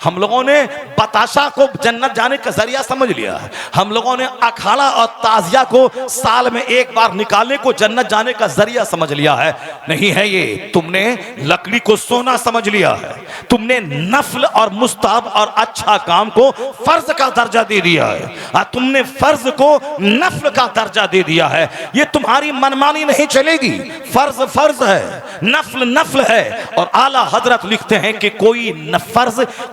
हम लोगों ने बताशा को जन्नत जाने का जरिया समझ लिया है। हम लोगों ने अखाड़ा और ताजिया को साल में एक बार निकालने को जन्नत जाने का जरिया समझ लिया है। नहीं है ये। तुमने लकड़ी को सोना समझ लिया है। तुमने नफल और मुस्ताहब और अच्छा काम को फर्ज का दर्जा दे दिया है। तुमने फर्ज को नफल का दर्जा दे दिया है। ये तुम्हारी मनमानी नहीं चलेगी। फर्ज फर्ज है, नफल नफल है। और आला हजरत लिखते हैं कि कोई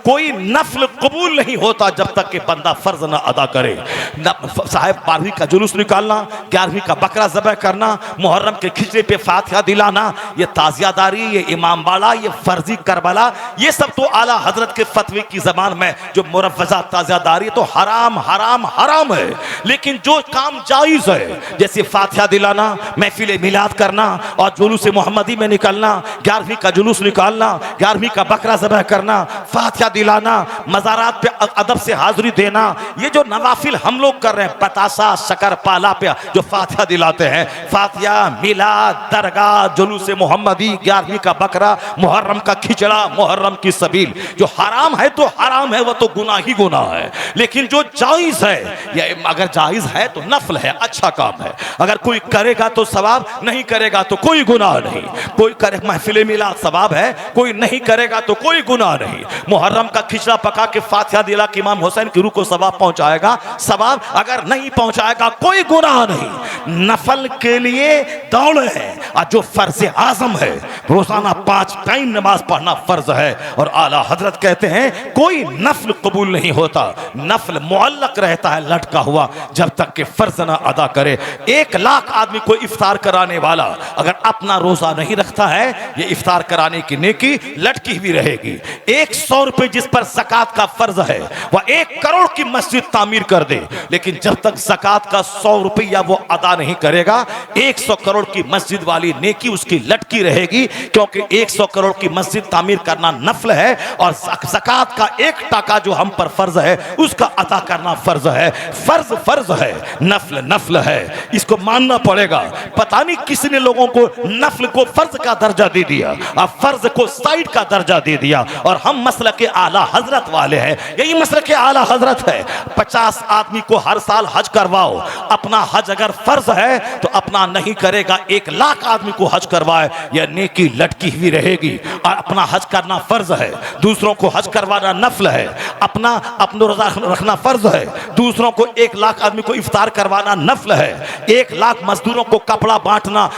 कोई नफल कबूल नहीं होता जब तक कि बंदा फर्ज ना अदा करे। साहब 12वीं का जुलूस निकालना, 11वीं का बकरा ज़बह करना, मुहर्रम के खिचड़े पे फातिहा दिलाना, ये ताजियादारी, ये इमाम बाड़ा, ये फर्जी करबला, ये सब तो आला हजरत के फतवे की जबान में जो मुरव्वजा ताजियादारी तो हराम हराम हराम है। लेकिन जो काम जायज़ है, जैसे फातिहा दिलाना, महफिल मिलाद करना और जुलूस मोहम्मदी में निकलना, 11वीं का जुलूस निकालना, 11वीं का बकरा ज़बह करना, फातिहा दिलाना, मज़ारात पे अदब से हाजिरी देना, ये जो नवाफिल हम लोग कर रहे हैं, बतासा शकर पाला पे जो फातिहा दिलाते हैं, फातिहा, मिलाद, दरगाह, जुलूस मोहम्मदी, 11वीं का बकरा, मुहर्रम का खिचड़ा, मुहर्रम की सबील, जो हराम है तो हराम है, वह तो गुनाह ही गुनाह है। लेकिन जो जायज़ है, या अगर जायज़ है तो नफल है, अच्छा काम है। अगर कोई करेगा तो सवाब, नहीं करेगा तो कोई गुनाह नहीं। कोई करे महफिल मिलाद सवाब है, कोई नहीं करेगा तो कोई गुनाह नहीं। मुहर्रम का खिचड़ा पका के फातिहा दिला कि इमाम हुसैन की रूह को सवाब पहुंचाएगा, सवाब। अगर नहीं पहुंचाएगा कोई गुनाह नहीं। नफल के लिए दौड़ है। और जो फर्ज आजम है, रोजाना 5 टाइम नमाज पढ़ना फर्ज है। और आला हजरत कहते हैं कोई नफल कबूल नहीं होता। नफल मुअल्लक रहता है लटका हुआ जब तक कि फर्ज ना अदा करे। 1 लाख आदमी को इफ्तार कराने वाला अगर अपना रोजा नहीं रखता है, ये इफ्तार कराने की नेकी लटकी हुई रहेगी। 100 रुपए जिस पर ज़कात का फर्ज है, वह 1 करोड़ की मस्जिद तामीर कर दे। लेकिन जब तक ज़कात का 100 रुपया वो अदा नहीं करेगा, 100 करोड़ की मस्जिद वाली नेकी उसकी लटकी रहेगी। क्योंकि 100 करोड़ की मस्जिद तामीर करना नफल है और ज़कात का 1 टका जो हम पर फर्ज है उसका अदा करना फर्ज है। फर्ज फर्ज है, नफल नफल है। इसको मानना पड़ेगा। पता नहीं किसने लोगों को नफल को फर्ज का दर्जा दे दिया और फर्ज को साइड का दर्जा दे दिया। और हम मसलक के आला हजरत वाले हैं। यही मसलक के आला हजरत है। 50 आदमी को हर साल हज करवाओ। अपना हज अगर फर्ज है तो अपना नहीं करेगा, 1 लाख आदमी को हज करवाए, यह नेकी लटकी हुई रहेगी। और अपना हज करना फर्ज है, दूसरों को हज करवाना नफल है। अपना रोजा रखना फर्ज है, दूसरों को 1 लाख आदमी को इफ्तार करवाना नफल है। 1 लाख मजदूरों को कपड़ा बांटना,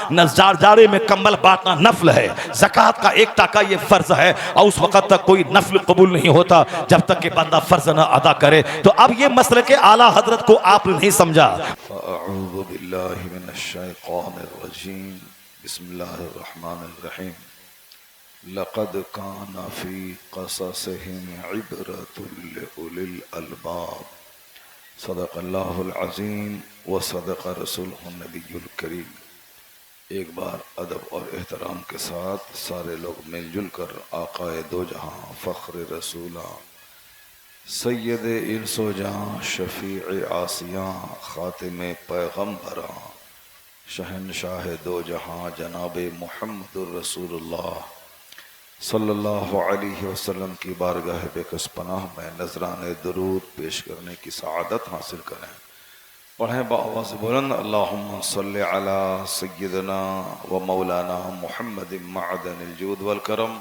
जाड़े में कंबल बांटना नफल है। ज़कात का 1 टका ये फर्ज है। और उस वक्त तक कोई नफल कबूल नहीं होता जब तक कि बंदा फर्ज न अदा करे। तो अब ये मसले के आला हजरत को आपने नहीं समझा। अऊज़ु बिल्लाहि मिनश शैतानिर रजीम, बिस्मिल्लाहिर्रहमानिर्रहीम। लक़द कान फ़ी क़ससिहिम इब्रतुल लिउलिल अलबाब। सदक़ल्लाहुल अज़ीम व सदक़ रसूलुहुन नबियुल करीम। एक बार अदब और एहतराम के साथ सारे लोग मिलजुल कर आक़ाए दो जहां फ़ख्र रसूला सैयद इंस व जां शफ़ीअ आसियां ख़ातिम पैगम्बरा शहनशाह दो जहां जनाब मुहम्मदुर रसूलुल्लाह सल्लल्लाहु अलैहि वसल्लम की बारगाह बेकस पनाह में नजराने दुरूद पेश करने की सआदत हासिल करें। पढ़ें बाआवाज़ बुलंद, अल्लाहुम्मा सल्लि अला सय्यिदना व मौलाना मुहम्मद मअदनिल जूद वल करम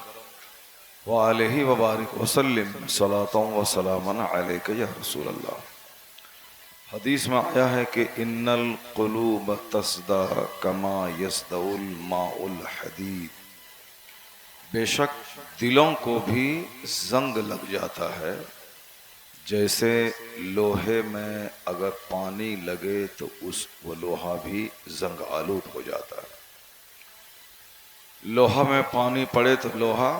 व आलिहि व बारिक व सल्लिम सलातन व सलामन अलैका या रसूल अल्लाह। हदीस में आया है कि इन्नल क़ुलूब तस्दा कमा यस्दउल माउल हदीद। बेशक दिलों को भी जंग लग जाता है, जैसे लोहे में अगर पानी लगे तो वो लोहा भी जंग आलूद हो जाता है। लोहा में पानी पड़े तो लोहा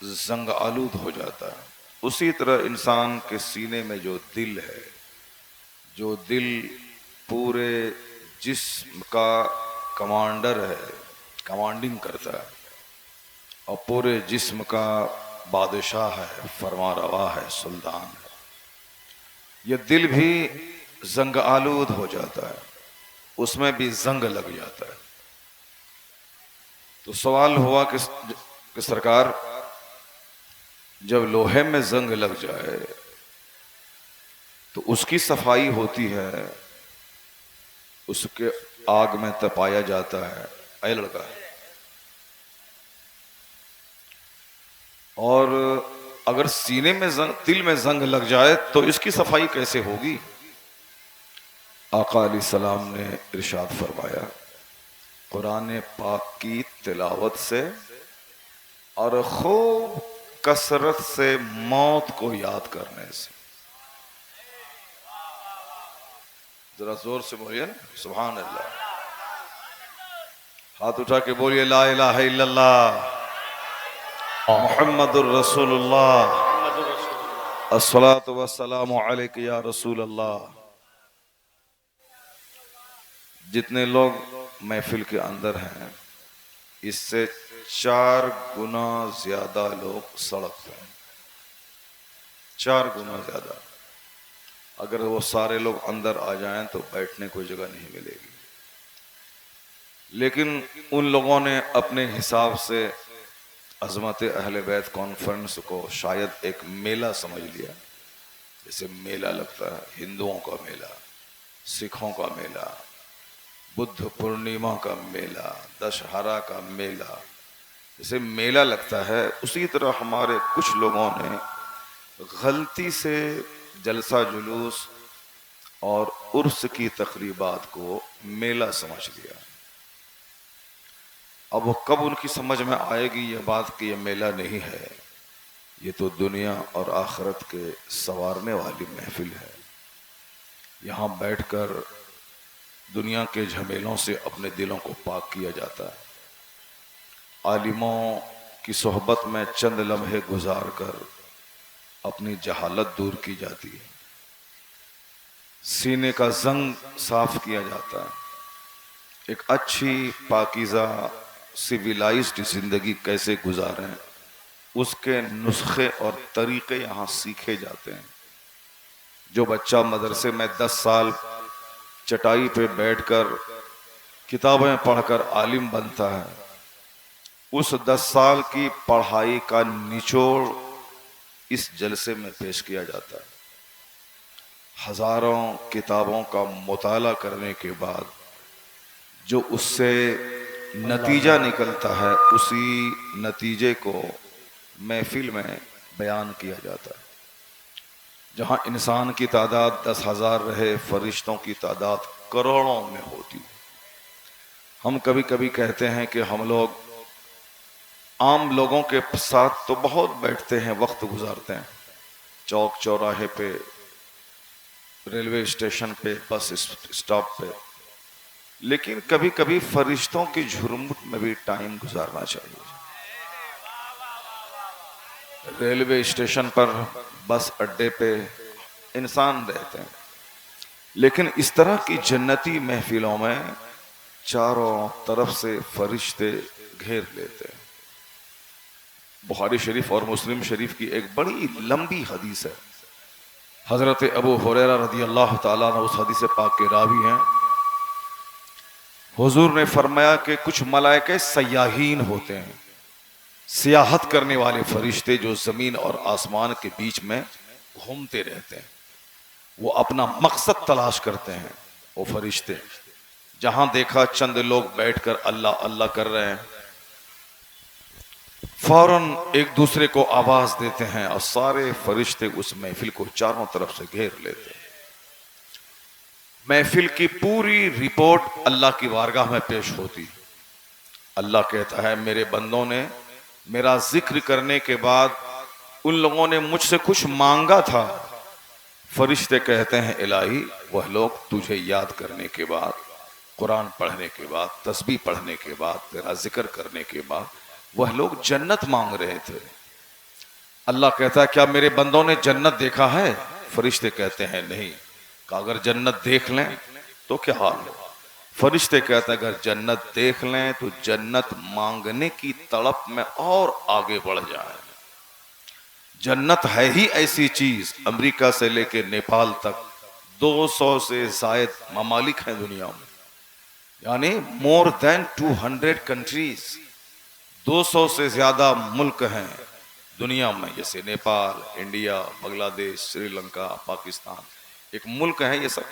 जंग आलूद हो जाता है। उसी तरह इंसान के सीने में जो दिल है, जो दिल पूरे जिस्म का कमांडर है, कमांडिंग करता है, और पूरे जिस्म का बादशाह है, फरमा रवा है, सुल्तान है, ये दिल भी जंग आलूद हो जाता है, उसमें भी जंग लग जाता है। तो सवाल हुआ कि सरकार जब लोहे में जंग लग जाए तो उसकी सफाई होती है, उसके आग में तपाया जाता है। ऐ लड़का, और अगर सीने में जंग, दिल में जंग लग जाए तो इसकी सफाई कैसे होगी? आका अलैहिस्सलाम ने इरशाद फरमाया, कुरान पाक की तिलावत से और खूब कसरत से मौत को याद करने से। जरा जोर से बोलिए ना, सुभान अल्लाह। हाथ उठा के बोलिए, ला इलाहा इल्लल्लाह मुहम्मदुर रसूलुल्लाह अस्सलातु वस्सलामु अलैका या रसूल अल्लाह। जितने लोग महफिल के अंदर हैं, इससे 4 गुना ज्यादा लोग सड़क पे हैं, 4 गुना ज्यादा। अगर वो सारे लोग अंदर आ जाएं तो बैठने को जगह नहीं मिलेगी। लेकिन उन लोगों ने अपने हिसाब से अजमत अहले बैत कॉन्फ्रेंस को शायद एक मेला समझ लिया। जैसे मेला लगता है, हिंदुओं का मेला, सिखों का मेला, बुद्ध पूर्णिमा का मेला, दशहरा का मेला, जैसे मेला लगता है, उसी तरह हमारे कुछ लोगों ने गलती से जलसा जुलूस और उर्स की तकरीबात को मेला समझ लिया। अब वो कब उनकी समझ में आएगी ये बात कि ये मेला नहीं है, ये तो दुनिया और आखिरत के संवारने वाली महफिल है। यहाँ बैठकर दुनिया के झमेलों से अपने दिलों को पाक किया जाता है। आलिमों की सोहबत में चंद लम्हे गुजार कर अपनी जहालत दूर की जाती है, सीने का जंग साफ किया जाता है। एक अच्छी पाकीज़ा सिविलाइज्ड जिंदगी कैसे गुजारें, उसके नुस्खे और तरीके यहाँ सीखे जाते हैं। जो बच्चा मदरसे में 10 साल चटाई पे बैठकर किताबें पढ़कर आलिम बनता है, उस 10 साल की पढ़ाई का निचोड़ इस जलसे में पेश किया जाता है। हजारों किताबों का मुताला करने के बाद जो उससे नतीजा निकलता है, उसी नतीजे को महफिल में बयान किया जाता है। जहां इंसान की तादाद 10,000 रहे, फरिश्तों की तादाद करोड़ों में होती। हम कभी कभी कहते हैं कि हम लोग आम लोगों के साथ तो बहुत बैठते हैं, वक्त गुजारते हैं, चौक चौराहे पे, रेलवे स्टेशन पे, बस स्टॉप पे, लेकिन कभी कभी फरिश्तों की झुरमुट में भी टाइम गुजारना चाहिए। रेलवे स्टेशन पर, बस अड्डे पे इंसान रहते हैं, लेकिन इस तरह की जन्नती महफिलों में चारों तरफ से फरिश्ते घेर लेते हैं। बुखारी शरीफ और मुस्लिम शरीफ की एक बड़ी लंबी हदीस है। हजरत अबू हुरैरा रदी अल्लाह ताला अन्हु उस हदीस पाक के रावी हैं। हुजूर ने फरमाया कि कुछ मलाइके सयाहीन होते हैं, सियाहत करने वाले फरिश्ते जो जमीन और आसमान के बीच में घूमते रहते हैं। वो अपना मकसद तलाश करते हैं। वो फरिश्ते जहां देखा चंद लोग बैठकर अल्लाह अल्लाह कर रहे हैं, फौरन एक दूसरे को आवाज देते हैं और सारे फरिश्ते उस महफिल को चारों तरफ से घेर लेते हैं। महफिल की पूरी रिपोर्ट अल्लाह की वारगाह में पेश होती। अल्लाह कहता है, मेरे बंदों ने मेरा जिक्र करने के बाद उन लोगों ने मुझसे कुछ मांगा था। फरिश्ते कहते हैं, इलाही, वह लोग तुझे याद करने के बाद, कुरान पढ़ने के बाद, तस्बीह पढ़ने के बाद, तेरा जिक्र करने के बाद वह लोग जन्नत मांग रहे थे। अल्लाह कहता है, क्या मेरे बंदों ने जन्नत देखा है? फरिश्ते कहते हैं, नहीं। कि अगर जन्नत देख लें तो क्या हाल है? फरिश्ते कहते हैं, अगर जन्नत देख लें तो जन्नत मांगने की तड़प में और आगे बढ़ जाए। जन्नत है ही ऐसी चीज, अमेरिका से लेकर नेपाल तक 200 से जायद ममालिक हैं दुनिया में, यानी मोर देन 200 कंट्रीज, 200 से ज्यादा मुल्क हैं दुनिया में, जैसे नेपाल, इंडिया, बांग्लादेश, श्रीलंका, पाकिस्तान, एक मुल्क है ये सब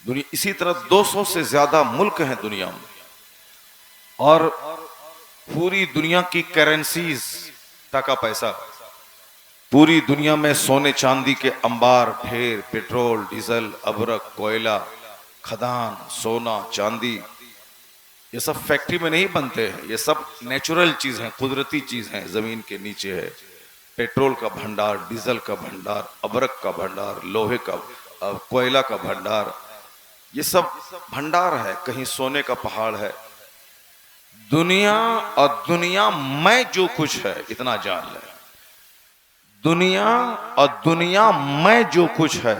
दुनिया। इसी तरह 200 से ज्यादा मुल्क हैं दुनिया में, और पूरी दुनिया की करेंसीज, टका पैसा, पूरी दुनिया में सोने चांदी के अंबार ढेर, पेट्रोल, डीजल, अबरक, कोयला, खदान, सोना, चांदी, ये सब फैक्ट्री में नहीं बनते हैं, ये सब नेचुरल चीज हैं, कुदरती चीज हैं, जमीन के नीचे है। पेट्रोल का भंडार, डीजल का भंडार, अबरक का भंडार, लोहे का, कोयला का भंडार, ये सब भंडार है। कहीं सोने का पहाड़ है। दुनिया और दुनिया में जो कुछ है, इतना जान ले, दुनिया और दुनिया में जो कुछ है,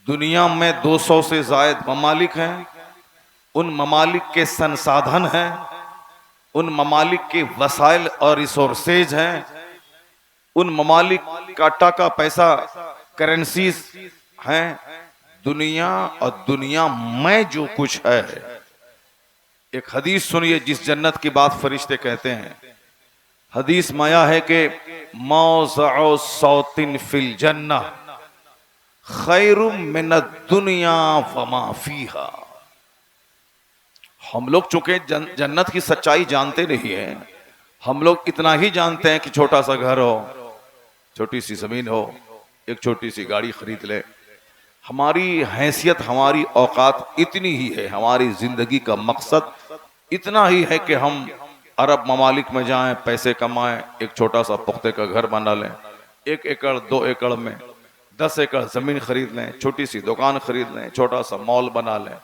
दुनिया में 200 से जायद ममालिक हैं, उन ममालिक के संसाधन हैं, उन ममालिक के वसाइल और रिसोर्सेज हैं, उन ममालिक का टका पैसा, करेंसीज हैं। दुनिया और दुनिया में जो कुछ है। एक हदीस सुनिए जिस जन्नत की बात फरिश्ते कहते हैं। हदीस में आया है कि मौज़अ सौतिन फिल जन्नह खैरुम मिनद दुनिया वमा फीहा। हम लोग चूंकि जन्नत की सच्चाई जानते नहीं है, हम लोग इतना ही जानते हैं कि छोटा सा घर हो, छोटी सी जमीन हो, एक छोटी सी गाड़ी खरीद ले। हमारी हैसियत, हमारी औकात इतनी ही है, हमारी जिंदगी का मकसद इतना ही है कि हम अरब ममालिक में जाएं, पैसे कमाएं, एक छोटा सा पुख्ते का घर बना लें, 1 एकड़ 2 एकड़ में 10 एकड़ जमीन खरीद लें, छोटी सी दुकान खरीद लें, छोटा सा मॉल बना लें।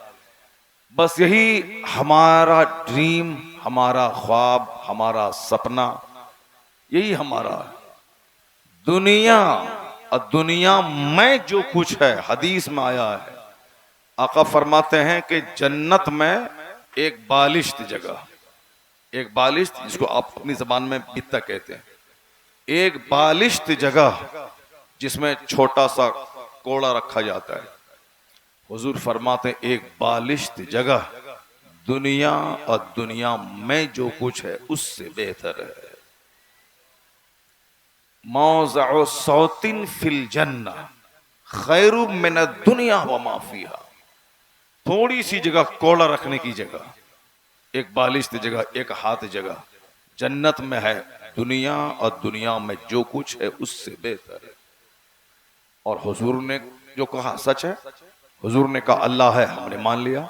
बस यही हमारा ड्रीम, हमारा ख्वाब, हमारा सपना, यही हमारा है। दुनिया और दुनिया में जो कुछ है, हदीस में आया है, आका फरमाते हैं कि जन्नत में एक बालिश्त जगह, एक बालिश्त, जिसको आप अपनी जबान में बित्ता कहते हैं, एक बालिश्त जगह जिसमें छोटा सा कोड़ा रखा जाता है। हुजूर फरमाते हैं एक बालिश्त जगह दुनिया और दुनिया में जो कुछ है उससे बेहतर है। मौज़अ सौतिन फिल जन्नह खैरुम मिनद दुनिया व मा फीहा। थोड़ी सी जगह कोड़ा रखने की जगह, एक बालिश्त जगह, एक हाथ जगह जन्नत में है, दुनिया और दुनिया में जो कुछ है उससे बेहतर है। और हुजूर ने जो कहा सच है। हुजूर ने कहा अल्लाह है, हमने मान लिया।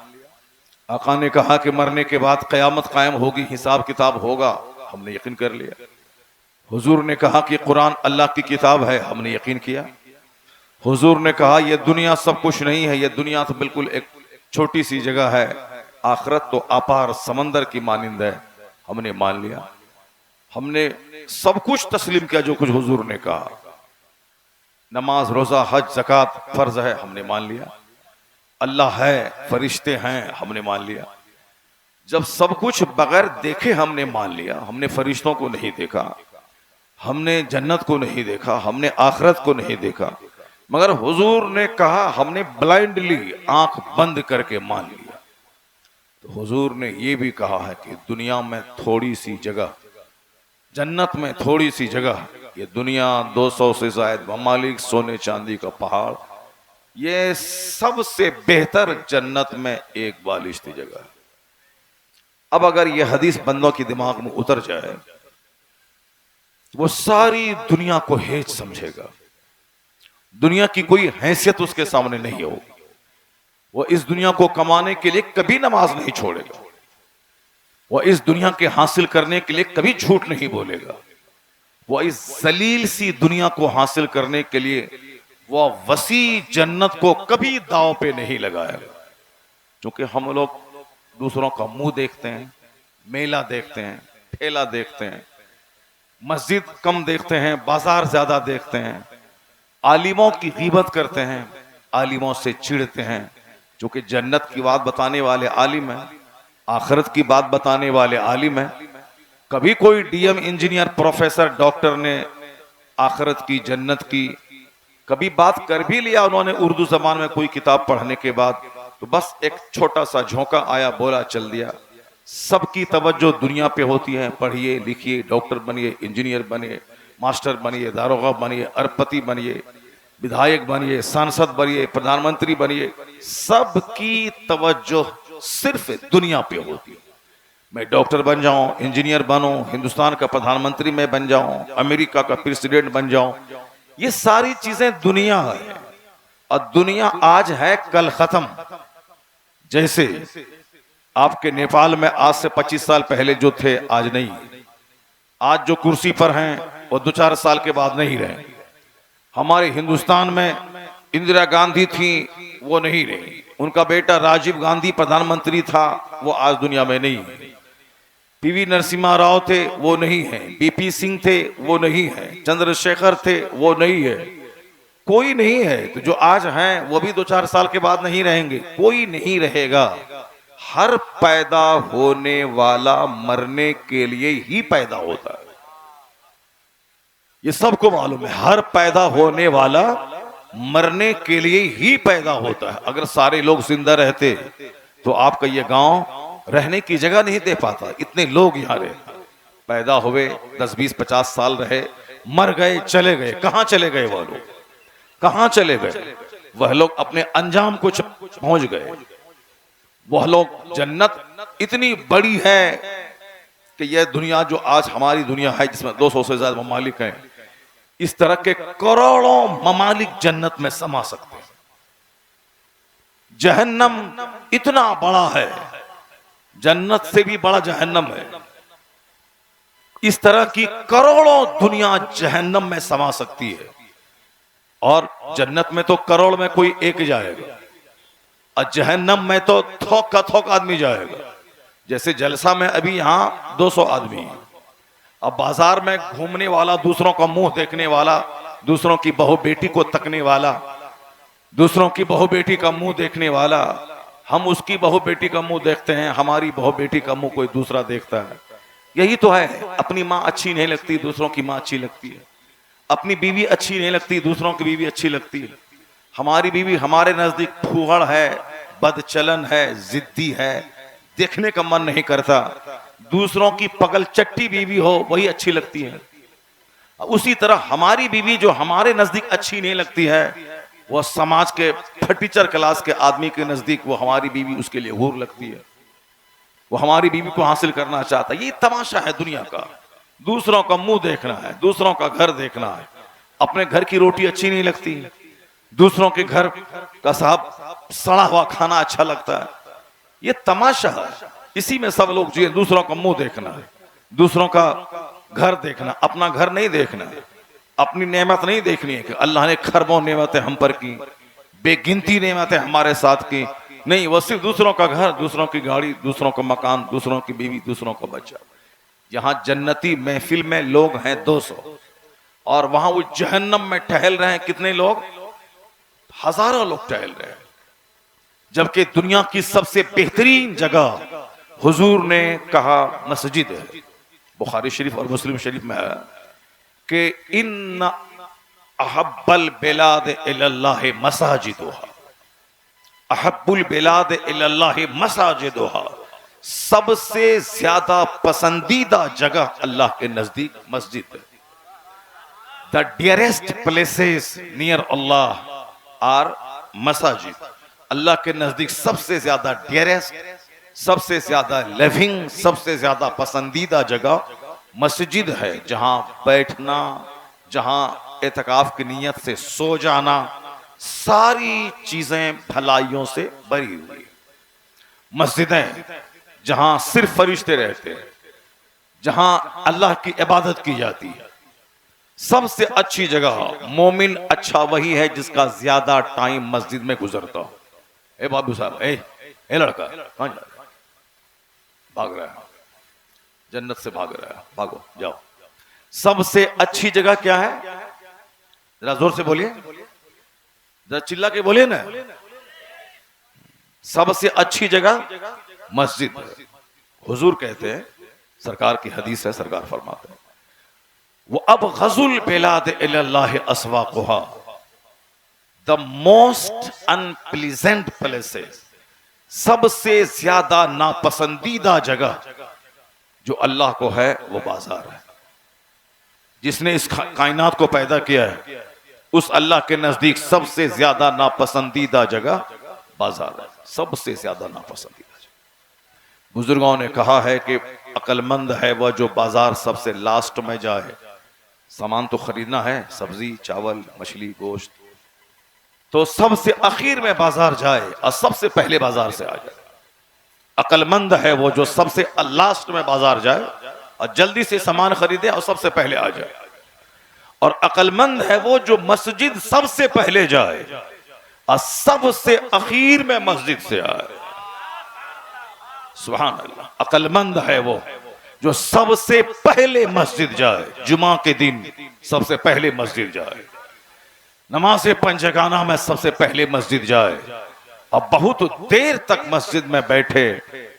आका ने कहा कि मरने के बाद क़यामत कायम होगी, हिसाब किताब होगा, हमने यकीन कर लिया। हुजूर ने कहा कि कुरान अल्लाह की किताब है, हमने यकीन किया। हुजूर ने कहा यह दुनिया सब कुछ नहीं है, यह दुनिया तो बिल्कुल एक छोटी सी जगह है, आखिरत तो अपार समंदर की मानिंद है, हमने मान लिया। हमने सब कुछ तस्लीम किया जो कुछ हुजूर ने कहा। नमाज, रोजा, हज, ज़कात फर्ज है, हमने मान लिया। अल्लाह है, फरिश्ते हैं, हमने मान लिया। जब सब कुछ बगैर देखे हमने मान लिया, हमने फरिश्तों को नहीं देखा, हमने जन्नत को नहीं देखा, हमने आखिरत को नहीं देखा, मगर हुजूर ने कहा, हमने ब्लाइंडली आंख बंद करके मान लिया। तो हुजूर ने यह भी कहा है कि दुनिया में थोड़ी सी जगह, जन्नत में थोड़ी सी जगह, ये दुनिया 200 से ज्यादा ममालिक, सोने चांदी का पहाड़, ये सबसे बेहतर जन्नत में एक बालिश्त जगह है। अब अगर ये हदीस बंदों के दिमाग में उतर जाए, वो सारी दुनिया को हेज समझेगा, दुनिया की कोई हैसियत उसके सामने नहीं होगी। वो इस दुनिया को कमाने के लिए कभी नमाज नहीं छोड़ेगा, वो इस दुनिया के हासिल करने के लिए कभी झूठ नहीं बोलेगा, वो इस जलील सी दुनिया को हासिल करने के लिए वो वसी जन्नत को कभी दांव पे नहीं लगाएगा। क्योंकि हम लोग दूसरों का मुंह देखते हैं, मेला देखते हैं, ठेला देखते हैं, मस्जिद कम देखते हैं, बाजार ज्यादा देखते हैं, आलिमों की गीबत करते हैं, आलिमों से चिढ़ते हैं। क्योंकि जन्नत की बात बताने वाले आलिम हैं, आखिरत की बात बताने वाले आलिम हैं। कभी कोई डीएम, इंजीनियर, प्रोफेसर, डॉक्टर ने आखिरत की, जन्नत की कभी बात कर भी लिया उन्होंने उर्दू जबान में कोई किताब पढ़ने के बाद, तो बस एक छोटा सा झोंका आया, बोला, चल दिया। सबकी तवज्जो दुनिया पे होती है, पढ़िए, लिखिए, डॉक्टर बनिए, इंजीनियर बनिए, मास्टर बनिए, दारोगा बनिए, अरबपति बनिए, विधायक बनिए, सांसद बनिए, प्रधानमंत्री बनिए, सबकी तवज्जो सिर्फ दुनिया पे होती है। मैं डॉक्टर बन जाऊं, इंजीनियर बनूं, हिंदुस्तान का प्रधानमंत्री मैं बन जाऊं, अमेरिका का प्रेसिडेंट बन जाऊं, ये सारी चीजें दुनिया है। और दुनिया आज है, कल खत्म। जैसे आपके नेपाल में आज से 25 साल पहले जो थे आज नहीं, आज जो कुर्सी पर हैं वो 2-4 साल के बाद नहीं रहे। हमारे हिंदुस्तान में इंदिरा गांधी थी, वो नहीं रही। उनका बेटा राजीव गांधी प्रधानमंत्री था, वो आज दुनिया में नहीं है। पीवी नरसिम्हा राव थे, वो नहीं है। बीपी सिंह थे, वो नहीं है। चंद्रशेखर थे, वो नहीं है। कोई नहीं है। तो जो आज हैं वो भी 2-4 साल के बाद नहीं रहेंगे, कोई नहीं रहेगा। हर पैदा होने वाला मरने के लिए ही पैदा होता है, ये सबको मालूम है। हर पैदा होने वाला मरने के लिए ही पैदा होता है। अगर सारे लोग जिंदा रहते तो आपका ये गांव रहने की जगह नहीं दे पाता। इतने लोग यहाँ रहे, पैदा हुए, 10-20-50 साल रहे, मर गए, चले गए। कहां चले गए वह लोग? कहां चले गए? वह लोग अपने अंजाम को पहुंच गए। वह लोग, जन्नत इतनी बड़ी है कि यह दुनिया जो आज हमारी दुनिया है, जिसमें 200 से ज्यादा ममालिक हैं, इस तरह के करोड़ों ममालिक जन्नत में समा सकते हैं। जहन्नम इतना बड़ा है, जन्नत से भी बड़ा जहन्नम है। इस तरह की करोड़ों दुनिया जहन्नम में समा सकती है। और जन्नत में तो करोड़ में कोई एक जाएगा, और जहन्नम में तो थोक का थोक आदमी जाएगा। जैसे जलसा में अभी यहाँ 200 आदमी हैं, अब बाजार में घूमने वाला, दूसरों का मुंह देखने वाला, दूसरों की बहू बेटी को तकने वाला, दूसरों की बहू बेटी का मुंह देखने वाला, हम उसकी बहू बेटी का मुंह देखते हैं, हमारी बहू बेटी का मुंह कोई दूसरा देखता है। यही तो है। अपनी माँ अच्छी नहीं लगती, दूसरों की माँ अच्छी लगती है। अपनी बीवी अच्छी नहीं लगती, दूसरों की बीवी अच्छी लगती है। हमारी बीवी हमारे नजदीक फूहड़ है, बदचलन है, जिद्दी है, देखने का मन नहीं करता। दूसरों की पगल चट्टी बीवी हो, वही अच्छी लगती है। उसी तरह हमारी बीवी जो हमारे नजदीक अच्छी नहीं लगती है, वह समाज के फटीचर क्लास के आदमी के नजदीक वो हमारी बीवी उसके लिए हूर लगती है। वो हमारी बीवी को हासिल करना चाहता है। ये तमाशा है दुनिया का। दूसरों का मुंह देखना है, दूसरों का घर देखना है। अपने घर की रोटी अच्छी नहीं लगती, दूसरों के घर का साहब सड़ा हुआ खाना अच्छा लगता है। ये तमाशा है। इसी में सब लोग जिए। दूसरों का मुंह देखना है, दूसरों का घर देखना, अपना घर नहीं देखना है। अपनी नेमत नहीं देखनी है कि अल्लाह ने खरबों नेमतें हम पर की, बेगिनती नेमतें हमारे साथ की। नहीं, वो सिर्फ दूसरों का घर, दूसरों की गाड़ी, दूसरों का मकान, दूसरों की बीवी, दूसरों का बच्चा। यहाँ जन्नती महफिल में लोग हैं 200, और वहां वो जहन्नम में टहल रहे हैं कितने लोग? हजारों लोग टहल रहे हैं। जबकि दुनिया की सबसे बेहतरीन जगह हुजूर ने कहा मस्जिद है। बुखारी शरीफ और मुस्लिम शरीफ में है कि इन अहब्बल बिलाद इलल्लाह मसाजिदुहा, अहब्बुल बिलाद इलल्लाह मसाजिदुहा, सबसे ज्यादा पसंदीदा जगह अल्लाह के नजदीक मस्जिद है। The dearest places near Allah are masajid. Allah के नजदीक सबसे ज्यादा डियरेस्ट, सबसे ज्यादा लिविंग, सबसे ज्यादा पसंदीदा जगह मस्जिद है। जहां बैठना, जहां एतकाफ की नीयत से सो जाना, सारी चीजें भलाइयों से भरी हुई। मस्जिदें जहां सिर्फ फरिश्ते रहते हैं, जहां अल्लाह की इबादत की जाती है। सबसे अच्छी जगह मोमिन अच्छा वही है जिसका ज्यादा टाइम मस्जिद में गुजरता हो। ए बाबू साहब, ए लड़का, कहां जा रहा है? भाग रहा है, जन्नत से भाग रहा है, भागो जाओ। सबसे अच्छी जगह क्या है? जरा जोर से बोलिए, जरा चिल्ला के बोलिए ना। सबसे अच्छी जगह मस्जिद है। हुजूर कहते हैं, सरकार की हदीस है, सरकार फरमाते हैं वो अब Gajul बिलाद इलल्लाह अस्वाकुहा, the most unpleasant places, सबसे ज्यादा नापसंदीदा जगह जो अल्लाह को है वो बाजार है। जिसने इस कायनात को पैदा किया है, उस अल्लाह के नजदीक सबसे ज्यादा नापसंदीदा जगह बाजार है, सबसे ज्यादा नापसंदीदा जगह। बुजुर्गों ने कहा है कि अक्लमंद है वह जो बाजार सबसे लास्ट में जाए। सामान तो खरीदना है, सब्जी चावल मछली गोश्त, तो सबसे आखिर में बाजार जाए और सबसे पहले बाजार से आ जाए। अक्लमंद है वो जो सबसे लास्ट में बाजार जाए और जल्दी से सामान खरीदे और सबसे पहले आ जाए। और अक्लमंद है वो जो मस्जिद सबसे पहले जाए और सबसे आखिर में मस्जिद से आए। सुभान अल्लाह। अक्लमंद है वो जो सबसे पहले मस्जिद जाए, जुमा के दिन सबसे पहले मस्जिद जाए, नमाज पंजगाना में सबसे पहले मस्जिद जाए और बहुत देर तक मस्जिद में बैठे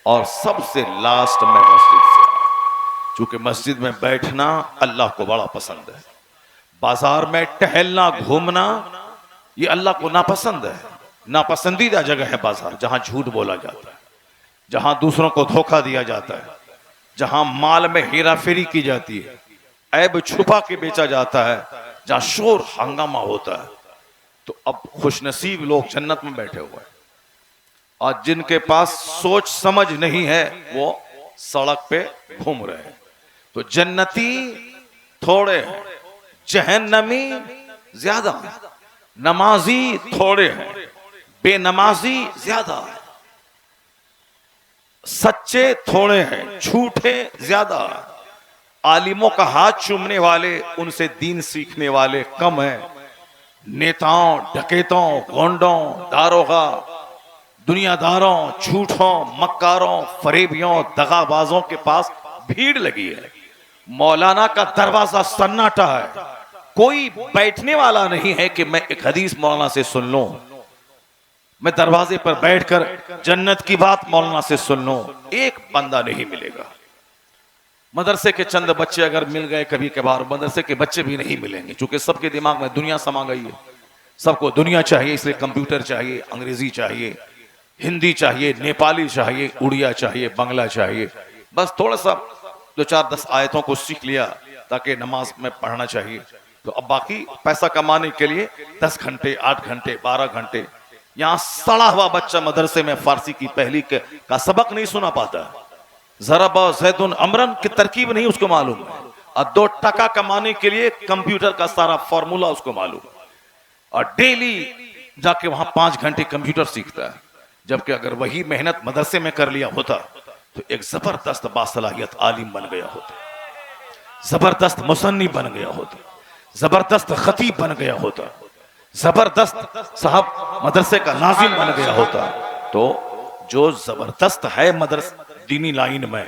और सबसे लास्ट में मस्जिद से आए। चूंकि मस्जिद में बैठना अल्लाह को बड़ा पसंद है, बाजार में टहलना घूमना ये अल्लाह को नापसंद है। नापसंदीदा जगह है बाजार, जहां झूठ बोला जाता है, जहां दूसरों को धोखा दिया जाता है, जहां माल में हेरा फेरी की जाती है, ऐब छुपा के बेचा जाता है, जहां शोर हंगामा होता है। तो अब खुशनसीब लोग जन्नत में बैठे हुए हैं और जिनके पास सोच समझ नहीं है वो सड़क पे घूम रहे हैं। तो जन्नती थोड़े हैं, जहन्नमी ज्यादा है, नमाजी थोड़े हैं, बेनमाजी ज्यादा है, सच्चे थोड़े हैं, झूठे ज्यादा है, आलिमों का हाथ चूमने वाले उनसे दीन सीखने वाले कम हैं, नेताओं डकैतों गोंडों दारोगा दुनियादारों झूठों मक्कारों फरेबियों दगाबाजों के पास भीड़ लगी है। मौलाना का दरवाजा सन्नाटा है, कोई बैठने वाला नहीं है कि मैं एक हदीस मौलाना से सुन लूं, मैं दरवाजे पर बैठकर जन्नत की बात मौलाना से सुन लूं। एक बंदा नहीं मिलेगा। मदरसे के चंद बच्चे अगर मिल गए कभी कभार, मदरसे के बच्चे भी नहीं मिलेंगे, क्योंकि सबके दिमाग में दुनिया समा गई है। सबको दुनिया चाहिए, इसलिए कंप्यूटर चाहिए, अंग्रेजी चाहिए, हिंदी चाहिए, नेपाली चाहिए, उड़िया चाहिए, बांग्ला चाहिए। बस थोड़ा सा 2-4-10 आयतों को सीख लिया ताकि नमाज में पढ़ना चाहिए। तो अब बाकी पैसा कमाने के लिए 10 घंटे 8 घंटे 12 घंटे, यहाँ सड़ा हुआ बच्चा मदरसे में फारसी की पहली का सबक नहीं सुना पाता है, ज़रब ज़ैदुन अमरन की तरकीब नहीं उसको मालूम है, और 2 टका कमाने के लिए कंप्यूटर का सारा फॉर्मूला उसको मालूम है, और डेली जाके वहां 5 घंटे कंप्यूटर सीखता है। जबकि अगर वही मेहनत मदरसे में कर लिया होता तो एक जबरदस्त बासलाहियत आलिम बन गया होता, जबरदस्त मुसन्नी बन गया होता, जबरदस्त खतीब बन गया होता, जबरदस्त साहब मदरसे का नाजिम बन गया होता। तो जो जबरदस्त है मदरसा दीनी लाइन में,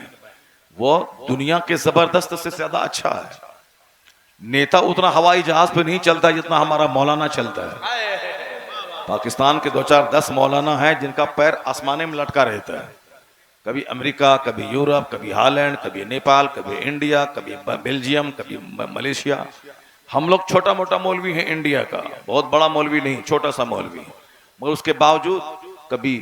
वो दुनिया के जबरदस्त से ज्यादा अच्छा है। नेता उतना हवाई जहाज पे नहीं चलता जितना हमारा मौलाना चलता है। पाकिस्तान के 2-4-10 मौलाना हैं जिनका पैर आसमाने में लटका रहता है, कभी अमेरिका, कभी यूरोप, कभी हॉलैंड, कभी नेपाल, कभी इंडिया, कभी बेल्जियम, कभी मलेशिया। हम लोग छोटा मोटा मौलवी हैं इंडिया का, बहुत बड़ा मौलवी नहीं, छोटा सा मौलवी, मगर उसके बावजूद कभी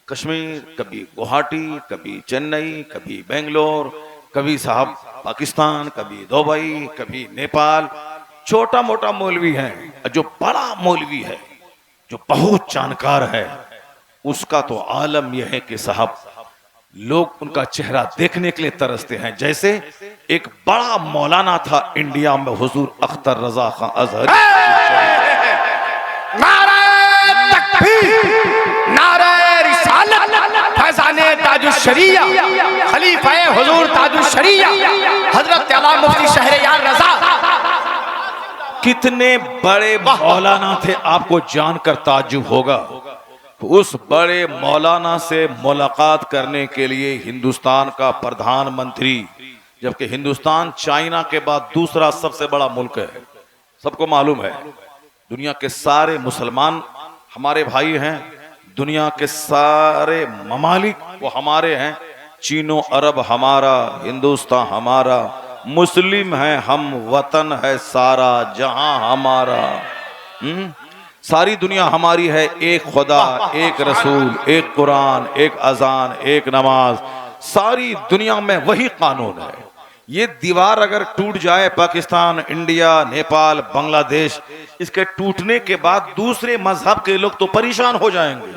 कश्मीर, कभी गुवाहाटी, कभी चेन्नई, कभी बेंगलोर, कभी साहब पाकिस्तान, कभी दुबई, कभी नेपाल। छोटा मोटा मौलवी है। जो बड़ा मौलवी है, जो बहुत जानकार है, उसका तो आलम यह है कि साहब लोग उनका चेहरा देखने के लिए तरसते हैं। जैसे एक बड़ा मौलाना था इंडिया में, हुजूर अख्तर रजा खान अजहरी। नारे तकबीर, नारे रिसालत, फैज़ाने ताजुश शरिया, खलीफाए हुजूर ताजुश शरिया, हजरत आला मुफ्ती शहरयार रजा। कितने बड़े मौलाना थे, आपको जानकर ताज्जुब होगा। उस बड़े मौलाना से मुलाकात करने के लिए हिंदुस्तान का प्रधानमंत्री, जबकि हिंदुस्तान चाइना के बाद दूसरा सबसे बड़ा मुल्क है, सबको मालूम है। दुनिया के सारे मुसलमान हमारे भाई हैं, दुनिया के सारे ममालिक वो हमारे हैं, चीनो अरब हमारा, हिंदुस्तान हमारा, मुस्लिम है हम, वतन है सारा जहां हमारा। सारी दुनिया हमारी है, एक खुदा, एक रसूल, एक कुरान, एक अजान, एक नमाज, सारी दुनिया में वही कानून है। ये दीवार अगर टूट जाए, पाकिस्तान, इंडिया, नेपाल, बांग्लादेश, इसके टूटने के बाद दूसरे मजहब के लोग तो परेशान हो जाएंगे,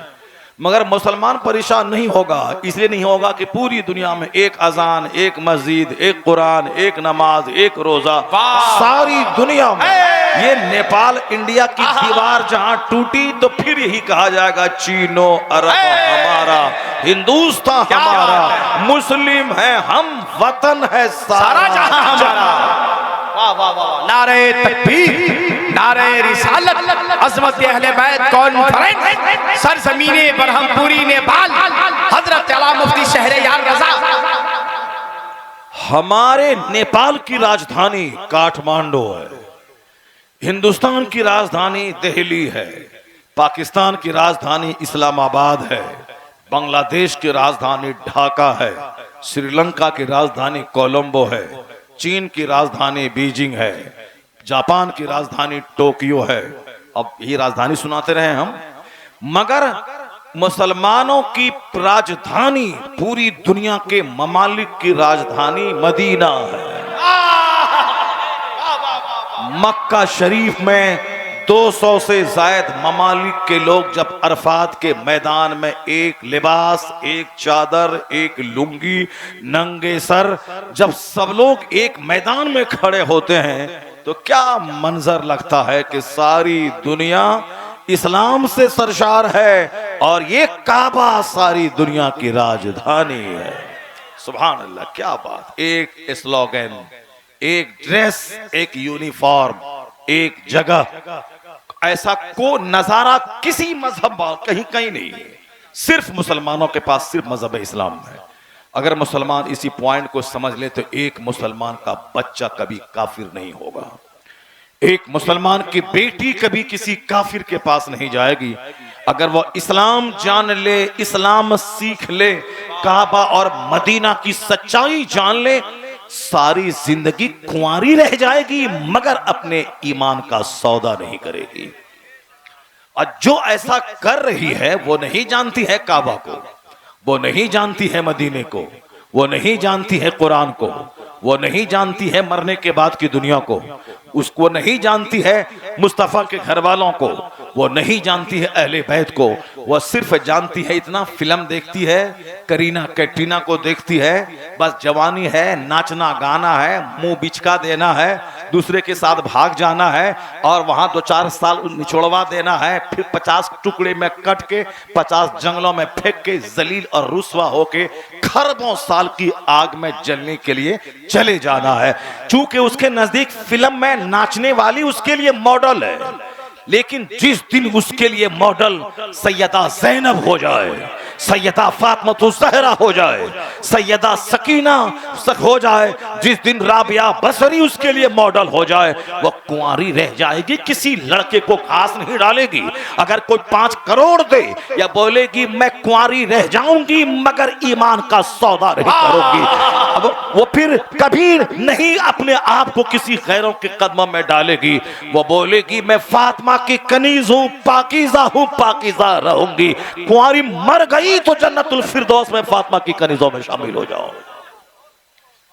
मगर मुसलमान परेशान नहीं होगा। इसलिए नहीं होगा कि पूरी दुनिया में एक अजान, एक मस्जिद, एक कुरान, एक नमाज, एक रोजा, सारी दुनिया में ये नेपाल इंडिया की दीवार जहां टूटी तो फिर यही कहा जाएगा चीनो अरब हमारा, हिंदुस्तान हमारा, मुस्लिम है हम, वतन है सारा जहां हमारा। वाह वाह वाह, नारे तकबीर, नारे रिसालत, अज़मत अहले बैत कॉन्फ्रेंस, सरज़मीने बरहमपुरी नेपाल, हजरत आला मुफ्ती शहरयार रजा। हमारे नेपाल की राजधानी काठमांडू है, हिंदुस्तान की राजधानी दिल्ली है, पाकिस्तान की राजधानी इस्लामाबाद है, बांग्लादेश की राजधानी ढाका है, श्रीलंका की राजधानी कोलंबो है, चीन की राजधानी बीजिंग है, जापान की राजधानी टोक्यो है। अब ये राजधानी सुनाते रहे हम, मगर मुसलमानों की राजधानी, पूरी दुनिया के ममालिक की राजधानी मदीना है। मक्का शरीफ में 200 से जायद ममालिक के लोग जब अरफात के मैदान में एक लिबास, एक चादर, एक लुंगी, नंगे सर, जब सब लोग एक मैदान में खड़े होते हैं तो क्या मंजर लगता है कि सारी दुनिया इस्लाम से सरशार है और ये काबा सारी दुनिया की राजधानी है। सुभान अल्लाह, क्या बात। एक स्लोगन, एक ड्रेस, एक यूनिफॉर्म, एक जगह, ऐसा को नजारा किसी मजहब कहीं कहीं नहीं है। सिर्फ मुसलमानों के पास सिर्फ मजहब इस्लाम है। अगर मुसलमान इसी पॉइंट को समझ ले तो एक मुसलमान का बच्चा कभी काफिर नहीं होगा, एक मुसलमान की बेटी कभी किसी काफिर के पास नहीं जाएगी। अगर वह इस्लाम जान ले, इस्लाम सीख ले, काबा और मदीना की सच्चाई जान ले, सारी जिंदगी कुंवारी रह जाएगी मगर अपने ईमान का सौदा नहीं करेगी। और जो ऐसा कर रही है वो नहीं जानती है काबा को, वो नहीं जानती है मदीने को, वो नहीं जानती है कुरान को, वो नहीं जानती है मरने के बाद की दुनिया को, उसको नहीं जानती है मुस्तफा के घर वालों को, वो नहीं जानती है अहले बैत को। वो सिर्फ जानती है, इतना फिल्म देखती है, करीना कैटरीना को देखती है, बस जवानी है, नाचना गाना है, मुंह बिचका देना है, दूसरे के साथ भाग जाना है और वहां 2-4 साल निचोड़वा देना है, फिर 50 टुकड़े में कट के 50 जंगलों में फेंक के जलील और रुस्वा होके खरबों साल की आग में जलने के लिए चले जाना है। चूंकि उसके नजदीक फिल्म में नाचने वाली उसके लिए मॉडल है, लेकिन जिस दिन उसके लिए मॉडल सैयदा जैनब हो जाए, सैयदा फातिमा ज़हरा हो जाए, सैयदा सकीना हो जाए, जिस दिन राबिया बसरी उसके लिए मॉडल हो जाए, वो कुंवारी रह जाएगी, किसी लड़के को घास नहीं डालेगी। अगर कोई 5 करोड़ दे या बोलेगी मैं कुंवारी रह जाऊंगी मगर ईमान का सौदा नहीं करूंगी, अब वो फिर कभी नहीं अपने आप को किसी गैरों के कदमों में डालेगी। वो बोलेगी मैं फातिमा की कनीज हूं, पाकीज़ा रहूंगी। कुंवारी मर गई तो जन्नतुल फिरदौस में फातिमा की कनीजों में शामिल हो जाओ।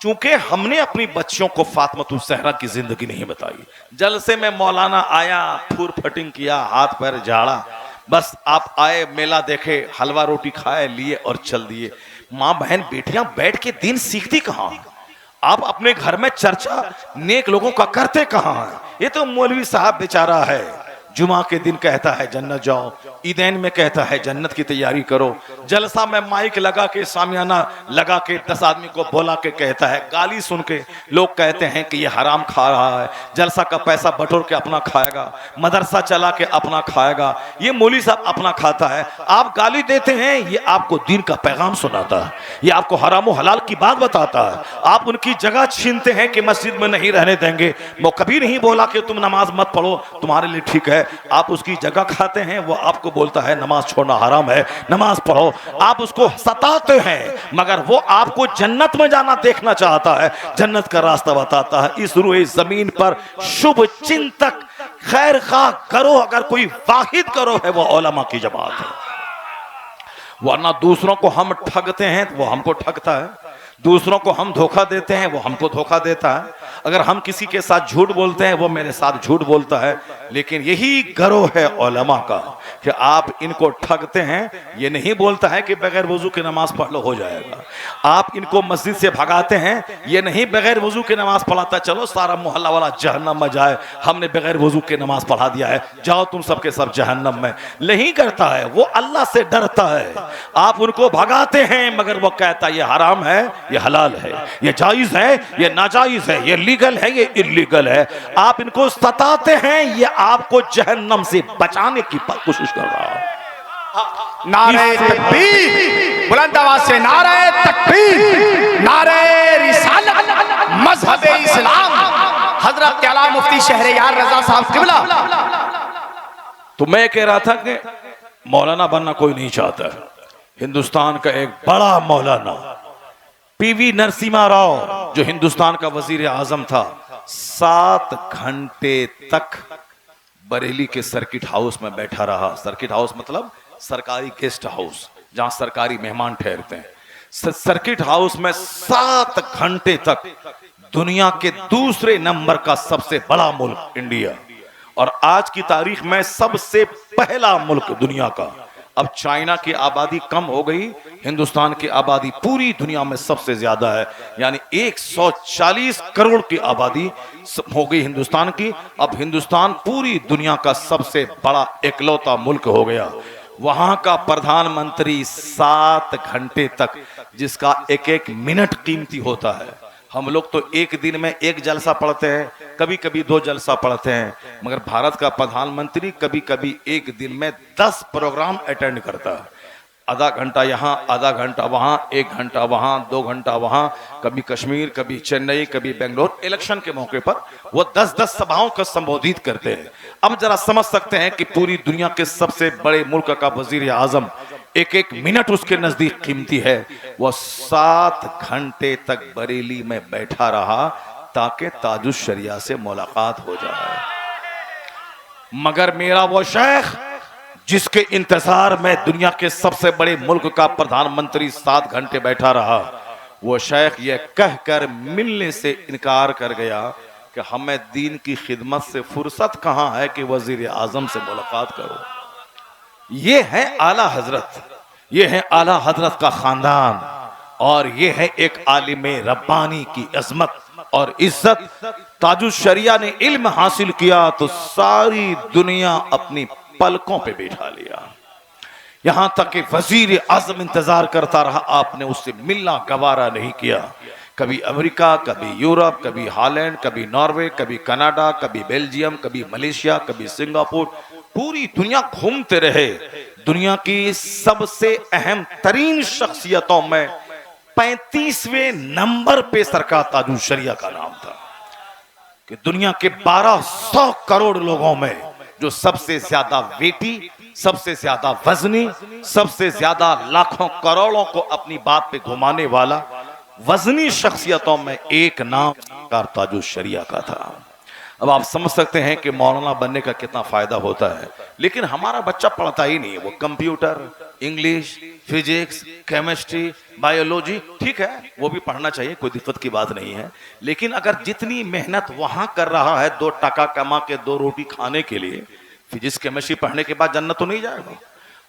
चूंकि हमने अपनी बच्चियों को फातिमा ज़हरा की जिंदगी नहीं बताई, जलसे में मौलाना आया, फूर फटिंग किया, हाथ पैर झाड़ा, बस आप आए, मेला देखे, हलवा रोटी खाए, लिए और चल दिए। माँ बहन बेटियां बैठ के दिन सीखती कहां? आप अपने घर में चर्चा नेक लोगों का करते कहां हैं? ये तो मौलवी साहब बेचारा है, जुमा के दिन कहता है जन्नत जाओ, ईदैन में कहता है जन्नत की तैयारी करो, जलसा में माइक लगा के, सामियाना लगा के 10 आदमी को बोला के कहता है, गाली सुन के लोग कहते हैं कि ये हराम खा रहा है, जलसा का पैसा बटोर के अपना खाएगा, मदरसा चला के अपना खाएगा, ये मौलवी साहब अपना खाता है। आप गाली देते हैं, ये आपको दीन का पैगाम सुनाता है, ये आपको हराम हलाल की बात बताता है। आप उनकी जगह छीनते हैं कि मस्जिद में नहीं रहने देंगे। वो कभी नहीं बोला कि तुम नमाज मत पढ़ो, तुम्हारे लिए ठीक है, आप उसकी जगह खाते हैं। वो आपको बोलता है नमाज छोड़ना हराम है, नमाज पढ़ो। आप उसको सताते हैं मगर वो आपको जन्नत में जाना देखना चाहता है, जन्नत का रास्ता बताता है। इस रूए जमीन पर शुभ चिंतक खैर खा करो अगर कोई वाहिद करो है वो उलमा की जमात है, वरना दूसरों को हम ठगते हैं तो वो हमको ठगता है। दूसरों को हम धोखा देते हैं, वो हमको धोखा देता है। अगर हम किसी के साथ झूठ बोलते हैं, वो मेरे साथ झूठ बोलता है। लेकिन यही गिरोह है उलमा का कि आप इनको ठगते हैं। ये नहीं बोलता है कि बगैर वजू की नमाज पढ़ लो हो जाएगा। आप इनको मस्जिद से भगाते हैं, ये नहीं बगैर वजू की नमाज पढ़ाता चलो सारा मोहल्ला वाला जहन्नम में जाए, हमने बगैर वजू की नमाज पढ़ा दिया है, जाओ तुम सबके सब जहन्नम में। नहीं करता है, वो अल्लाह से डरता है। आप उनको भगाते हैं मगर वो कहता है ये हराम है, ये हलाल है, ये जायज है, ये नाजायज है, ये लीगल है, ये इल्लीगल है। आप इनको सताते हैं, ये आपको जहन्नम से बचाने की कोशिश कर रहा है। नारे तकबीर, बुलंद आवाज से नारे तकबीर, नारे रिसालत, मजहब इस्लाम, हजरत आला मुफ्ती शहरयार रजा साहब किबला। तो मैं कह रहा था कि मौलाना बनना कोई नहीं चाहता। हिंदुस्तान का एक बड़ा मौलाना पीवी नरसिम्हा राव, जो हिंदुस्तान का वजीर आजम था, 7 घंटे तक बरेली के सर्किट हाउस में बैठा रहा। सर्किट हाउस मतलब सरकारी गेस्ट हाउस, जहां सरकारी मेहमान ठहरते हैं। सर्किट हाउस में 7 घंटे तक दुनिया के दूसरे नंबर का सबसे बड़ा मुल्क इंडिया, और आज की तारीख में सबसे पहला मुल्क दुनिया का। अब चाइना की आबादी कम हो गई, हिंदुस्तान की आबादी पूरी दुनिया में सबसे ज्यादा है, यानी 140 करोड़ की आबादी हो गई हिंदुस्तान की। अब हिंदुस्तान पूरी दुनिया का सबसे बड़ा इकलौता मुल्क हो गया। वहां का प्रधानमंत्री 7 घंटे तक, जिसका एक एक मिनट कीमती होता है। हम लोग तो एक दिन में एक जलसा पढ़ते हैं, कभी कभी 2 जलसा पढ़ते हैं, मगर भारत का प्रधानमंत्री कभी कभी एक दिन में 10 प्रोग्राम अटेंड करता है। आधा घंटा यहाँ, आधा घंटा वहाँ, 1 घंटा वहाँ, 2 घंटा वहाँ, कभी कश्मीर, कभी चेन्नई, कभी बेंगलोर। इलेक्शन के मौके पर वो 10-10 सभाओं को संबोधित करते हैं। अब जरा समझ सकते हैं कि पूरी दुनिया के सबसे बड़े मुल्क का वजीर आजम, एक एक मिनट उसके नजदीक कीमती है। वह 7 घंटे तक बरेली में बैठा रहा ताकि ताजुश शरिया से मुलाकात हो जाए। मगर मेरा वो शेख, जिसके इंतजार में दुनिया के सबसे बड़े मुल्क का प्रधानमंत्री 7 घंटे बैठा रहा, वो शेख ये कहकर मिलने से इनकार कर गया कि हमें दीन की खिदमत से फुर्सत कहां है कि वजीर आजम से मुलाकात करो। ये है आला हजरत, ये है आला हजरत का खानदान, और ये है एक आलिम रब्बानी की अजमत और इज्जत। ताजुश शरिया ने इल्म हासिल किया तो सारी दुनिया अपनी पलकों पे बैठा लिया। यहां तक कि वजीर आजम इंतजार करता रहा, आपने उससे मिलना गवारा नहीं किया। कभी अमेरिका, कभी यूरोप, कभी हॉलैंड, कभी नॉर्वे, कभी कनाडा, कभी बेल्जियम, कभी मलेशिया, कभी सिंगापुर, पूरी दुनिया घूमते रहे। दुनिया की सबसे अहम तरीन शख्सियतों में 35वें नंबर पे सरकार ताजुश शरिया का नाम था कि दुनिया के 1200 करोड़ लोगों में जो सबसे ज्यादा वेटी, सबसे ज्यादा वजनी, सबसे ज्यादा लाखों करोड़ों को अपनी बात पे घुमाने वाला वजनी शख्सियतों में एक नाम सरकार ताजुश शरिया का था। अब आप समझ सकते हैं कि मौलाना बनने का कितना फायदा होता है। लेकिन हमारा बच्चा पढ़ता ही नहीं है, वो computer, English, physics, chemistry, biology, ठीक है वो भी पढ़ना चाहिए, कोई दिक्कत की बात नहीं है। लेकिन अगर जितनी मेहनत वहां कर रहा है 2 टका कमा के 2 रोटी खाने के लिए, फिजिक्स केमिस्ट्री पढ़ने के बाद जन्नत तो नहीं जाएगा,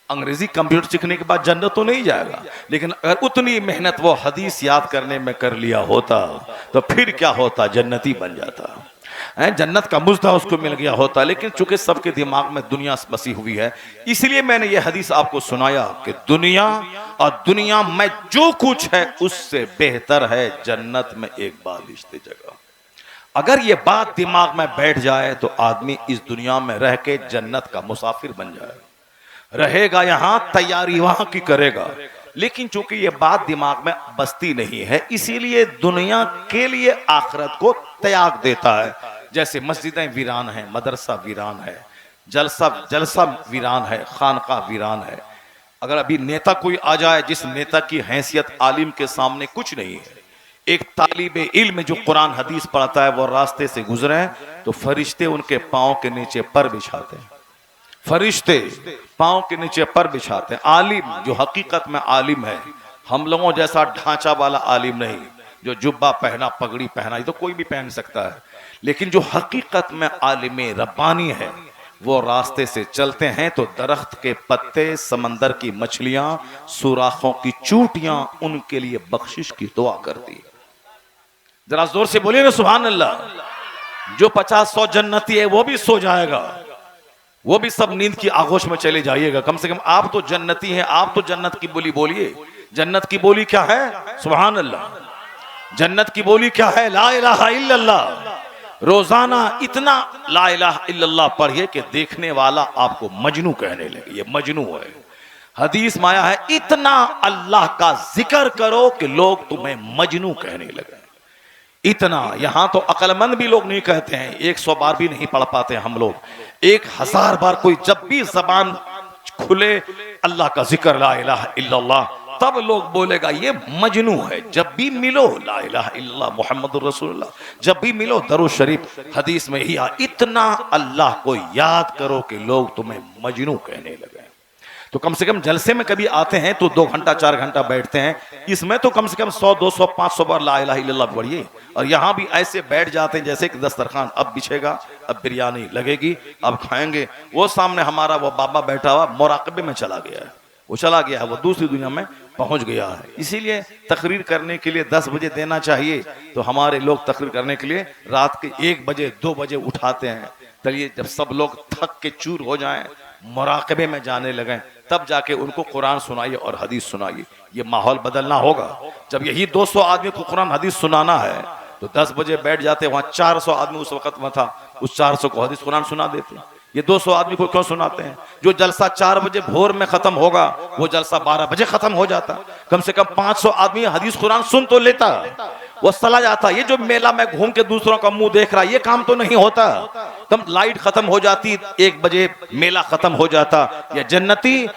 अंग्रेजी कंप्यूटर सीखने के बाद जन्नत तो नहीं जाएगा। लेकिन अगर उतनी मेहनत वो हदीस याद करने में कर लिया होता तो फिर क्या होता, जन्नती बन जाता, जन्नत का मुज्दा उसको मिल गया होता। लेकिन चूंकि सबके दिमाग में दुनिया बसी हुई है, इसलिए मैंने ये हदीस आपको सुनाया कि दुनिया और दुनिया में जो कुछ है उससे बेहतर है जन्नत में एक बालिश्त जगह। अगर ये बात दिमाग में बैठ जाए तो आदमी इस दुनिया में रह के जन्नत का मुसाफिर बन जाएगा, रहेगा यहां, तैयारी वहां की करेगा। लेकिन चूंकि ये बात दिमाग में बसती नहीं है, इसीलिए दुनिया के लिए आखिरत को त्याग देता है। जैसे मस्जिदें वीरान हैं, मदरसा वीरान है, जलसा वीरान है, खानका वीरान है। अगर अभी नेता कोई आ जाए जिस नेता की हैसियत आलिम के सामने कुछ नहीं है, एक तालिबे इल्म जो कुरान हदीस पढ़ता है वो रास्ते से गुजरे तो फरिश्ते उनके पांव के नीचे पर बिछाते हैं, फरिश्ते पांव के नीचे पर बिछाते हैं। आलिम जो हकीकत में आलिम है, हम लोगों जैसा ढांचा वाला आलिम नहीं, जो जुब्बा पहना पगड़ी पहना, ये तो कोई भी पहन सकता है, लेकिन जो हकीकत में आलिम रब्बानी है वो रास्ते से चलते हैं तो दरख्त के पत्ते, समंदर की मछलियां, सुराखों की चूटियां उनके लिए बख्शिश की दुआ करती है। जरा जोर से बोलिए ना सुभान अल्लाह। जो 50-100 जन्नती है वो भी सो जाएगा, वो भी सब नींद की आगोश में चले जाइएगा। कम से कम आप तो जन्नती हैं, आप तो जन्नत की बोली बोलिए। जन्नत की बोली क्या है? सुभान अल्लाह। जन्नत की बोली क्या है? ला इलाहा इल्लल्लाह। रोजाना इतना ला इलाहा इल्लल्लाह पढ़िए कि देखने वाला आपको मजनू कहने लगे, ये मजनू है। हदीस में आया है, इतना अल्लाह का जिक्र करो कि लोग तुम्हें मजनू कहने लगे। इतना, यहां तो अक्लमंद भी लोग नहीं कहते हैं, 100 बार भी नहीं पढ़ पाते हम लोग, 1000 बार कोई जब भी जबान खुले अल्लाह का जिक्र ला इलाहा इल्लल्लाह, तब लोग बोलेगा ये मजनू है। जब भी मिलो ला इलाहा इल्लल्लाह मुहम्मदुर रसूलुल्लाह, जब भी मिलो दरूद शरीफ। हदीस में ही इतना अल्लाह को याद करो कि लोग तुम्हें मजनू कहने लगे। तो कम से कम जलसे में कभी आते हैं तो 2 घंटा 4 घंटा बैठते हैं, इसमें तो कम से कम 100 200 500 बार ला इलाहा इल्लल्लाह पढ़िए। और यहाँ भी ऐसे बैठ जाते हैं जैसे कि दस्तरखान अब बिछेगा, अब बिरयानी लगेगी, अब खाएंगे। वो सामने हमारा वो बाबा बैठा हुआ मुराकबे में चला गया है, वो चला गया है, वो दूसरी दुनिया में पहुंच गया है। इसीलिए तकरीर करने के लिए 10 बजे देना चाहिए, तो हमारे लोग तकरीर करने के लिए रात के 1 बजे 2 बजे उठाते हैं। चलिए जब सब लोग थक के चूर हो जाएं, मुराकबे में जाने लगें, तब जाके उनको कुरान सुनाइए और हदीस सुनाइए। ये माहौल बदलना होगा। जब यही 200 आदमी को कुरान हदीस सुनाना है तो 10 बजे बैठ जाते, वहां 400 आदमी उस वक्त में था, उस 400 को हदीस कुरान सुना देते। ये 200 आदमी को क्यों सुनाते हैं? जो जलसा 4 बजे भोर में खत्म होगा वो जलसा 12 बजे खत्म हो जाता। कम से कम 500 आदमी हदीस कुरान सुन तो लेता, वो चला जाता। ये जो मेला में घूम के दूसरों का मुंह देख रहा है, ये काम तो नहीं होता। तब लाइट खत्म हो जाती, 1 बजे मेला खत्म हो जाता। या जन्नती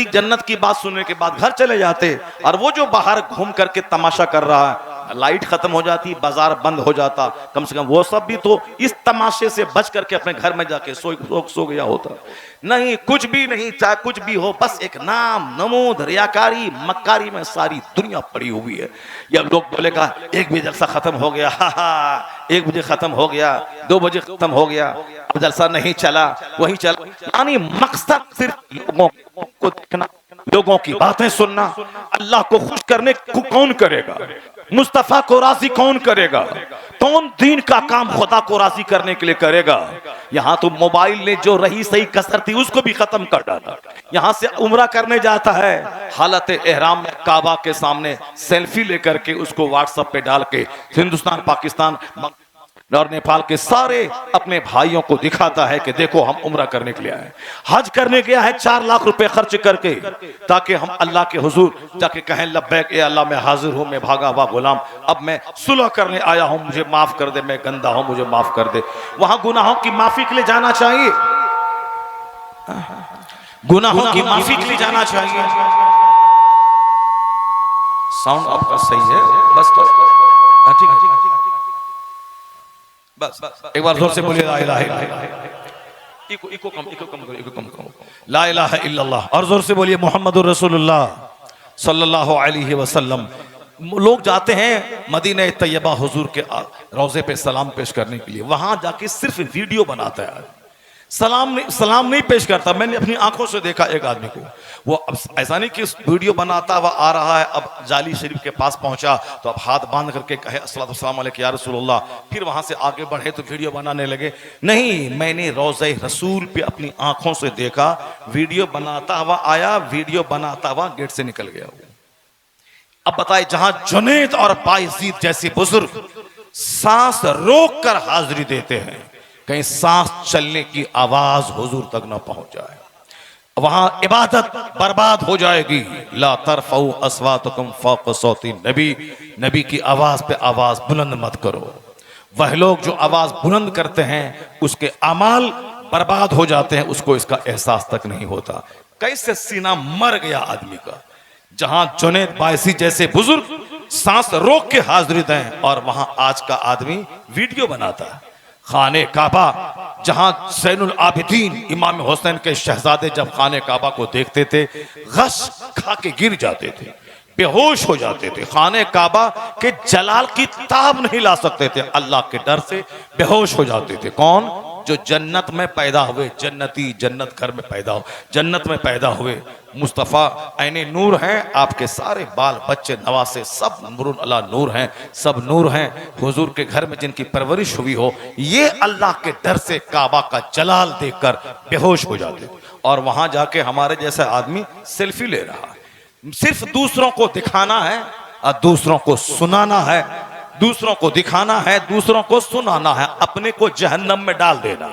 जन्नत की बात सुनने के बाद घर चले जाते। और वो जो बाहर घूम करके तमाशा कर रहा है, लाइट खत्म हो जाती, बाजार बंद हो जाता, कम से कम वो सब भी तो इस तमाशे से बच करके अपने घर में जाके सो गया होता। नहीं, कुछ भी नहीं, चाहे कुछ भी हो, बस एक नाम नमूद रियाकारी मक्कारी में सारी दुनिया पड़ी हुई है। या लोग बोलेगा 1 बजे जलसा खत्म हो गया, 1 बजे खत्म हो गया, 2 बजे खत्म हो गया, अब जलसा नहीं चला, वही चला। यानी मकसद सिर्फ लोगों को देखना, लोगों की बातें सुनना। अल्लाह को खुश करने को कौन करेगा? मुस्तफा को राजी कौन करेगा? कौन दीन का काम खुदा को राजी करने के लिए करेगा? यहाँ तो मोबाइल ने जो रही सही कसर थी उसको भी खत्म कर डाला। यहाँ से उम्रा करने जाता है, हालत एहराम में काबा के सामने सेल्फी लेकर के उसको व्हाट्सएप पे डाल के हिंदुस्तान, पाकिस्तान और नेपाल के सारे अपने भाइयों को दिखाता है कि देखो हम उम्रा करने के लिए आए। हज करने गया है 4 लाख रुपए खर्च करके, ताकि हम अल्लाह के हुजूर जाके कहें लब्बैक ए अल्लाह, मैं हाजिर हूं, मैं भागा हुआ गुलाम, अब मैं सुलह करने आया हूं, मुझे माफ कर दे, मैं गंदा हूं, मुझे माफ कर दे। वहां गुनाहों की माफी के लिए जाना चाहिए, गुनाहों की माफी के लिए जाना चाहिए। साउंड आपका सही है, बस ठीक है, बस एक बार जोर से बोलिए ला इलाहा इल्लल्लाह। इको कम करो। ला इलाहा इल्लल्लाह। और जोर से बोलिए मोहम्मदुर रसूलुल्लाह सल्लल्लाहु अलैहि वसल्लम। लोग जाते हैं मदीना तैयबा हुजूर के रोजे पे सलाम पेश करने के लिए, वहां जाके सिर्फ वीडियो बनाता है, सलाम नहीं पेश करता। मैंने अपनी आंखों से देखा एक आदमी को, वो अब ऐसा नहीं कि वीडियो बनाता हुआ आ रहा है, अब जाली शरीफ के पास पहुंचा तो अब हाथ बांध करके कहे अस्सलातु वस्सलाम अलैका या रसूलुल्लाह, फिर वहां से आगे बढ़े तो वीडियो बनाने लगे। नहीं, मैंने रोज़े रसूल पे अपनी आंखों से देखा, वीडियो बनाता हुआ आया, वीडियो बनाता हुआ गेट से निकल गया। अब बताए, जहां जुनैद और बायजीद जैसे बुजुर्ग सांस रोक कर हाजिरी देते हैं, कहीं सांस चलने की आवाज हुजूर तक न पहुंच जाए, वहां इबादत बर्बाद हो जाएगी। ला तरफऊ अस्वातकुम फौक सौती नबी, नबी की आवाज पे आवाज बुलंद मत करो। वह लोग जो आवाज बुलंद करते हैं उसके अमाल बर्बाद हो जाते हैं, उसको इसका एहसास तक नहीं होता। कैसे सीना मर गया आदमी का, जहां जुनैद बायसी जैसे बुजुर्ग सांस रोक के हाजिरी दें, और वहां आज का आदमी वीडियो बनाता है। खाने काबा, जहां ज़ैनुल आबिदीन इमाम हुसैन के शहजादे जब खाने काबा को देखते थे गश खा के गिर जाते थे, बेहोश हो जाते थे, खाने काबा के जलाल की ताब नहीं ला सकते थे, अल्लाह के डर से बेहोश हो जाते थे। कौन? जो जन्नत में पैदा हुए, जन्नती, जन्नत घर में पैदा हो, जन्नत में पैदा हुए मुस्तफ़ा ऐने नूर हैं, आपके सारे बाल बच्चे नवासे सब नूरुन अला नूर हैं, सब नूर हैं। हुजूर के घर में जिनकी परवरिश हुई हो, ये अल्लाह के डर से काबा का जलाल देखकर बेहोश हो जाते। और वहां जाके हमारे जैसा आदमी सेल्फी ले रहा है, सिर्फ दूसरों को दिखाना है और दूसरों को सुनाना है, दूसरों को दिखाना है, दूसरों को सुनाना है, अपने को जहन्नम में डाल देना।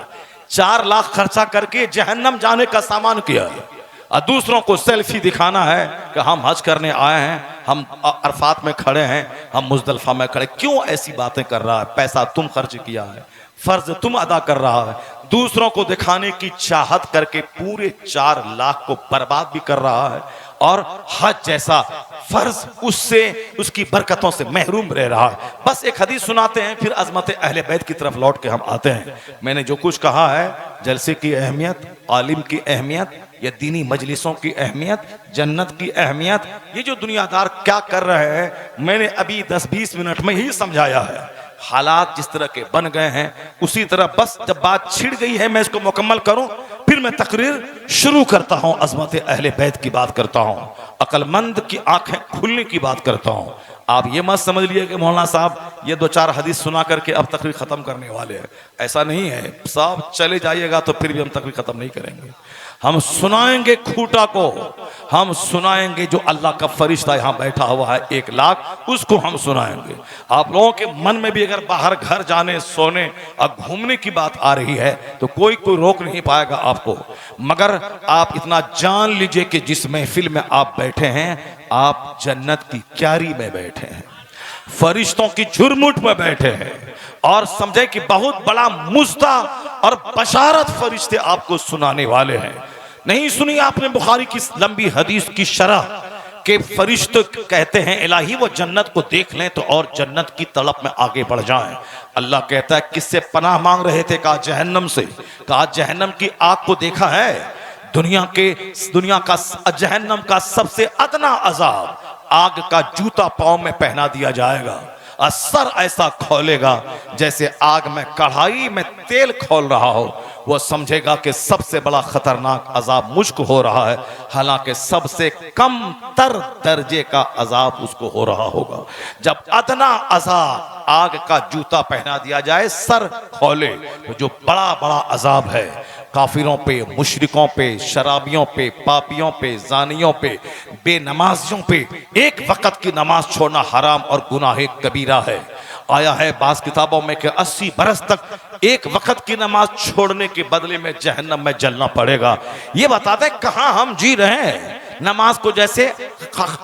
4 लाख खर्चा करके जहन्नम जाने का सामान किया है और दूसरों को सेल्फी दिखाना है कि हम हज करने आए हैं, हम अरफात में खड़े हैं, हम मुजदलफा में खड़े। क्यों ऐसी बातें कर रहा है? पैसा तुम खर्च किया है, फर्ज तुम अदा कर रहा है, दूसरों को दिखाने की चाहत करके पूरे 4 लाख को बर्बाद भी कर रहा है और हज जैसा फर्ज उससे, उसकी बरकतों से महरूम रह रहा है। बस एक हदीस सुनाते हैं, फिर अजमत अहले बैत की तरफ लौट के हम आते हैं। मैंने जो कुछ कहा है, जलसे की अहमियत, आलिम की अहमियत, या दीनी मजलिसों की अहमियत, जन्नत की अहमियत, ये जो दुनियादार क्या कर रहे हैं, मैंने अभी 10-20 मिनट में ही समझाया है। हालात जिस तरह के बन गए हैं उसी तरह, बस जब बात छिड़ गई है मैं इसको मुकम्मल करूं, फिर मैं तकरीर शुरू करता हूं, अजमत अहले बैत की बात करता हूं, अक्लमंद की आंखें खुलने की बात करता हूं। आप ये मत समझ लिए कि मौलाना साहब ये 2-4 हदीस सुना करके अब तकरीर खत्म करने वाले हैं, ऐसा नहीं है साहब। चले जाइएगा तो फिर भी हम तकरीर खत्म नहीं करेंगे, हम सुनाएंगे खूंटा को, हम सुनाएंगे जो अल्लाह का फरिश्ता यहाँ बैठा हुआ है 1 लाख, उसको हम सुनाएंगे। आप लोगों के मन में भी अगर बाहर घर जाने, सोने और घूमने की बात आ रही है तो कोई रोक नहीं पाएगा आपको, मगर आप इतना जान लीजिए कि जिस महफिल में आप बैठे हैं, आप जन्नत की क्यारी में बैठे हैं, फरिश्तों की झुरमुट में बैठे हैं, और समझे कि बहुत बड़ा मुज्दा और बशारत फरिश्ते आपको सुनाने वाले हैं। नहीं सुनी आपने बुखारी की लंबी हदीस की शरह के फरिश्ते कहते हैं इलाही वो जन्नत को देख लें तो और जन्नत की तड़प में आगे बढ़ जाएं। अल्लाह कहता है किससे पनाह मांग रहे थे? कहा जहन्नम से। कहा जहन्नम की आग को देखा है? दुनिया का जहन्नम का सबसे अदना अजाब, आग का जूता पांव में पहना दिया जाएगा, असर ऐसा खोलेगा जैसे आग में कढ़ाई में तेल खोल रहा हो। वो समझेगा कि सबसे बड़ा खतरनाक अजाब मुझको हो रहा है, हालांकि सबसे कम तर दर्जे का अजाब उसको हो रहा होगा। जब अदना अजाब आग का जूता पहना दिया जाए, सर खोले, तो जो बड़ा बड़ा अजाब है काफिरों पे, मुशरिकों पे, शराबियों पे, पापियों पे, जानियों पे, बेनमाजियों पे, एक वक्त की नमाज छोड़ना हराम और गुनाह कबीरा है। आया है बास किताबों में कि 80 बरस तक एक वक्त की नमाज छोड़ने के बदले में जहन्नम में जलना पड़ेगा। ये बताते कहां हम जी रहे हैं। नमाज को जैसे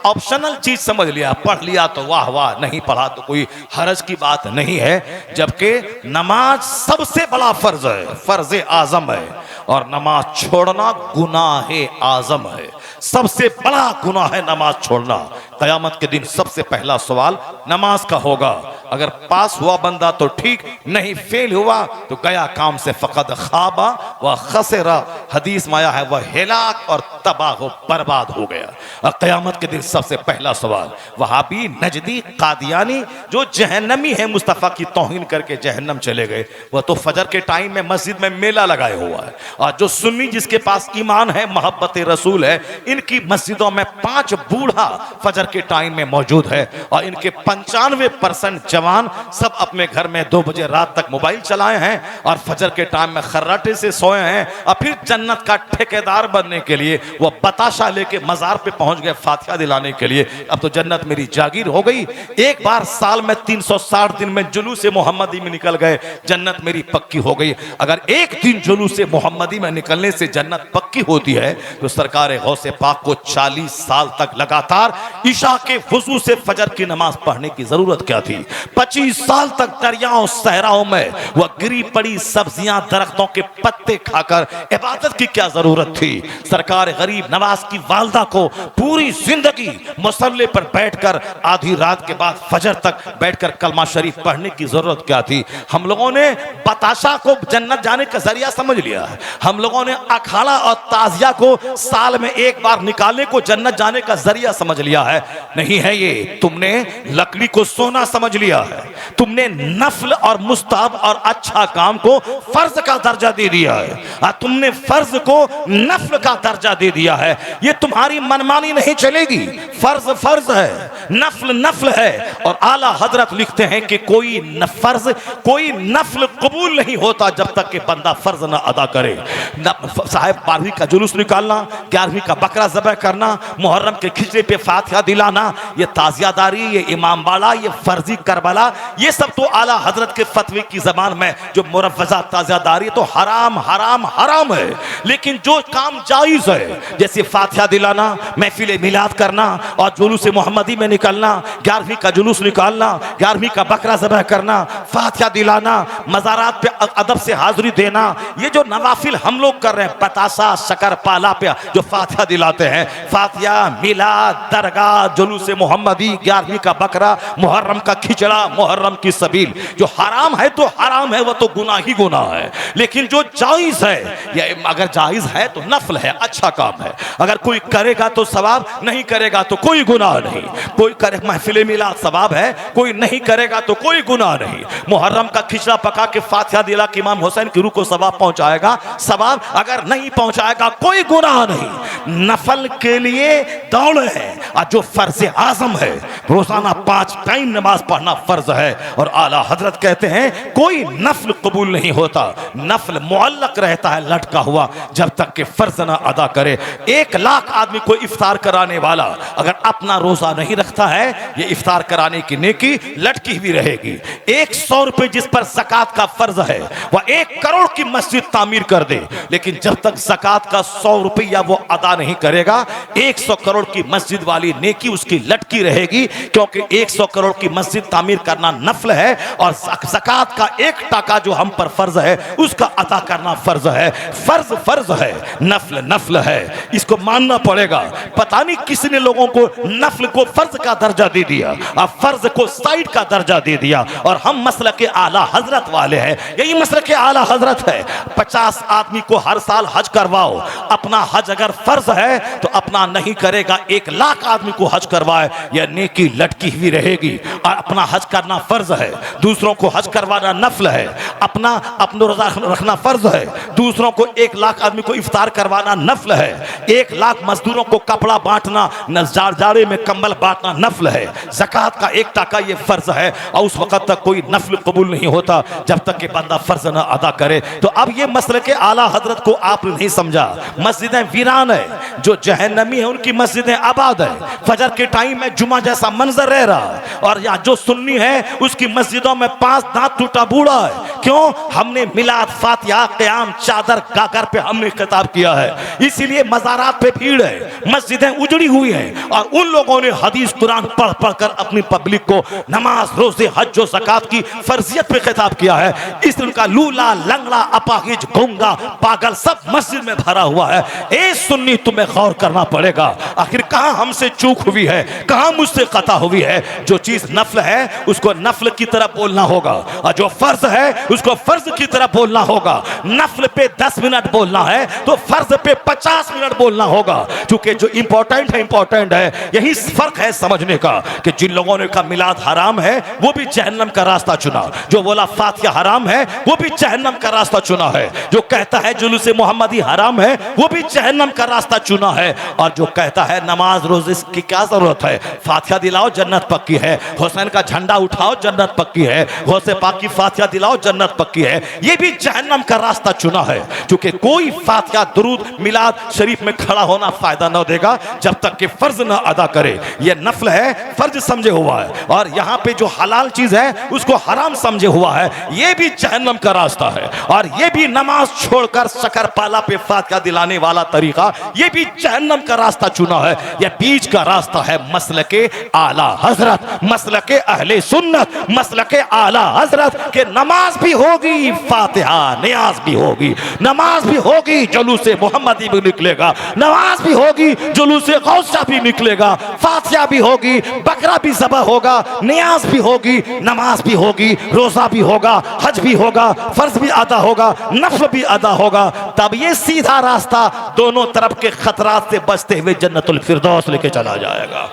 ऑप्शनल चीज समझ लिया, पढ़ लिया तो वाह वाह, नहीं पढ़ा तो कोई हरज की बात नहीं है, जबकि नमाज सबसे बड़ा फर्ज है, फर्ज आजम है, और नमाज छोड़ना गुनाह आजम है, सबसे बड़ा गुनाह है नमाज छोड़ना। कयामत के दिन सबसे पहला सवाल नमाज का होगा। अगर पास हुआ बंदा तो ठीक, नहीं फेल हुआ तो गया काम से, फकद खाबा व खसरा, हदीस में आया है वह हिलाक और तबाह हो, बर्बाद हो गया। और कयामत के दिन सबसे पहला सवाल, वहाबी, नजदी, कादियानी जो जहन्नमी है, मुस्तफ़ा की तौहीन करके जहन्नम चले गए, वह तो फजर के टाइम में मस्जिद में मेला लगाए हुआ है। और जो सुन्नी जिसके पास ईमान है, मोहब्बत रसूल है, इनकी मस्जिदों में 5 बूढ़ा फजर के टाइम में मौजूद है, और इनके 95% जवान सब अपने घर में 2 बजे रात तक मोबाइल चलाए हैं और फजर के टाइम में खर्राटे से सोए हैं, और फिर जन्नत का ठेकेदार बनने के लिए वो बताशा लेके मजार पे पहुंच गए फातिहा दिलाने के लिए। अब तो जन्नत मेरी जागीर हो गई। एक बार साल में 360 दिन में जुलूस मोहम्मदी में निकल गए, जन्नत मेरी पक्की हो गई। अगर एक दिन जुलूस मोहम्मदी में निकलने से जन्नत पक्की होती है तो सरकार गौसे पाक को 40 साल तक लगातार ईशा के वुजू से फजर की नमाज पढ़ने की जरूरत क्या थी? 25 साल तक दरियाओं सहराओं में वह गिरी पड़ी सब्जियां, दरख्तों के पत्ते खाकर इबादत की क्या जरूरत थी? सरकार गरीब नवाज की वालदा को पूरी जिंदगी मुसल्ले पर बैठकर आधी रात के बाद फजर तक बैठकर कलमा शरीफ पढ़ने की जरूरत क्या थी? हम लोगों ने बताशा को जन्नत जाने का जरिया समझ लिया है, हम लोगों ने अखाड़ा और ताजिया को साल में एक बार निकालने को जन्नत जाने का जरिया समझ लिया है। नहीं है ये, तुमने लकड़ी को सोना समझ लिया है। तुमने नफल और मुस्ताहब और अच्छा काम को फर्ज का दर्जा दे दिया है। तुमने फर्ज को नफल का दर्जा दे दिया है। ये तुम्हारी मनमानी नहीं चलेगी। फर्ज फर्ज है, नफल नफल है। और आला हजरत लिखते हैं कि कोई नफल कबूल नहीं होता जब तक कि बंदा फर्ज ना अदा करे। साहब 12वीं का जुलूस निकालना, 11वीं का बकरा ज़बह करना, मुहर्रम के खिचड़े पे फातिहा दिलाना, ये ताज़ियादारी, ये इमाम बाला, ये फर्जी करबला, ये सब तो आला हजरत के फतवे की ज़बान में जो मुरव्वज़ा ताज़ियादारी तो हराम हराम हराम है। लेकिन जो काम जायज़ है, जैसे फातिहा दिलाना, महफिल मिलाद करना और जुलूस मोहम्मदी में निकलना, 11वीं का जुलूस निकालना, 11वीं का बकरा ज़बह करना, फातिहा दिलाना, मज़ारात पे अदब से हाज़िरी देना, ये जो नवाफिल हम लोग कर रहे हैं, बतासा शकर पाला पे जो फातिहा दिलाते हैं, फातिहा, मिलाद, दरगाह, जुलूस मोहम्मदी, 11वीं का बकरा, मुहर्रम का खिचड़ा, मुहर्रम की सबील, जो हराम है तो हराम है, वो तो गुनाह ही गुनाह है। लेकिन जो जायज़ है, या अगर जायज़ है तो नफल है, अच्छा काम है। अगर कोई करेगा तो सवाब, नहीं करेगा तो कोई गुनाह नहीं। कोई करे महफिल मिलाद सवाब है, कोई नहीं करेगा तो कोई गुनाह नहीं। मुहर्रम का खिचड़ा पका के फातिहा दिला के इमाम हुसैन की रूह को सवाब पहुंचाएगा, सवाब। अगर नहीं पहुंचाएगा कोई गुनाह नहीं। नफल के लिए दौड़ है, और जो फर्ज आजम है, रोजाना 5 टाइम नमाज पढ़ना फर्ज है। और आला हजरत कहते हैं कोई नफल कबूल नहीं होता, नफल मुअल्लक रहता है लटका हुआ जब तक कि फर्ज ना अदा करे। 1 लाख आदमी को इफ्तार कराने वाला अगर अपना रोजा नहीं रखता है, ये इफ्तार कराने की नेकी लटकी हुई रहेगी। 100 रुपए जिस पर ज़कात का फर्ज है, वह 1 करोड़ की मस्जिद तामीर कर दे, लेकिन जब तक ज़कात का 100 रुपया वो अदा नहीं करेगा, 100 करोड़ की मस्जिद वाली नेकी उसकी लटकी रहेगी। क्योंकि 100 करोड़ की मस्जिद तामीर करना नफल है, और ज़कात का 1 टका जो हम पर फर्ज है उसका अदा करना फर्ज है। फर्ज फर्ज है, नफल नफल है, इसको मानना पड़ेगा। पता नहीं किसने लोगों को नफल को फर्ज का दर्जा दे दिया और फर्ज को साइड का दर्जा दे दिया। और हम मसलक के आला हजरत वाले हैं, यही मसलक के आला हजरत है। 50 आदमी को हर साल हज करवाओ, अपना हज अगर फर्ज है तो अपना नहीं करेगा, 1 लाख आदमी को हज करवाए, यह नेकी लटकी हुई रहेगी। और अपना हज करना फर्ज है, दूसरों को हज करवाना नफल है। अपना रोजा रखना फर्ज है, दूसरों को 1 लाख आदमी को इफ्तार करवाना नफल है। 1 लाख मजदूरों को कपड़ा बांटना, जाड़े में कंबल बांटना नफल है। ज़कात का 1 टका ये फर्ज है, और उस वक्त तक कोई नफल कबूल नहीं होता जब तक कि बंदा फर्ज ना अदा करे। तो अब ये मसले के आला हजरत को आपने नहीं समझा। मस्जिदें वीरान है, जो जहन्नमी है उनकी मस्जिदें आबाद है। फजर के टाइम में जुमा जैसा मंजर रह रहा है, और यहाँ जो सुन्नी है उसकी मस्जिदों में 5 दांत टूटा बूढ़ा है। क्यों? हमने मिलाद, फातिहा, क़याम, चादर, गागर पे हमने खिताब किया है, इसीलिए मज़ारात पे भीड़ है, मस्जिदें उजड़ी हुई हैं। और उन लोगों ने हदीस कुरान पढ़ पढ़ कर अपनी पब्लिक को नमाज, रोजे, हज और ज़कात की फर्जियत पे खिताब किया है। इसलिए उनका लूला, लंगड़ा, अपाहिज, गूंगा, पागल सब मस्जिद में भरा हुआ है। ए सुन्नी, तुम्हें गौर करना पड़ेगा, आखिर कहाँ हमसे चूक हुई है, कहाँ मुझसे खता हुई है। जो चीज नफल है उसको नफल की तरह बोलना होगा, और जो फर्ज है उसको फर्ज की तरह बोलना होगा। नफल पे 10 मिनट बोलना है तो फर्ज पे 50 मिनट बोलना होगा, क्योंकि जो इंपॉर्टेंट है इंपॉर्टेंट है। यही फर्क है समझने का कि जिन लोगों ने कहा मिलाद हराम है वो भी जहन्नम का रास्ता चुना, जो बोला फातिहा हराम है वो भी जहन्नम का रास्ता चुना है, जो कहता है जुलूस मोहम्मदी हराम है वो भी जहन्नम का रास्ता चुना है, और जो कहता है नमाज रोजे की क्या जरूरत है, फातिहा दिलाओ जन्नत पक्की है, हुसैन का झंडा उठाओ जन्नत पक्की है, गौसे पाक की फातिहा दिलाओ जन्नत पक्की है, ये भी जहन्नम का रास्ता चुना है। क्योंकि कोई फातिहा, दुरूद, मिलाद शरीफ में खड़ा होना फायदा न देगा जब तक कि फर्ज न अदा करे। ये नफल है, फर्ज समझे हुआ है, और यहाँ पे जो हलाल चीज है उसको हराम समझे हुआ है, ये भी जहन्नम का रास्ता है। और ये भी नमाज छोड़कर शकर पाला पे फातिहा दिलाने वाला तरीका, ये भी जहन्नम का रास्ता चुना है। यह बीच का रास्ता है मसलके आला हजरत, मसलके अहले सुन्नत, मसलके आला हजरत के नमाज भी भी होगी, फातिहा नियाज भी होगी, नमाज भी होगी, जुलूस मोहम्मदी भी निकलेगा, नमाज भी होगी, जुलूस गौसा भी निकलेगा, फातिहा भी होगी, बकरा भी ज़बह होगा, नियाज भी होगी, नमाज भी होगी, रोजा भी होगा, हज भी होगा, फर्ज भी अदा होगा, नफ्ल भी अदा होगा। तब ये सीधा रास्ता दोनों तरफ के खतरात से बचते हुए जन्नतुल फिरदौस लेके चला जाएगा।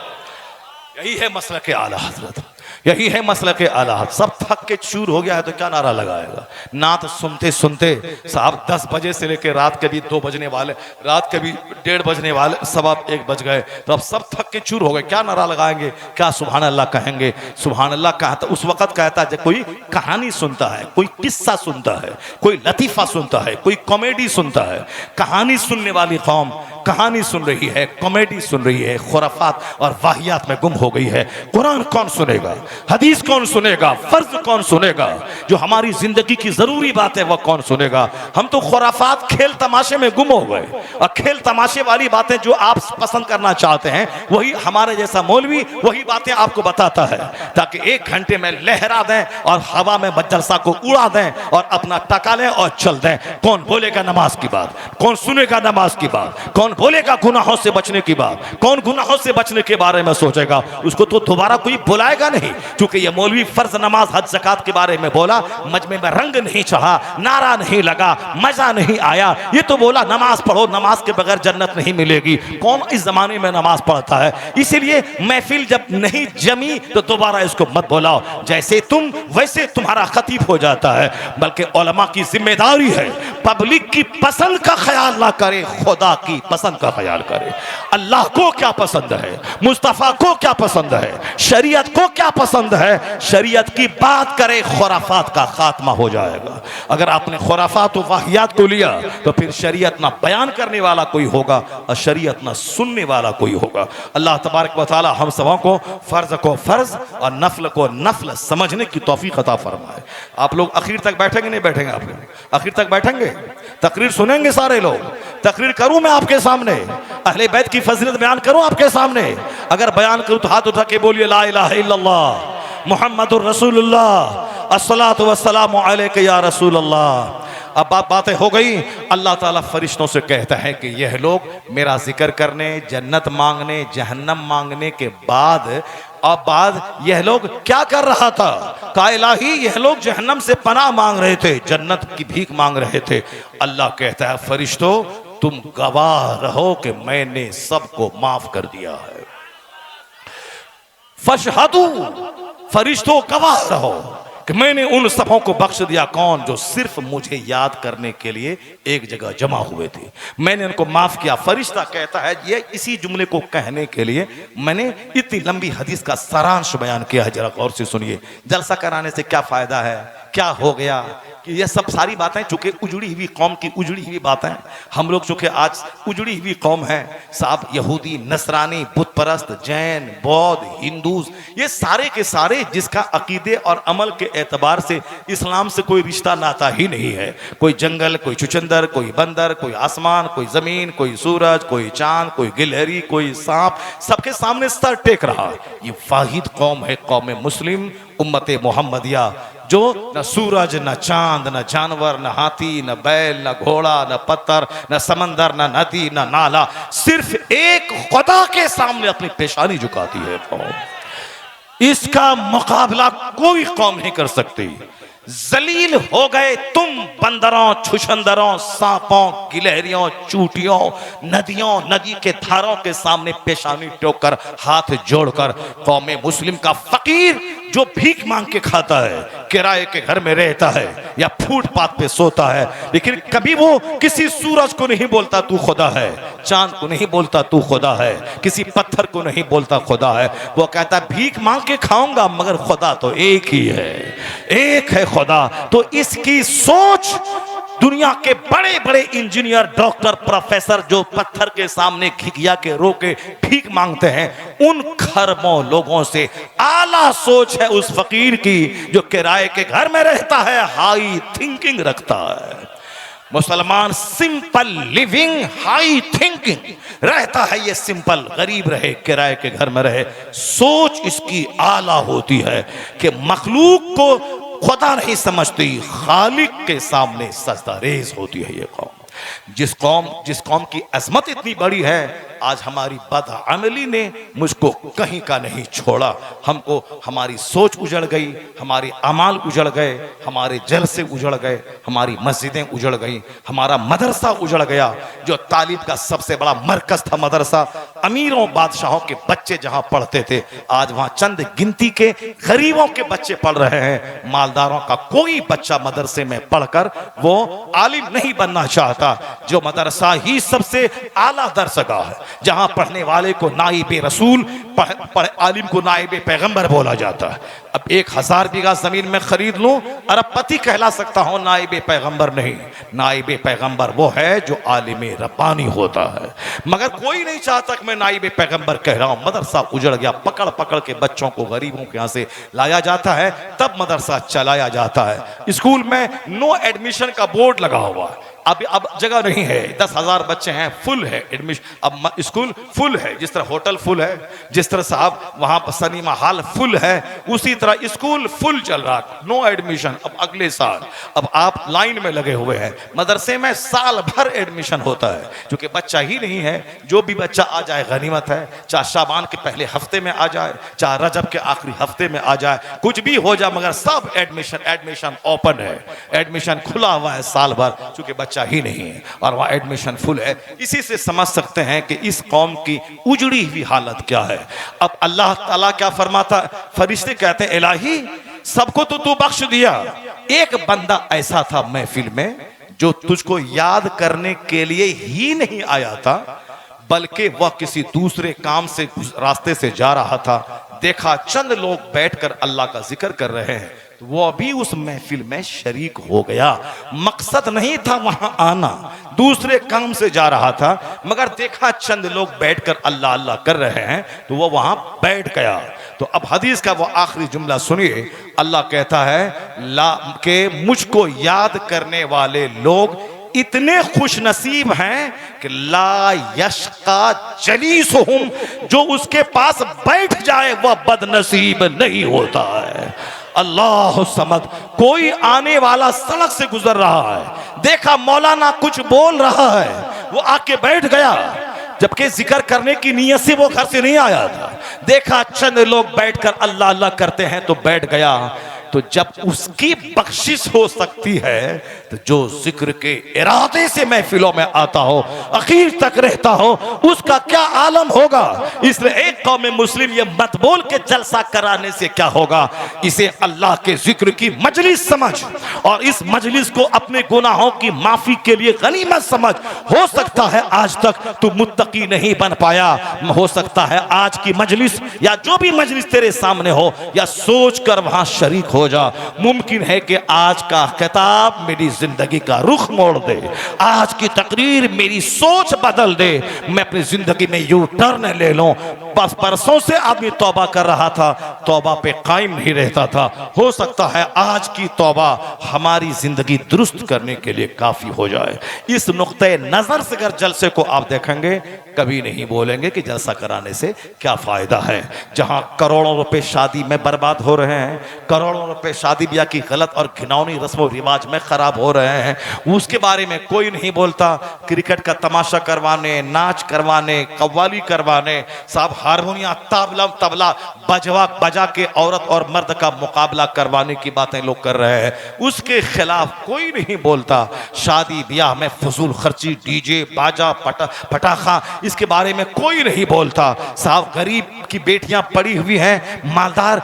यही है मसला के आला हजरत, यही है मसला के आला हजरत। सब थक के चूर हो गया है तो क्या नारा लगाएगा? नात सुनते सुनते साहब 10 बजे से लेकर रात के भी 2 बजने वाले, रात के भी 1:30 बजने वाले, सवा 1 बज गए, तो अब सब थक के चूर हो गए, क्या नारा लगाएंगे, क्या सुभान अल्लाह कहेंगे? सुभान अल्लाह कहता उस वक्त कहता है जब कोई कहानी सुनता है, कोई किस्सा सुनता है, कोई लतीफ़ा सुनता है, कोई कॉमेडी सुनता है। कहानी सुनने वाली कौम कहानी सुन रही है, कॉमेडी सुन रही है, खुराफात और वाहियात में गुम हो गई है। कुरान कौन सुनेगा? हदीस कौन सुनेगा? फर्ज कौन सुनेगा? जो हमारी जिंदगी की जरूरी बात है वह कौन सुनेगा? हम तो खुराफात खेल तमाशे में गुम हो गए, और खेल तमाशे वाली बातें जो आप पसंद करना चाहते हैं वही हमारे जैसा मौलवी वही बातें आपको बताता है, ताकि 1 घंटे में लहरा दें और हवा में जलसा को उड़ा दें और अपना टका लें और चल दें। कौन बोलेगा नमाज की बात? कौन सुनेगा नमाज की बात? कौन बोलेगा गुनाहों से बचने की बात? कौन गुनाहों से बचने के बारे में सोचेगा? उसको तो दोबारा कोई बुलाएगा नहीं, क्योंकि ये मौलवी फर्ज, नमाज, हज, ज़कात के बारे में बोला, मजमे में रंग नहीं चढ़ा, नारा नहीं लगा, मजा नहीं आया। ये तो बोला नमाज पढ़ो, नमाज के बगैर जन्नत नहीं मिलेगी। कौन इस जमाने में नमाज पढ़ता है? इसीलिए महफिल जब नहीं जमी तो दोबारा इसको मत बुलाओ, जैसे तुम वैसे तुम्हारा खतीब हो जाता है। बल्कि उलमा की जिम्मेदारी है पब्लिक की पसंद का ख्याल ना करे, खुदा की पसंद का ख्याल करे। अल्लाह को क्या पसंद है, मुस्तफ़ा को क्या पसंद है, शरीयत को क्या पसंद है, शरीयत की बात करे, खुराफात का खात्मा हो जाएगा। अगर आपने खुराफात और वाहियात को लिया तो फिर शरीयत ना बयान करने वाला कोई होगा और शरीयत ना सुनने वाला कोई होगा। अल्लाह तबारक व तआला हम सबों को फ़र्ज और नफल को नफल समझने की तौफीक अता फरमाए। आप लोग आखिर तक बैठेंगे नहीं बैठेंगे? आप लोग आखिर तक बैठेंगे? तकरीर सुनेंगे सारे लोग? तकरीर करूं मैं आपके सामने, अहले बैत की फजीलत बयान करूं आपके सामने? अगर बयान करूं तो हाथ उठा के बोलिए ला इलाहा इल्लल्लाह मुहम्मदुर रसूलुल्लाह अस्सलातु वस्सलामु अलैका या रसूलल्लाह। अब बातें हो गई। अल्लाह ताला फरिश्तों से कहता है कि यह लोग मेरा जिक्र करने, जन्नत मांगने, जहन्नम मांगने के बाद यह लोग क्या कर रहा था? का इलाही, यह लोग जहन्नम से पनाह मांग रहे थे, जन्नत की भीख मांग रहे थे। अल्लाह कहता है फरिश्तों तुम गवाह रहो कि मैंने सबको माफ कर दिया है। फशहदू, फरिश्तों गवाह रहो कि मैंने उन सबों को बख्श दिया। कौन? जो सिर्फ मुझे याद करने के लिए एक जगह जमा हुए थे, मैंने उनको माफ किया। फरिश्ता कहता है ये इसी जुमले को कहने के लिए मैंने इतनी लंबी हदीस का सारांश बयान किया है। जरा गौर से सुनिए। जलसा कराने से क्या फायदा है, क्या हो गया, कि ये सब सारी बातें चूंकि उजड़ी हुई कौम की उजड़ी हुई बातें, हम लोग चूंकि आज उजड़ी हुई कौम है साहब, यहूदी, नसरानी, बुत परस्त, जैन, बौद्ध, हिंदूज, ये सारे के सारे जिसका अकीदे और अमल के एतबार से इस्लाम से कोई रिश्ता नाता ही नहीं है। कोई जंगल, कोई चुचंदर, कोई बंदर, कोई आसमान, कोई जमीन, कोई सूरज, कोई चांद, कोई गिलहरी, कोई सांप, सबके सामने सर टेक रहा। ये वाहिद कौम है कौम मुस्लिम, उम्मत मोहम्मदिया, जो न सूरज, न चांद, न जानवर, न हाथी, न बैल, न घोड़ा, न पत्थर, न समंदर, न नदी, न नाला, सिर्फ एक खुदा के सामने अपनी पेशानी झुकाती है कौम। इसका मुकाबला कोई कौम नहीं कर सकती। जलील हो गए तुम बंदरों, छुछंदरों, सांपों, गिलहरियों, चूटियों, नदियों, नदी के धारों के सामने पेशानी टोककर, हाथ जोड़कर। कौम मुस्लिम का फकीर जो भीख मांग के खाता है, किराए के घर में रहता है या फुटपाथ पे सोता है, लेकिन कभी वो किसी सूरज को नहीं बोलता तू खुदा है, चांद को नहीं बोलता तू खुदा है, किसी पत्थर को नहीं बोलता खुदा है। वो कहता भीख मांग के खाऊंगा मगर खुदा तो एक ही है, एक है खुदा। तो इसकी सोच दुनिया के बड़े बड़े इंजीनियर, डॉक्टर, प्रोफेसर जो पत्थर के सामने घिघिया के रोके भीख मांगते हैं, उन खरबों लोगों से आला सोच है उस फकीर की जो किराए के घर में रहता है, हाई थिंकिंग रखता है। मुसलमान सिंपल लिविंग, हाई थिंकिंग रहता है। ये सिंपल, गरीब रहे, किराए के घर में रहे, सोच इसकी आला होती है कि मखलूक को खुदा नहीं समझती, खालिक के सामने सजदारेज होती है ये कौम। जिस कौम की अजमत इतनी बड़ी है, आज हमारी बदअमली ने मुझको कहीं का नहीं छोड़ा। हमको हमारी सोच उजड़ गई, हमारे अमाल उजड़ गए, हमारे जलसे उजड़ गए, हमारी मस्जिदें उजड़ गई, हमारा मदरसा उजड़ गया जो तालीम का सबसे बड़ा मरकज था। मदरसा अमीरों बादशाहों के बच्चे जहां पढ़ते थे, आज वहां चंद गिनती के गरीबों के बच्चे पढ़ रहे हैं। मालदारों का कोई बच्चा मदरसे में पढ़कर वो आलिम नहीं बनना चाहता। जो मदरसा ही सबसे आला दर्जगाह है, जहां पढ़ने वाले को नाइबे रसूल, आलिम को नाइबे पैगंबर बोला जाता है। अब 1000 बीघा जमीन में खरीद लूं, अरबपति कहला सकता हूं, नाइबे पैगंबर नहीं। नाइबे पैगंबर वो है जो आलिम रब्बानी होता है। मगर कोई नहीं चाहता कि मैं नाइबे पैगंबर कह रहा हूं। मदरसा उजड़ गया, पकड़ पकड़ के बच्चों को गरीबों के यहां से लाया जाता है, तब मदरसा चलाया जाता है। स्कूल में नो एडमिशन का बोर्ड लगा हुआ है, अब जगह नहीं है, 10,000 बच्चे हैं, फुल है एडमिशन। अब स्कूल फुल है, जिस तरह होटल फुल है, जिस तरह साहब वहां पर सिनेमा हॉल फुल है, उसी तरह स्कूल फुल चल रहा, नो एडमिशन। अब अगले साल अब आप लाइन में लगे हुए हैं। मदरसे में साल भर एडमिशन होता है, क्योंकि बच्चा ही नहीं है। जो भी बच्चा आ जाए गनीमत है, चाहे शाबान के पहले हफ्ते में आ जाए, चाहे रजब के आखिरी हफ्ते में आ जाए, कुछ भी हो जाए, मगर सब एडमिशन ओपन है, एडमिशन खुला हुआ है साल भर, क्योंकि बच्चा ही नहीं है और वहां एडमिशन फुल है। इसी से समझ सकते हैं कि इस कौम की उजड़ी हुई हालत क्या है। अब अल्लाह ताला क्या फरमाता, फरिश्ते कहते हैं इलाही सबको तो तू बख्श दिया, एक बंदा ऐसा था महफिल में जो तुझको याद करने के लिए ही नहीं आया था, बल्कि वह किसी दूसरे काम से रास्ते से जा रहा था, देखा चंद लोग बैठकर अल्लाह का जिक्र कर रहे हैं, तो वो भी उस महफिल में शरीक हो गया। मकसद नहीं था वहां आना, दूसरे काम से जा रहा था, मगर देखा चंद लोग बैठकर अल्लाह अल्लाह कर रहे हैं, तो वो वहां बैठ गया। तो अब हदीस का वो आखिरी जुमला सुनिए। अल्लाह कहता है ला के मुझको याद करने वाले लोग इतने खुश नसीब हैं कि ला यशका जलीसुहुम, जो उसके पास बैठ जाए वह बदनसीब नहीं होता है। अल्लाह समद, कोई आने वाला सड़क से गुजर रहा है, देखा मौलाना कुछ बोल रहा है, वो आके बैठ गया, जबकि जिक्र करने की नीयत से वो घर से नहीं आया था। देखा चंद लोग बैठकर अल्लाह अल्लाह करते हैं तो बैठ गया। तो जब उसकी बख्शिश हो सकती है, तो जो जिक्र के इरादे से महफिलों में आता हो, आखिर तक रहता हो, उसका क्या आलम होगा। इसलिए एक कौम मुस्लिम ये मत बोल के जलसा कराने से क्या होगा, इसे अल्लाह के जिक्र की मजलिस समझ और इस मजलिस को अपने गुनाहों की माफी के लिए गनीमत समझ। हो सकता है आज तक तू मुत्तकी नहीं बन पाया, हो सकता है आज की मजलिस या जो भी मजलिस तेरे सामने हो, या सोच कर वहां शरीक हो जा। मुमकिन है कि आज का खिताब मेरी जिंदगी का रुख मोड़ दे, आज की तकरीर मेरी सोच बदल दे, मैं अपनी जिंदगी में यू टर्न ले लूं। बस परसों से आदमी तौबा कर रहा था, तौबा पे कायम नहीं रहता था, हो सकता है आज की तौबा हमारी जिंदगी दुरुस्त करने के लिए काफी हो जाए। इस नुक्ते नजर से अगर जलसे को आप देखेंगे, कभी नहीं बोलेंगे कि जलसा कराने से क्या फायदा है। जहां करोड़ों रुपए शादी में बर्बाद हो रहे हैं, करोड़ों रुपए शादी ब्याह की गलत और घिनौनी रस्म रिवाज में खराब हो रहे हैं, उसके बारे में कोई नहीं बोलता। क्रिकेट का तमाशा करवाने, नाच करवाने, कव्वाली करवाने, साहब हारमोनिया तबला बजा के औरत और मर्द का मुकाबला करवाने की बातें लोग कर रहे हैं, उसके खिलाफ कोई नहीं बोलता। शादी ब्याह में फजूल खर्ची, डीजे बाजा पटाखा, इसके बारे में कोई नहीं बोलता। साहब गरीब की बेटियां पड़ी हुई हैं, मालदार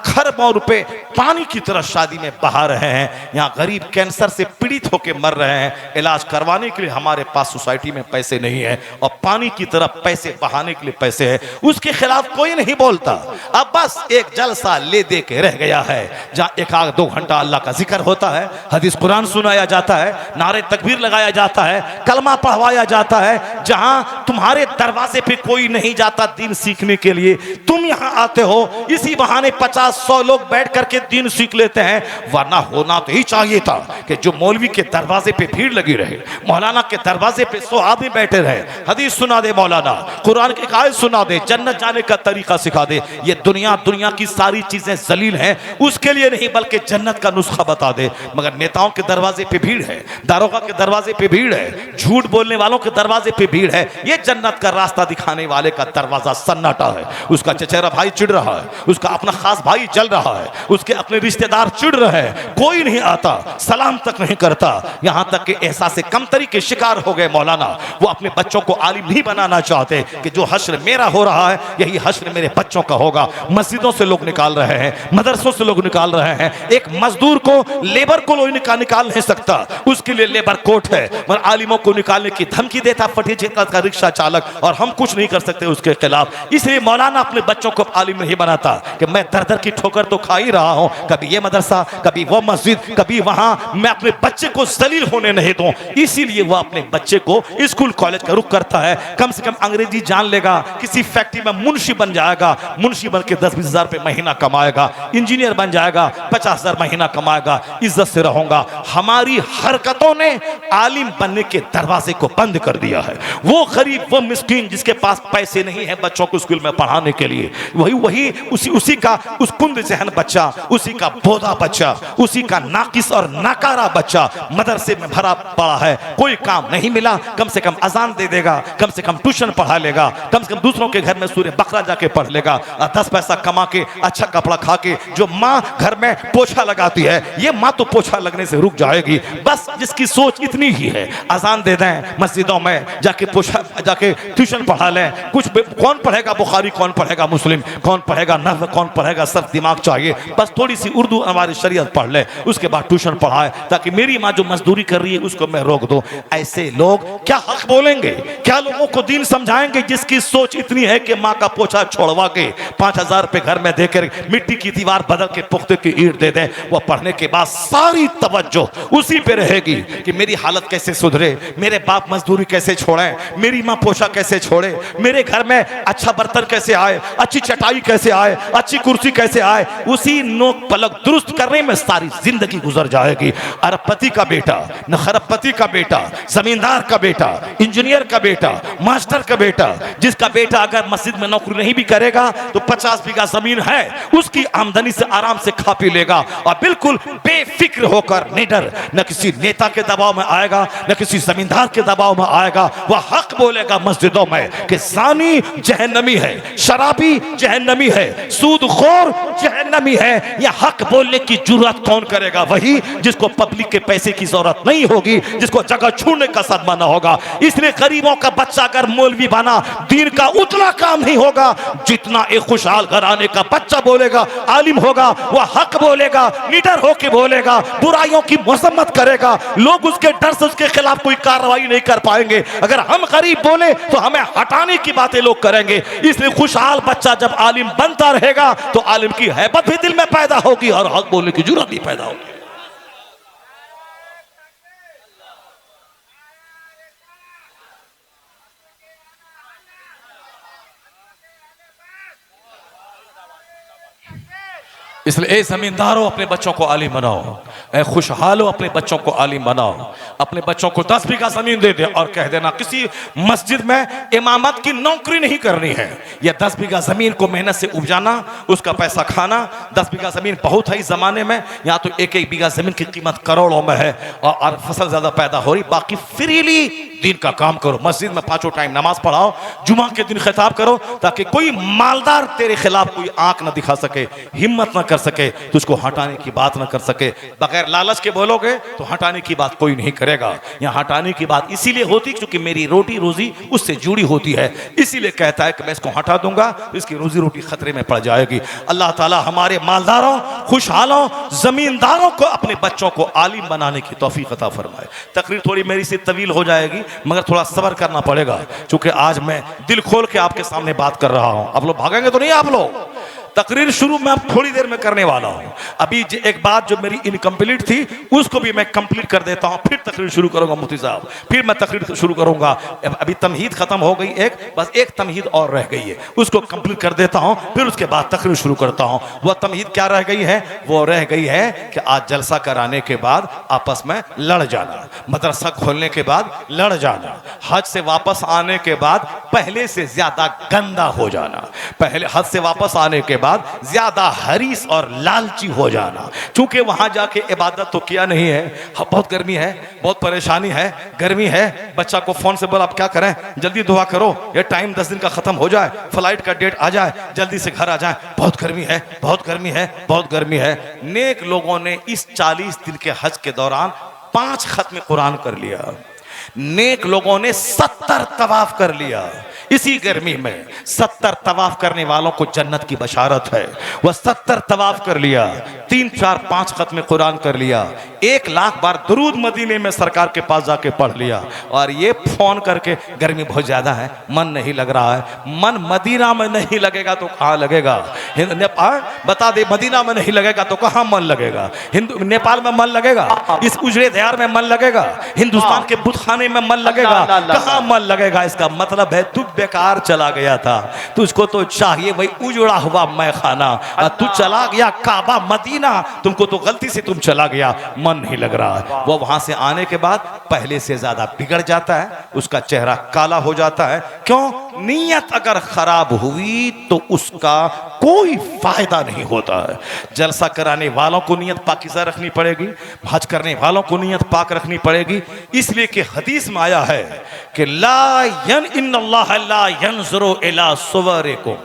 खरबों रुपए पानी की तरह शादी में बहा रहे हैं, यहाँ गरीब कैंसर से पीड़ित होकर मर रहे हैं, इलाज करवाने के लिए हमारे पास सोसाइटी में पैसे नहीं है और पानी की तरह पैसे बहाने के लिए पैसे है, उसके खिलाफ कोई नहीं बोलता। अब बस एक जलसा ले दे के रह गया है, जहाँ 1-2 घंटा अल्लाह का जिक्र होता है, हदीस कुरान सुनाया जाता है, नारे तकबीर लगाया जाता है, कलमा पढ़वाया जाता है। जहाँ तुम्हारे दरवाजे पे कोई नहीं जाता दीन सीखने के लिए, तुम यहाँ आते हो, इसी बहाने 50 50-100 लोग बैठ करके दीन सीख लेते हैं, वरना होना तो ही चाहिए था कि जो मौलवी के दरवाजे पे भीड़ लगी रहे, मौलाना के दरवाजे पे 100 आदमी बैठे रहे, हदीस सुना दे मौलाना, कुरान की आयत सुना दे, जन्नत जाने का तरीका सिखा दे। ये दुनिया की सारी चीजें जलील हैं, उसके लिए नहीं बल्कि जन्नत का नुस्खा बता दे। मगर नेताओं के दरवाजे पे भीड़ है, दारोगा के दरवाजे पे भीड़ है, झूठ बोलने वालों के दरवाजे पे भीड़ है। ये जन्नत का रास्ता दिखाने वाले का दरवाजा सन्नाटा है। उसका चचेरा भाई चिढ़ रहा है, उसका अपना खास भाई जल रहा है, उसके अपने रिश्तेदार चिढ़ रहे हैं, कोई नहीं आता, सलाम तक नहीं करता। यहां तक कि एहसास कमतरी के शिकार हो गए मौलाना। वो अपने बच्चों को आलिम नहीं बनाना चाहते कि जो हश्र मेरा हो रहा है यही हश्र मेरे बच्चों का होगा। मस्जिदों से लोग निकाल रहे हैं, मदरसों से लोग निकाल रहे हैं। एक मजदूर को, लेबर को लोग निकाल नहीं सकता, उसके लिए लेबर कोर्ट है। मगर आलिमों को निकालने की धमकी देता फटीचेता का रिक्शा चालक, और हम कुछ नहीं कर सकते उसके खिलाफ। इसलिए मौलाना अपने बच्चों को आलिम नहीं बनाता कि मैं दर दर की ठोकर तो खा ही रहा हूं, कभी ये मदरसा, कभी वो मस्जिद, कभी वहां, मैं अपने बच्चे को जलील होने नहीं दूं। इसीलिए वो अपने बच्चे को स्कूल कॉलेज का रुख करता है। कम से कम अंग्रेजी जान लेगा, किसी फैक्ट्री में मुंशी बन जाएगा, मुंशी बन के 10-20 हजार रुपए महीना कमाएगा, इंजीनियर बन जाएगा, 50 हजार महीना कमाएगा, इज्जत से रहूंगा। हमारी हरकतों ने आलिम बनने के दरवाजे को बंद कर दिया है। वो गरीब, वो मिस्कीन जिसके पास पैसे नहीं है बच्चों को स्कूल में पढ़ाने के लिए, वही उसी का उस कुंद जहन बच्चा, उसी का बोधा बच्चा, उसी का नाकिस और नाकारा बच्चा मदरसे में भरा पड़ा है। कोई काम नहीं मिला, कम से कम अजान दे देगा, कम से कम ट्यूशन पढ़ा लेगा, कम से कम दूसरों के घर में सूरह बकरा जाके पढ़ लेगा, 10 पैसा कमा के, अच्छा कपड़ा खा के। जो माँ घर में पोछा लगाती है, ये माँ तो पोछा लगने से रुक जाएगी। बस जिसकी सोच इतनी ही है, अजान दे दें, मस्जिदों में जाके पोछा, जाके ट्यूशन पढ़ा लें। कुछ कौन पढ़ेगा बुखारी, कौन पढ़ेगा मुस्लिम, कौन पढ़ेगा नहव, कौन पढ़ेगा, सब दिमाग चाहिए। बस थोड़ी सी उर्दू हमारी शरीयत पढ़ ले, उसके बाद ट्यूशन पढ़ाए, ताकि मेरी माँ जो मजदूरी कर रही है उसको मैं रोक दूं। ऐसे लोग क्या हक बोलेंगे, क्या लोगों को दीन समझाएंगे जिसकी सोच इतनी है कि माँ का पोछा छोड़वा के 5,000 रुपए घर में देकर मिट्टी की दीवार बदल के पुख्ते की ईंट दे दे। वो पढ़ने के बाद सारी तवज्जो उसी पे रहेगी कि मेरी हालत कैसे सुधरे, मेरे बाप मजदूरी कैसे छोड़ें, मेरी माँ पोछा कैसे छोड़े, मेरे घर में अच्छा बर्तन कैसे आए, अच्छी चटाई कैसे आए, अच्छी कुर्सी कैसे आए। उसी नोक पलक दुरुस्त करने में सारी जिंदगी गुजर जाएगी। अरबपति का बेटा, न खरबपति का बेटा, जमींदार का बेटा, इंजीनियर का बेटा, मास्टर का बेटा, जिसका बेटा अगर मस्जिद में नौकरी नहीं भी करेगा तो 50 बीघा जमीन है, उसकी आमदनी से आराम से खा पी लेगा और बिल्कुल बेफिक्र होकर निडर, न किसी नेता के दबाव में आएगा, न किसी जमींदार के दबाव में आएगा। वह हक बोलेगा मस्जिदों में कि ज़ानी जहन्नमी है, शराबी जहन्नमी है, सूदखोर जहन्नमी है। यह हक बोलने की जुर्रत कौन करेगा? वही जिसको पब्लिक के पैसे की जरूरत नहीं होगी, जिसको जगह छूने का सदमा ना होगा। इसलिए गरीबों का बच्चा अगर मौलवी बना, दीन का उतना काम नहीं होगा जितना एक खुशहाल घराने का बच्चा बोलेगा, आलिम होगा, वह हक बोलेगा, निडर होके बोलेगा, बुराइयों की मजम्मत करेगा। लोग उसके डर से उसके खिलाफ कोई कार्रवाई नहीं कर पाएंगे। अगर हम गरीब बोले तो हमें हटाने की बातें लोग करेंगे। इसलिए खुशहाल बच्चा जब आलिम बनता रहेगा तो आलिम की हैबत भी दिल में पैदा होगी और हक बोलने की जुर्रत भी पैदा होगी। इसलिए ए जमींदारों अपने बच्चों को आलिम बनाओ, ए खुशहालो अपने बच्चों को आलिम बनाओ। अपने बच्चों को 10 बीघा जमीन दे दे और कह देना किसी मस्जिद में इमामत की नौकरी नहीं करनी है। यह 10 बीघा जमीन को मेहनत से उपजाना, उसका पैसा खाना। 10 बीघा जमीन बहुत है इस जमाने में, यहाँ तो एक एक बीघा जमीन की कीमत करोड़ों में है और फसल ज्यादा पैदा हो रही। बाकी फ्रीली दीन का काम करो, मस्जिद में 5 टाइम नमाज पढ़ाओ, जुमा के दिन खिताब करो, ताकि कोई मालदार तेरे खिलाफ कोई आंख न दिखा सके, हिम्मत न कर सके, तुझको हटाने की बात न कर सके। बगैर लालच के बोलोगे तो हटाने की बात कोई नहीं करेगा। यहाँ हटाने की बात इसीलिए होती क्योंकि मेरी रोटी रोजी उससे जुड़ी होती है। इसीलिए कहता है कि मैं इसको हटा दूंगा तो इसकी रोजी रोटी खतरे में पड़ जाएगी। अल्लाह ताला हमारे मालदारों, खुशहालों, जमींदारों को अपने बच्चों को आलिम बनाने की तौफीक अता फरमाए। तकरीर थोड़ी मेरी से तवील हो जाएगी, मगर थोड़ा सब्र करना पड़ेगा, क्योंकि आज मैं दिल खोल के आपके सामने बात कर रहा हूं। आप लोग भागेंगे तो नहीं, आप लोग तकरीर शुरू मैं थोड़ी देर में करने वाला हूं। अभी एक बात जो मेरी इनकम्प्लीट थी उसको भी मैं कंप्लीट कर देता हूं, फिर तकरीर शुरू करूंगा मुफ्ती साहब, फिर मैं तकरीर शुरू करूंगा। अभी तमहीद खत्म हो गई एक, बस एक तमहीद और रह गई है, उसको कंप्लीट कर देता हूं, फिर उसके बाद तकरीर शुरू करता हूं। वह तमहीद क्या रह गई है? वो रह गई है कि आज जलसा कराने के बाद आपस में लड़ जाना, मदरसा खोलने के बाद लड़ जाना, हज से वापस आने के बाद पहले से ज्यादा गंदा हो जाना, पहले हज से वापस आने के बाद ज्यादा हरीस और लालची हो जाना। चूंकि वहां जाके इबादत तो किया नहीं है, बहुत गर्मी है, बहुत परेशानी है, गर्मी है, बच्चा को फोन से बोला आप क्या करें, जल्दी दुआ करो, ये टाइम 10 दिन का खत्म हो जाए, फ्लाइट का डेट आ जाए, जल्दी से घर आ जाए, बहुत गर्मी है, बहुत गर्मी है, बहुत गर्मी है। नेक लोगों ने इस 40 दिन के हज के दौरान 5 खत्म कुरान कर लिया। नेक लोगों ने 70 तवाफ कर लिया। इसी गर्मी में 70 तवाफ करने वालों को जन्नत की बशारत है। वह 70 तवाफ कर लिया, 3, 4, 5 खत्म कुरान कर लिया, 1 लाख बार दुरूद मदीने में सरकार के पास जाके पढ़ लिया। और ये फोन करके गर्मी बहुत ज्यादा है, मन नहीं लग रहा है। मन मदीना में नहीं लगेगा तो कहाँ लगेगा? नेपाल बता दे, मदीना में नहीं लगेगा तो कहाँ मन लगेगा? नेपाल में मन लगेगा? इस उजड़े दयार में मन लगेगा? हिंदुस्तान के बुतखाने में मन लगेगा? कहाँ मन लगेगा? इसका मतलब है तू बेकार चला गया था, तुझको तो चाहिए वही उजड़ा हुआ मैखाना, तू चला गया काबा मदीना, तुमको तो गलती से तुम चला गया, मन नहीं लग रहा। वो वहां से आने के बाद पहले से ज्यादा बिगड़ जाता है, उसका चेहरा काला हो जाता है। क्यों? नीयत अगर खराब हुई तो उसका कोई फायदा नहीं होता है। जलसा कराने वालों को नीयत पाकीज़ा रखनी पड़ेगी, हज करने वालों को नीयत पाक रखनी पड़ेगी। इसलिए कि हदीस में आया है कि ला इन्नल्लाह ला यंज़ुरु इला सुवरिकुम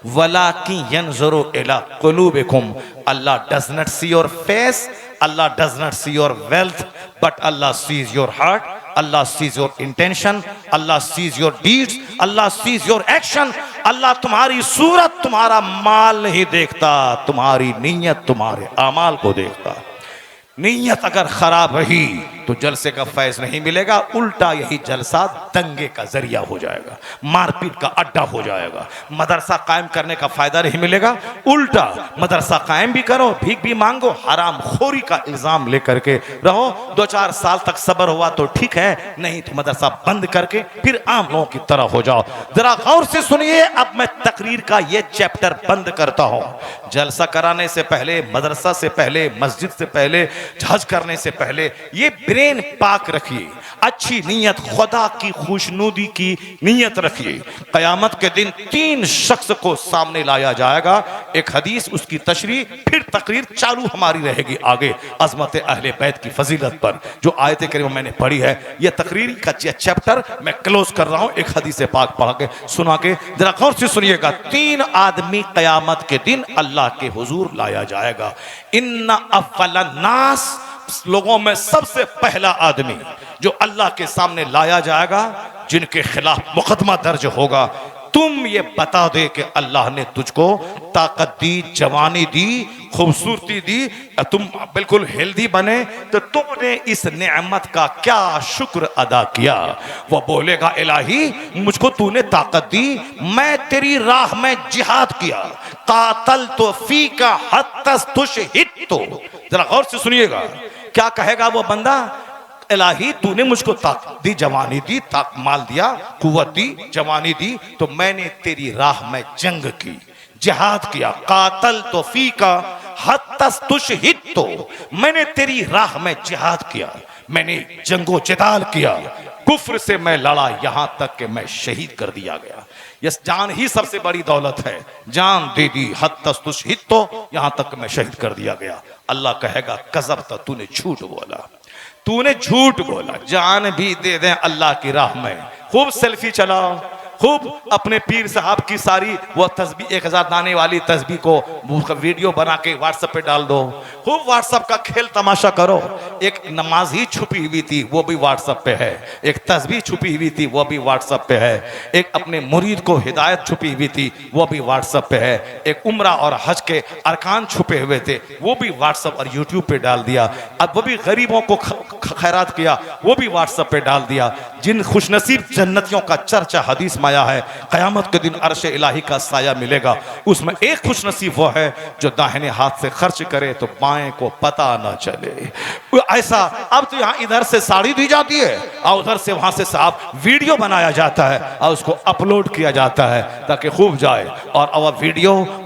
वलाकिन यंज़ुरु इला क़ुलूबिकुम। Allah does not see your face, Allah does not see your wealth, but Allah sees your heart, Allah sees your intention, Allah sees your deeds, Allah sees your action। अल्लाह तुम्हारी सूरत, तुम्हारा माल नहीं देखता, तुम्हारी नीयत, तुम्हारे अमाल को देखता। नीयत अगर खराब रही तो जलसे का फैज नहीं मिलेगा, उल्टा यही जलसा दंगे का जरिया हो जाएगा, मारपीट का अड्डा हो जाएगा। मदरसा कायम करने का फायदा नहीं मिलेगा, उल्टा मदरसा कायम भी करो, भीख भी मांगो, हराम खोरी का इल्जाम लेकर के रहो। 2-4 साल तक सब्र हुआ तो ठीक है, नहीं तो मदरसा बंद करके फिर आम लोगों की तरह हो जाओ। जरा गौर से सुनिए, अब मैं तकरीर का ये चैप्टर बंद करता हूं। जलसा कराने से पहले, मदरसा से पहले, मस्जिद से पहले, हज करने से पहले ये ब्रेन पाक रखिए, अच्छी नीयत, खुदा की खुशनुदी की नीयत रखिए। कयामत के दिन 3 शख्स को सामने लाया जाएगा, एक हदीस, उसकी तशरीह, फिर तकरीर चालू हमारी रहेगी आगे अज़मत अहले बैत की फजीलत पर जो आयत करीमा मैंने पढ़ी है। यह तकरीर का चैप्टर मैं क्लोज कर रहा हूं एक हदीस पाक पढ़ के सुना के, जरा गौर से सुनिएगा। 3 आदमी कयामत के दिन अल्लाह के हुजूर लाया जाएगा। इन्ना अव्वलन नास, लोगों में सबसे पहला आदमी जो अल्लाह के सामने लाया जाएगा, जिनके खिलाफ मुकदमा दर्ज होगा। तुम ये बता दे कि अल्लाह ने तुझको ताकत दी, जवानी दी, खूबसूरती दी, तुम बिल्कुल हेल्दी बने, तो तुमने इस नेमत का क्या शुक्र अदा किया? वह बोलेगा इलाही, मुझको तूने ताकत दी, मैं तेरी राह में जिहाद किया, कातल तो फी का हत्तस तुशहिद। तो जरा गौर से सुनिएगा, क्या कहेगा वो बंदा? इलाही तूने मुझको ताकत दी, जवानी दी, माल दिया, कुव्वत दी, जवानी दी, तो मैंने तेरी राह में जंग की, जिहाद किया। कातल तो फी का हत्तस तुशहिद, तो मैंने तेरी राह में जिहाद किया, मैंने जंगो जिदाल किया, कुफ्र से मैं लड़ा, यहां तक कि मैं शहीद कर दिया गया। यस, जान ही सबसे बड़ी दौलत है, जान दे दी, हत्तस तुशहिद, तो यहां तक मैं शहीद कर दिया गया। अल्लाह कहेगा कज़ब्ता, तूने झूठ बोला, तूने झूठ बोला। जान भी दे दें अल्लाह की राह में, खूब सेल्फी चलाओ, खूब अपने पीर साहब की सारी वो तस्बीह 1000 दाने वाली तस्बीह को वीडियो बना के व्हाट्सएप पे डाल दो, खूब व्हाट्सएप का खेल तमाशा करो। एक नमाज ही छुपी हुई थी वो भी व्हाट्सएप पे है, एक तस्बीह छुपी हुई थी वो भी व्हाट्सएप पे है, एक अपने मुरीद को हिदायत छुपी हुई थी वो भी व्हाट्सएप पे है, एक उम्रा और हज के अरकान छुपे हुए थे वो भी व्हाट्सएप और यूट्यूब पे डाल दिया। अब वो भी गरीबों को खैरात किया वो भी व्हाट्सएप पे डाल दिया। जिन खुशनसीब जन्नतियों का चर्चा हदीस फरमाया है क़यामत के दिन अर्श इलाही का साया मिलेगा, उसमें एक खुश नसीब वो है जो दाहिने हाथ से खर्च करे तो बाएं को पता ना चले। ऐसा अब तो यहाँ इधर से साड़ी दी जाती है और उधर से वहां से साहब वीडियो बनाया जाता है और उसको अपलोड किया जाता है ताकि खूब जाए। और अब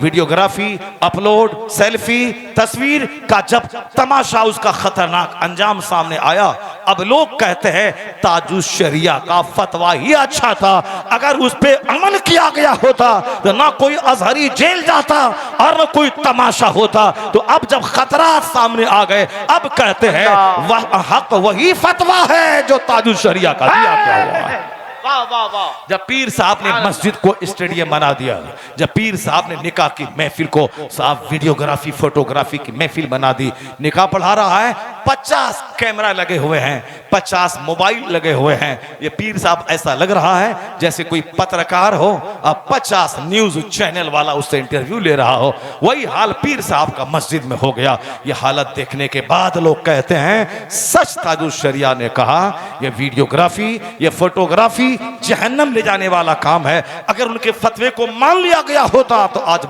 वीडियोग्राफी, अपलोड, सेल्फी, तस्वीर का जब तमाशा, उसका खतरनाक अंजाम सामने आया, अब लोग कहते हैं ताजुश शरिया का फतवा ही अच्छा था, अगर उस पे अमल किया गया होता तो ना कोई अजहरी जेल जाता और ना कोई तमाशा होता। तो अब जब खतरा सामने आ गए, अब कहते हैं वह हक वही फतवा है जो ताजुश शरिया का दिया गया हुआ है। वाह वाह वाह। जब पीर साहब ने मस्जिद को स्टेडियम बना दिया, जब पीर साहब ने निकाह की महफिल को साहब वीडियोग्राफी, फोटोग्राफी की महफिल बना दी, निकाह पढ़ा रहा है, 50 कैमरा लगे हुए हैं, 50 मोबाइल लगे हुए हैं। ये पीर साहब ऐसा लग रहा है जैसे कोई पत्रकार हो और 50 न्यूज चैनल वाला उससे इंटरव्यू ले रहा हो। वही हाल पीर साहब का मस्जिद में हो गया। ये हालत देखने के बाद लोग कहते हैं सच ताजुश शरिया ने कहा ये वीडियोग्राफी, ये फोटोग्राफी जहन्नम ले जाने वाला काम है। अगर उनके फतवे को मान लिया गया होता तो आज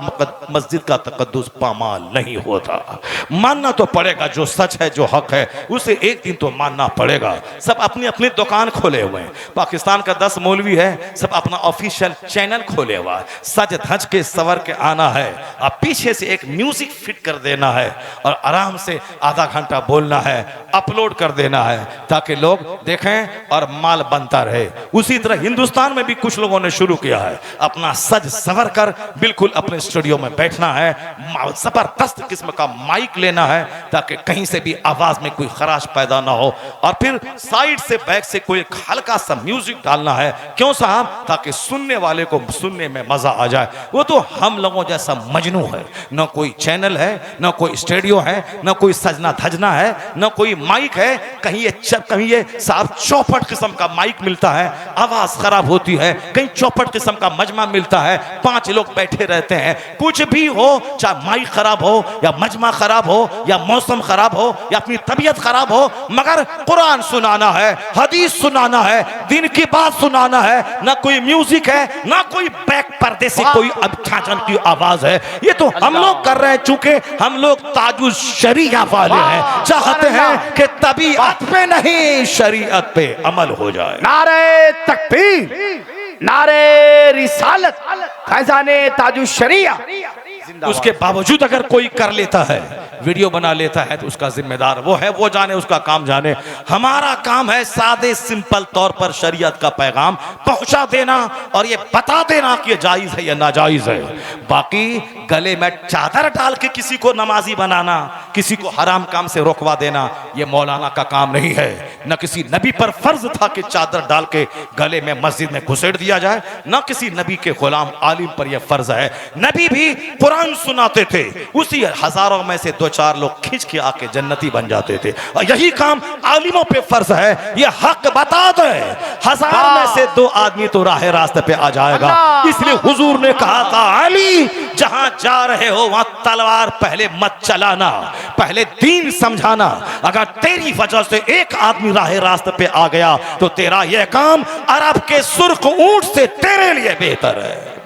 मस्जिद का तकद्दुस पामाल नहीं होता। मानना तो पड़ेगा, जो सच है, जो हक है, उसे एक दिन तो मानना पड़ेगा। सब अपनी अपनी दुकान खोले हुए हैं। पाकिस्तान का 10 मौलवी है, सब अपना ऑफिशियल चैनल खोले हुआ है। सज धज के सवर के आना है और पीछे से एक म्यूजिक फिट कर देना है और आराम से आधा घंटा बोलना है, अपलोड कर देना है ताकि लोग देखें और माल बनता रहे। उसी तरह हिंदुस्तान में भी कुछ लोगों ने शुरू किया है, अपना सज सवर कर बिल्कुल अपने स्टूडियो में बैठना है, जबरदस्त किस्म का माइक लेना है ताकि कहीं से भी आवाज में कोई खराश पैदा ना हो, और फिर साइड से बैक से कोई हल्का सा म्यूजिक डालना है। क्यों साहब? ताकि सुनने वाले को सुनने में मजा आ जाए। वो तो हम लोगों जैसा मजनू है, न कोई चैनल है, न कोई स्टूडियो है, न कोई सजना धजना है, न कोई माइक है। कहीं ये साहब चौपट किस्म का माइक मिलता है, आवाज खराब होती है। कहीं चौपट किस्म का मजमा मिलता है, 5 लोग बैठे रहते हैं। कुछ भी हो, चाहे माइक खराब हो या मजमा खराब हो या मौसम खराब हो या अपनी तबीयत खराब हो, मगर कुरान सुनाना है, हदीस सुनाना है, दिन की बात सुनाना है। ना कोई म्यूजिक है, ना कोई बैक पर्दे से कोई छाछन की आवाज है। ये तो हम लोग कर रहे हैं, चूंकि हम लोग ताजुश शरिया वाले हैं, चाहते हैं कि तबीयत पे नहीं शरीयत पे अमल हो जाए। नारे तकबीर, नारे रिसालत, खजाने ताजुश शरिया। उसके बावजूद अगर कोई कर लेता है, वीडियो बना लेता है, तो उसका जिम्मेदार वो है, वो जाने, उसका काम जाने। हमारा काम है सादे सिंपल तौर पर शरीयत का पैगाम पहुंचा देना और ये बता देना कि ये जायज है या नाजायज है। बाकी गले में चादर डाल के किसी को नमाजी बनाना, किसी को हराम काम से रोकवा देना, ये मौलाना का काम नहीं है। न किसी नबी पर फर्ज था कि चादर डाल के गले में मस्जिद में घुसेड़ दिया जाए, न किसी नबी के गुलाम आलिम पर यह फर्ज है। नबी भी कुरान सुनाते थे, उसी हजारों में से 2-4 लोग खींच के आके जन्नती बन जाते थे। और यही काम आलिमों पे फर्ज है, ये हक बता दे। 1000 में से 2 आदमी तो राह रास्ते पे आ जाएगा। इसलिए हुजूर ने कहा था, अली जहां जा रहे हो वहां तलवार पहले मत चलाना, पहले दीन समझाना। अगर तेरी वजह से एक आदमी राह रास्ते पे आ गया तो तेरा यह काम अरब के सुर्ख ऊंट से तेरे लिए बेहतर है।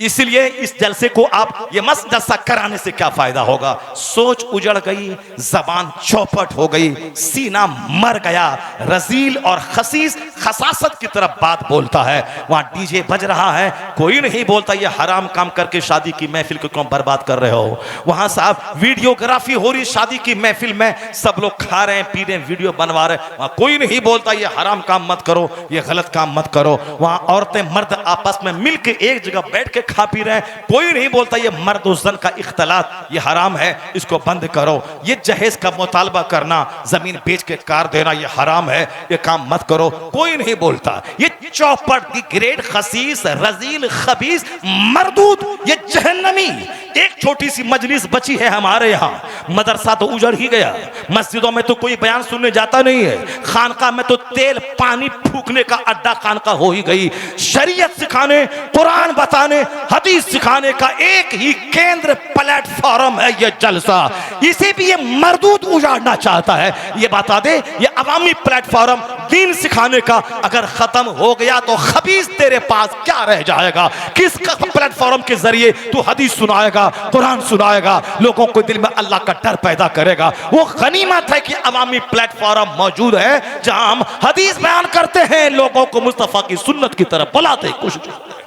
इसलिए इस जलसे को आप ये मस्त जलसा कराने से क्या फायदा होगा? सोच उजड़ गई, जबान चौपट हो गई, सीना मर गया, रजील और खसीस खसासत की तरफ बात बोलता है। वहां डीजे बज रहा है, कोई नहीं बोलता ये हराम काम करके शादी की महफिल को क्यों बर्बाद कर रहे हो। वहां साहब वीडियोग्राफी हो रही शादी की महफिल में, सब लोग खा रहे हैं, पी रहे हैं, वीडियो बनवा रहे हैं, वहां कोई नहीं बोलता ये हराम काम मत करो, ये गलत काम मत करो। वहां औरतें मर्द आपस में मिलकर एक जगह बैठ के खा पी रहे हैं, कोई नहीं बोलता ये मर्द और जन का इख्तलात ये हराम है, इसको बंद करो। ये जहेज का मुतालबा करना, जमीन बेच के कार देना ये हराम है, ये काम मत करो, कोई नहीं बोलता। ये चौपट दी ग्रेड खसीस रजील खबीस मरदूद, ये जहन्नमी। एक छोटी सी मजलिस बची है हमारे यहाँ, मदरसा तो उजड़ ही गया, मस्जिदों में तो कोई बयान सुनने जाता नहीं है, खानका में तो तेल पानी फूकने का अड्डा खानका हो ही गई। शरीयत सिखाने, कुरान बताने, हदीस सिखाने का एक ही केंद्र प्लेटफॉर्म है ये जलसा। इसे भी ये मरदूद उजाड़ना चाहता है। ये बता दे, ये अवामी प्लेटफॉर्म दीन सिखाने का अगर खत्म हो गया तो खबीस तेरे पास क्या रह जाएगा? किस प्लेटफॉर्म के जरिए तू हदीस सुनाएगा, कुरान सुनाएगा, लोगों को दिल में अल्लाह का डर पैदा करेगा? वो गनीमत है कि अवामी प्लेटफॉर्म मौजूद है जहां हम हदीस बयान करते हैं, लोगों को मुस्तफा की सुन्नत की तरफ बुलाते हैं, कोशिश करते हैं।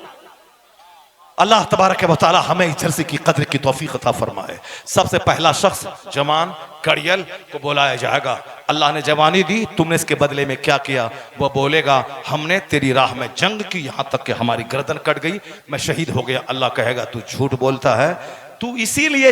अल्लाह तबारक व तआला हमें इस जलसे की कद्र की तौफीक अता फरमाए। सबसे पहला शख्स जवान कड़ियल को बुलाया जाएगा। अल्लाह ने जवानी दी, तुमने इसके बदले में क्या किया? वह बोलेगा हमने तेरी राह में जंग की, यहाँ तक कि हमारी गर्दन कट गई, मैं शहीद हो गया। अल्लाह कहेगा तू झूठ बोलता है, तू इसीलिए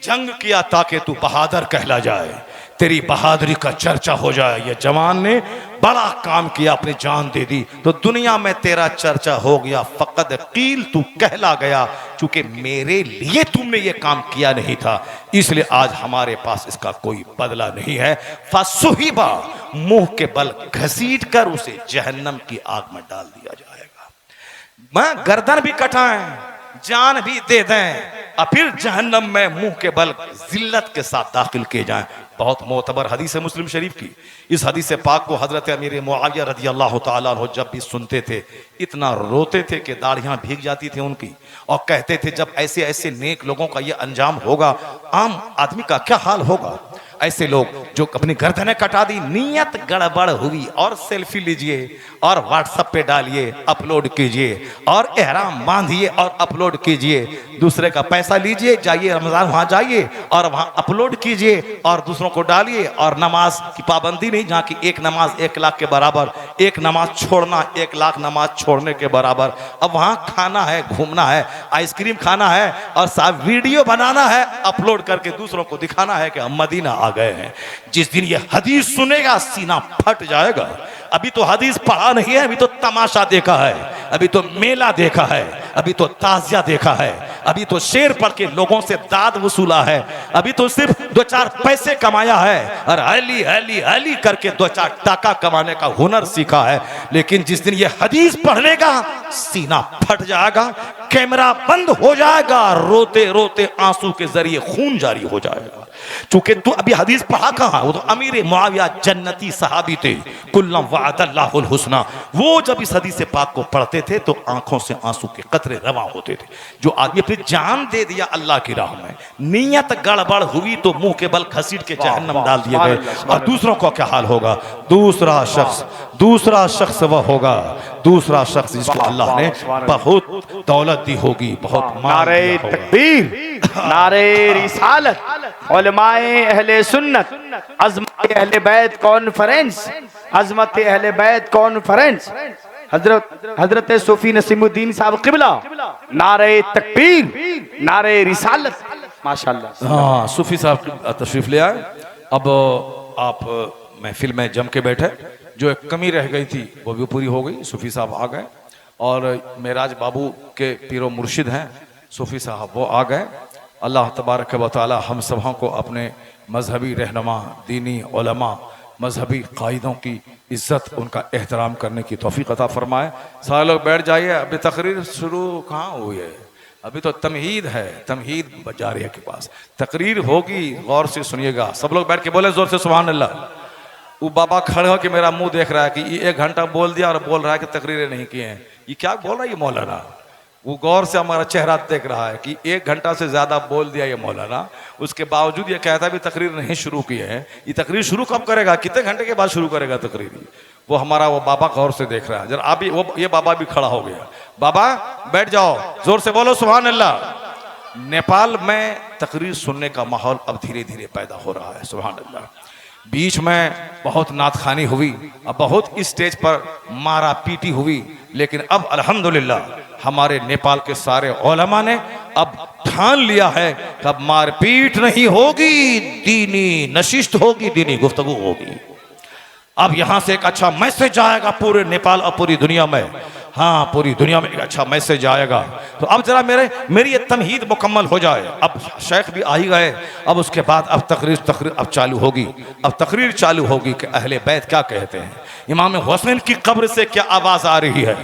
जंग किया ताकि तू बहादुर कहला जाए, तेरी बहादुरी का चर्चा हो जाए। ये जवान ने बड़ा काम किया, अपनी जान दे दी, तो दुनिया में तेरा चर्चा हो गया। फकद कील, तू कहला गया, चूंकि मेरे लिए तुमने ये काम किया नहीं था, इसलिए आज हमारे पास इसका कोई बदला नहीं है। फसुहिबा, मुंह के बल घसीट कर उसे जहन्नम की आग में डाल दिया जाएगा। मैं गर्दन भी कटाएं, जान भी दे दें, और फिर जहन्नम में मुंह के बल जिल्लत के साथ दाखिल किए जाएं। बहुत मोतबर हदीस है मुस्लिम शरीफ की। इस हदीस पाक को हजरत अमीर मुआविया रज़ी अल्लाह तआला अन्हु जब भी सुनते थे, इतना रोते थे कि दाढ़ियां भीग जाती थी उनकी, और कहते थे जब ऐसे ऐसे नेक लोगों का ये अंजाम होगा, आम आदमी का क्या हाल होगा? ऐसे लोग जो अपनी गर्दनें कटा दी, नीयत गड़बड़ हुई, और सेल्फी लीजिए और व्हाट्सएप पे डालिए, अपलोड कीजिए, और एहराम बांधिए और अपलोड कीजिए, दूसरे का पैसा लीजिए, जाइए रमजान वहां जाइए और वहां अपलोड कीजिए और दूसरों को डालिए। और नमाज की पाबंदी नहीं, जहाँ की एक नमाज 1 लाख के बराबर, एक नमाज छोड़ना 1 लाख नमाज छोड़ने के बराबर। अब वहां खाना है, घूमना है, आइसक्रीम खाना है, और साहब वीडियो बनाना है, अपलोड करके दूसरों को दिखाना है कि हम मदीना आ गए हैं। जिस दिन ये हदीस सुनेगा सीना फट जाएगा। अभी तो हदीस पढ़ा नहीं है, अभी तो तमाशा देखा है, अभी तो मेला देखा है, अभी तो ताजिया देखा है, अभी तो शेर पढ़ के लोगों से दाद वसूला है, अभी तो सिर्फ 2-4 पैसे कमाया है और हली हली हली करके 2-4 टाका कमाने का हुनर सीखा है। लेकिन जिस दिन ये हदीस पढ़ लेगा सीना फट जाएगा, कैमरा बंद हो जाएगा, रोते रोते आंसू के जरिए खून जारी हो जाएगा। चूंकि तू अभी हदीस पढ़ा कहां? वो तो अमीर मुआविया जन्नती सहाबी थे, कुल्लम वअदल्लाहुल हुस्ना। वो जब इस हदीस पाक को पढ़ते थे तो आंखों से आंसू के कतरे रवा होते थे। जो आदमी अपनी जान दे दिया अल्लाह की राह में, नीयत गड़बड़ हुई तो मुंह के बल घसीट के जहन्नम डाल दिए गए। और दूसरों को क्या हाल होगा? दूसरा शख्स वह होगा, दूसरा शख्स जिसको अल्लाह ने बहुत दौलत दी होगी, बहुत माल दिया होगा। तकबीर, नारे रिसालत, उलमाए अहले सुन्नत, अज़मत अहले बैत कॉन्फ्रेंस, अज़मत अहले बैत कॉन्फ्रेंस, हजरत सूफी नसीमुद्दीन साहब क़िबला, नारे तकबीर, नारे रिसालत, माशाअल्लाह। हाँ, सूफी साहब तशरीफ ले आए। अब आप महफिल में जम के बैठे, जो एक कमी रह गई थी वो भी पूरी हो गई। सूफी साहब आ गए और मेराज बाबू के पीरो मुर्शिद हैं सूफी साहब, वो आ गए। अल्लाह तबारक व तआला हम सबों को अपने मजहबी रहनुमा, दीनी उलमा, मजहबी कायदों की इज्जत, उनका एहतराम करने की तौफीक अता फरमाए। सारे लोग बैठ जाइए, अभी तकरीर शुरू कहाँ हुई है, अभी तो तमहीद है, तमहीद जारी है के पास, तकरीर होगी, गौर से सुनिएगा। सब लोग बैठ के बोले जोर से सुभान अल्लाह। वो बाबा खड़े हो के मेरा मुंह देख रहा है कि ये 1 घंटा बोल दिया और बोल रहा है कि तकरीरें नहीं किए हैं, ये क्या बोल रहा है ये मौलाना? वो गौर से हमारा चेहरा देख रहा है कि 1 घंटा से ज्यादा बोल दिया ये मौलाना, उसके बावजूद ये कहता है भी तकरीर नहीं शुरू किए हैं। ये तकरीर शुरू कब करेगा, कितने घंटे के बाद शुरू करेगा तकरीर? वो हमारा वो बाबा गौर से देख रहा है। जरा अभी वो ये बाबा भी खड़ा हो गया। बाबा बैठ जाओ, जोर से बोलो सुभान अल्लाह। नेपाल में तकरीर सुनने का माहौल अब धीरे धीरे पैदा हो रहा है, सुभान अल्लाह। बीच में बहुत नातखानी हुई, अब बहुत स्टेज पर मारा पीटी हुई, लेकिन अब अल्हम्दुलिल्लाह हमारे नेपाल के सारे उलमा ने अब ठान लिया है कि अब मारपीट नहीं होगी, दीनी नशिस्त होगी, दीनी गुफ्तगू होगी। अब यहां से एक अच्छा मैसेज आएगा पूरे नेपाल और पूरी दुनिया में। हाँ, पूरी दुनिया में एक अच्छा मैसेज आएगा। तो अब जरा मेरी ये तमहीद मुकम्मल हो जाए। अब शेख भी आ ही गए, अब उसके बाद अब तकरीर अब चालू होगी। अब तकरीर चालू होगी कि अहले बैत क्या कहते हैं, इमाम हुसैन की कब्र से क्या आवाज़ आ रही है,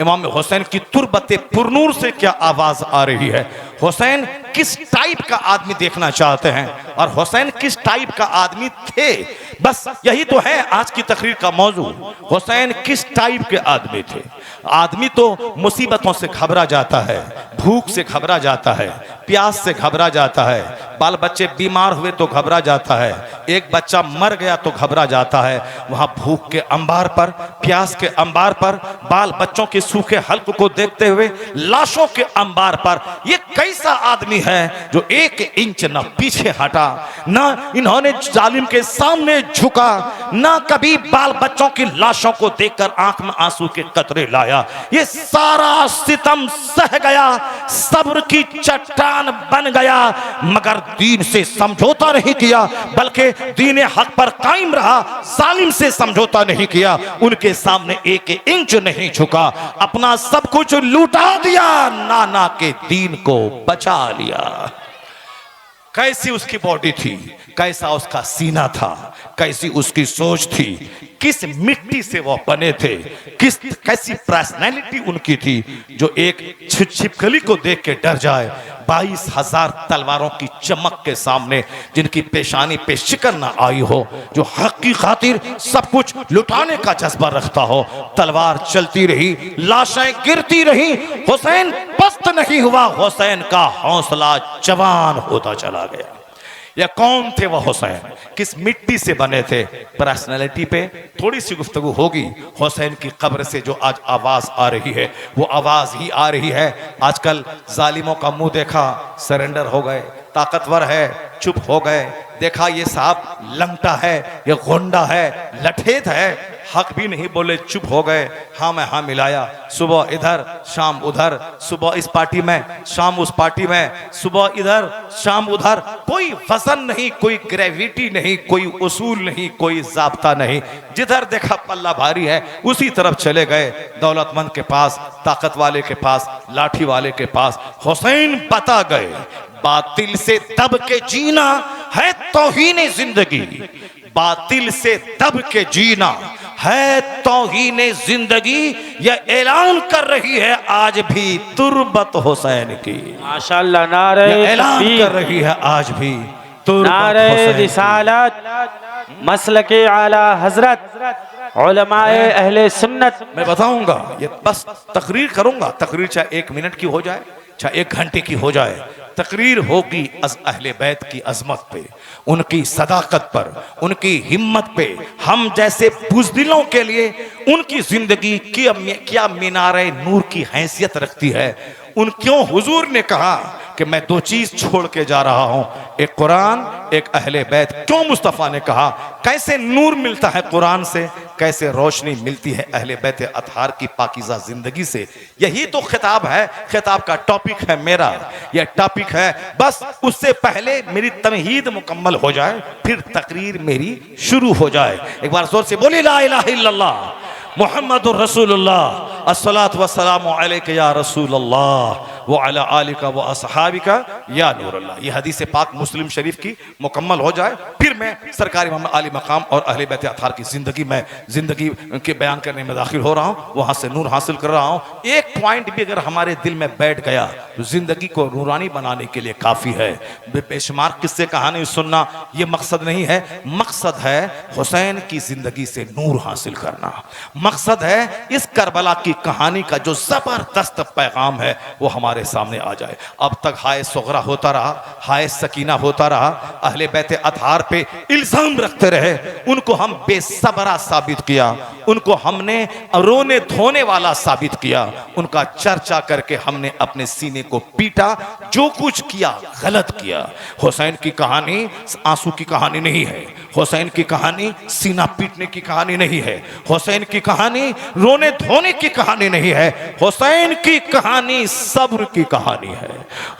इमाम हुसैन की तुरबत पुरनूर से क्या आवाज़ आ रही है, हुसैन किस टाइप का आदमी देखना चाहते हैं और हुसैन किस टाइप का आदमी थे, बस यही तो है आज की तकरीर का मौजू। हुसैन किस टाइप के आदमी थे? आदमी तो मुसीबतों से घबरा जाता है, भूख से घबरा जाता है, प्यास से घबरा जाता है, बाल बच्चे बीमार हुए तो घबरा जाता है, एक बच्चा मर गया तो घबरा जाता है। वहां भूख के अंबार पर, प्यास के अंबार पर, बाल बच्चों के सूखे हल्क को देखते हुए लाशों के अंबार पर ये कैसा आदमी है जो 1 इंच न पीछे हटा, ना इन्होंने जालिम के सामने झुका, ना कभी बाल बच्चों की लाशों को देखकर आंख में आंसू के कतरे लाया। ये सारा सितम सह गया, सब्र की चट्टान बन गया, मगर दीन से समझौता नहीं किया, बल्कि दीन हक पर कायम रहा, जालिम से समझौता नहीं किया, उनके सामने 1 इंच नहीं झुका, अपना सब कुछ लूटा दिया, नाना के दीन को बचा लिया। कैसी उसकी बॉडी थी, कैसा उसका सीना था, कैसी उसकी सोच थी, किस मिट्टी से वो बने थे, कैसी पर्सनैलिटी उनकी थी जो एक छिपकली को देख के डर जाए, 22,000 तलवारों की चमक के सामने जिनकी पेशानी पे शिकन ना आई हो, जो हक की खातिर सब कुछ लुटाने का जज्बा रखता हो। तलवार चलती रही, लाशें गिरती रही, हुसैन पस्त नहीं हुआ, हुसैन का हौसला जवान होता चला गया। या कौन थे वह हुसैन, किस मिट्टी से बने थे? पर्सनैलिटी पे थोड़ी सी गुफ्तगू होगी। हुसैन की कब्र से जो आज आवाज आ रही है वो आवाज ही आ रही है। आजकल जालिमों का मुंह देखा, सरेंडर हो गए, ताकतवर है, चुप हो गए, देखा ये साहब लंगटा है, ये गोंडा है, लठेत है, हक भी नहीं बोले, चुप हो गए। हाँ मैं हाँ मिलाया, सुबह इधर शाम उधर, सुबह इस पार्टी में शाम उस पार्टी में, सुबह इधर शाम उधर, कोई वजन नहीं, कोई ग्रेविटी नहीं, कोई उसूल नहीं, कोई जाब्ता नहीं, जिधर देखा पल्ला भारी है उसी तरफ चले गए। दौलतमंद के पास, ताकत वाले के पास, लाठी वाले के पास। हुसैन बता गए बातिल से दब के जीना है तौहीन जिंदगी, बातिल से दब के जीना है तौहीन जिंदगी, यह ऐलान कर रही है आज भी तुरबत हुसैन की। माशाअल्लाह, नारे ऐलान तकबीर, कर रही है आज भी नारे तुरबत रिसालत, मसलके आला हजरत, उलमाए अहले सुन्नत। मैं बताऊंगा, ये बस तकरीर करूंगा, तकरीर चाहे 1 मिनट की हो जाए, चाहे 1 घंटे की हो जाए, तकरीर होगी अहले बैत की अजमत पे, उनकी सदाकत पर, उनकी हिम्मत पे। हम जैसे बुज़दिलों के लिए उनकी जिंदगी की क्या मीनारे नूर की हैसियत रखती है। उन क्यों हुजूर ने कहा कि मैं 2 चीज छोड़ के जा रहा हूं, एक कुरान, एक अहले बैत। क्यों मुस्तफ़ा ने कहा? कैसे नूर मिलता है कुरान से, कैसे रोशनी मिलती है अहले बैत अतहार की पाकीज़ा जिंदगी से। यही तो खिताब है, खिताब का टॉपिक है मेरा, यह टॉपिक है। बस उससे पहले मेरी तमहीद मुकम्मल हो जाए, फिर तकरीर मेरी शुरू हो जाए। एक बार जोर से बोली ला इलाहा इल्लल्लाह मुहम्मदुर रसूलुल्लाह, अस्सलातु वस्सलामु अलैका या रसूलल्लाह व अला आलिका व असहाबिका या नूरल्लाह। ये हदीस पाक मुस्लिम शरीफ की मुकम्मल हो जाए, फिर मैं सरकार इमाम आली मकाम और अहले बैत अतहार की जिंदगी के बयान करने में दाखिल हो रहा हूँ, वहाँ से नूर हासिल कर रहा हूँ। एक पॉइंट भी अगर हमारे दिल में बैठ गया तो जिंदगी को नूरानी बनाने के लिए काफ़ी है। बेशुमार किस्से कहानी सुनना ये मकसद नहीं है, मकसद है हुसैन की जिंदगी से नूर हासिल करना। मकसद है इस करबला की कहानी का जो जबरदस्त पैगाम है वो हमारे सामने आ जाए। अब तक हाय सुगरा होता रहा, हाय सकीना होता रहा, अहले बैत अतहार पे इल्जाम रखते रहे, उनको हम बेसबरा साबित किया, उनको हमने रोने धोने वाला साबित किया, उनका चर्चा करके हमने अपने सीने को पीटा। जो कुछ किया गलत किया। हुसैन की कहानी आंसू की कहानी नहीं है, हुसैन की कहानी सीना पीटने की कहानी नहीं है, हुसैन की कहानी रोने धोने की कहानी नहीं है, हुसैन की कहानी सब्र की कहानी है,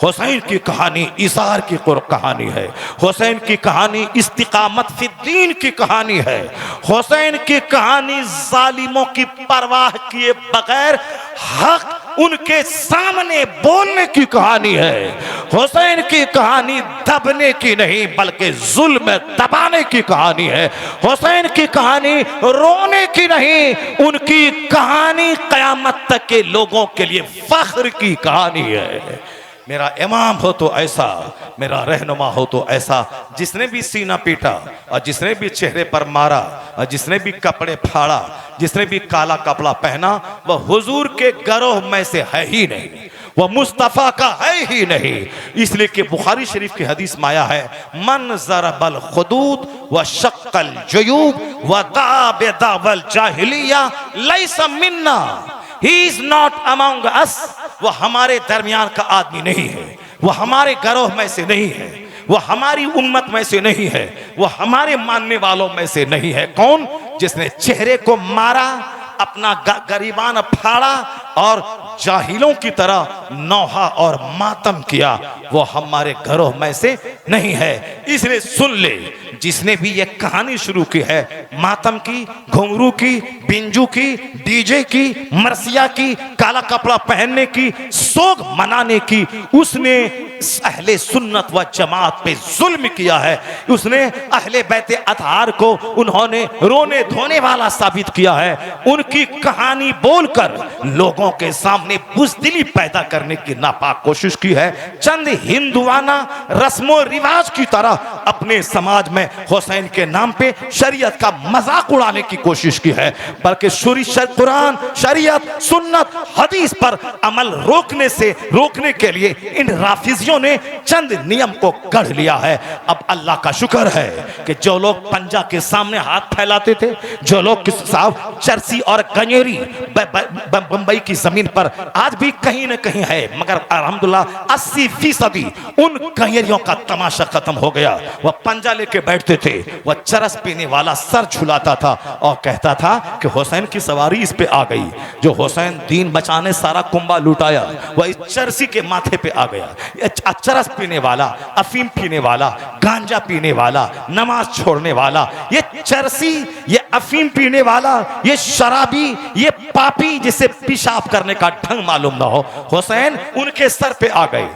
हुसैन की कहानी इसार की कहानी है, हुसैन की कहानी इस्तिकामत फी दीन की कहानी है, हुसैन की कहानी जालिमों की परवाह किए बगैर हक उनके सामने बोलने की कहानी है। हुसैन की कहानी दबने की नहीं बल्कि जुल्म दबाने की कहानी है। हुसैन की कहानी रोने की नहीं, उनकी कहानी कयामत तक के लोगों के लिए फख्र की कहानी है। मेरा इमाम हो तो ऐसा, मेरा रहनुमा हो तो ऐसा। जिसने भी सीना पीटा और जिसने भी चेहरे पर मारा और जिसने भी कपड़े फाड़ा, जिसने भी काला कपड़ा पहना, वह हुजूर के गरोह में से है ही नहीं, वह मुस्तफा का है ही नहीं। इसलिए कि बुखारी शरीफ की हदीस में आया है, मन ज़रबल खुदूद व शक्कल जयूब व दाब दावल जाहिलिया लैसा मिन्ना, ही इज नॉट अमंग अस। वह हमारे दरमियान का आदमी नहीं है, वह हमारे गरोह में से नहीं है, वह हमारी उम्मत में से नहीं है, वह हमारे मानने वालों में से नहीं है। कौन? जिसने चेहरे को मारा, अपना गरीबान फाड़ा और जाहिलों की तरह नौहा और मातम किया, वो हमारे घरों में से नहीं है। इसलिए सुन ले, जिसने भी ये कहानी शुरू की है मातम की, घुंघरू की, बिंजू की, डीजे की, मरसिया की, काला कपड़ा पहनने की, सोग मनाने की, उसने अहले सुन्नत व जमात पे जुल्म किया है। उसने अहले बैते अतहार को उन्होंने रोने धोने वाला साबित किया है। उनकी कहानी बोलकर लोगों के सामने बुज़दिली पैदा करने की नापाक कोशिश की है। चंद हिंदुआना रस्मों रिवाज की तरह अपने समाज में हुसैन के नाम पे शरीयत का मजाक उड़ाने की कोशिश की है, बल्कि कुरान, शरीयत, सुन्नत, हदीस पर अमल रोकने के लिए इन राफिजियों ने चंद नियम को गढ़ लिया है। अब अल्लाह का शुक्र है कि जो लोग पंजा के सामने हाथ फैलाते थे, जो लोग किस साहब चरसी और गंजेरी बंबई की जमीन पर आज भी कहीं न कहीं है, मगर अल्हम्दुलिल्लाह 80% उन गंजेरियों का तमाशा खत्म हो गया। वह पंजा लेके बैठते थे, वह चरस पीने वाला सर झुलाता था और कहता था कि हुसैन की सवारी इस पे आ गई। जो हुसैन दीन बचाने सारा कुंबा लुटाया, वह इस चरसी के माथे पे आ गया। चरस पीने वाला, अफीम पीने वाला, गांजा पीने वाला, नमाज छोड़ने वाला, ये चरसी, ये अफीम पीने वाला, ये शराबी, ये पापी जिसे पेशाब करने का ढंग मालूम ना हो, हुसैन उनके सर पे आ गए।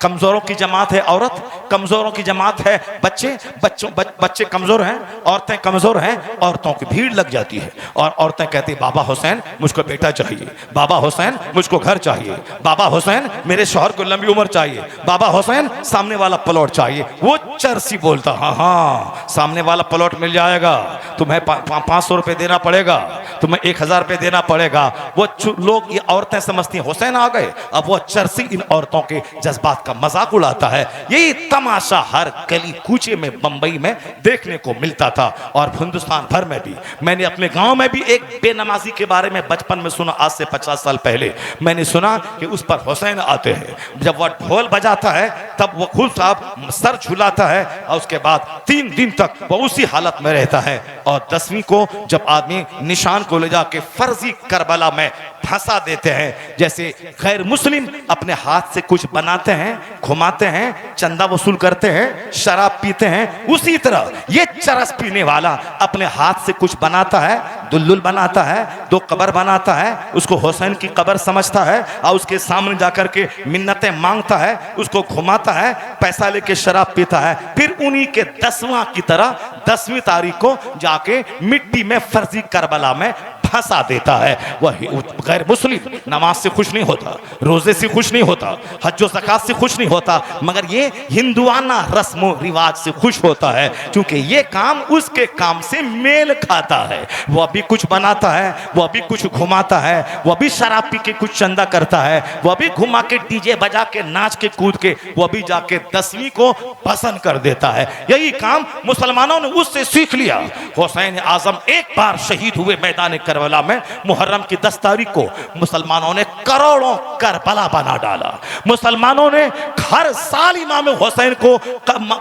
कमजोरों की जमात है औरत, कमजोरों की जमात है बच्चे कमजोर हैं, औरतें कमजोर हैं, औरतों की भीड़ लग जाती है और औरतें कहती बाबा हुसैन मुझको बेटा चाहिए, बाबा हुसैन मुझको घर चाहिए, बाबा हुसैन मेरे शौहर को लंबी उम्र चाहिए, बाबा हुसैन सामने वाला प्लॉट चाहिए। वो चरसी बोलता हाँ हाँ सामने वाला प्लॉट मिल जाएगा, तुम्हें 500 रुपए देना पड़ेगा, तुम्हें 1000 रुपए देना पड़ेगा। वो लोग, ये औरतें समझती हैं हुसैन आ गए। अब वो चरसी इन औरतों के जज्बात का मजाक उड़ाता है। यही तमाशा हर गली कूचे में बंबई में देखने को मिलता था और हिंदुस्तान भर में भी। मैंने अपने गांव में भी एक बेनमाजी के बारे में बचपन में सुना, आज से 50 साल पहले मैंने सुना कि उस पर हुसैन आते हैं। जब वह ढोल बजाता है तब वो खुद साहब सर झुलाता है और उसके बाद 3 दिन तक वो उसी हालत में रहता है। और 10वीं को जब आदमी निशान को ले जाके फर्जी करबला में फंसा देते हैं, जैसे गैर मुस्लिम अपने हाथ से कुछ बनाते हैं, घुमाते हैं, चंदा वसूल करते हैं, शराब पीते हैं, उसी तरह ये चरस पीने वाला अपने हाथ से कुछ बनाता है, दुल्लुल बनाता है, 2 कब्र बनाता है, उसको हुसैन की कब्र समझता है और उसके सामने जाकर के मिन्नतें मांगता है, उसको घुमाता है, पैसा लेके शराब पीता है। फिर उन्हीं के 10वां की तरह 10वीं तारीख को जाके मिट्टी में फर्जी करबला में फंसा देता है। वह गैर मुस्लिम नमाज से खुश नहीं होता, रोजे से खुश नहीं होता, हज व ज़कात से खुश नहीं होता, मगर ये हिंदुआना रस्मों रिवाज से खुश होता है, क्योंकि ये काम उसके काम से मेल खाता है। वह भी कुछ बनाता है, वह भी कुछ घुमाता है, वह भी शराब पी के कुछ चंदा करता है, वह भी घुमा के डीजे बजा के नाच के कूद के वह भी जाके 10वीं को पसंद कर देता है। यही काम मुसलमानों ने उससे सीख लिया। हुसैन आजम एक बार शहीद हुए मैदान करबला में। मुहर्रम की 10 तारीख को मुसलमानों ने करोड़ों करबला बना डाला। मुसलमानों ने हर साल इमाम हुसैन को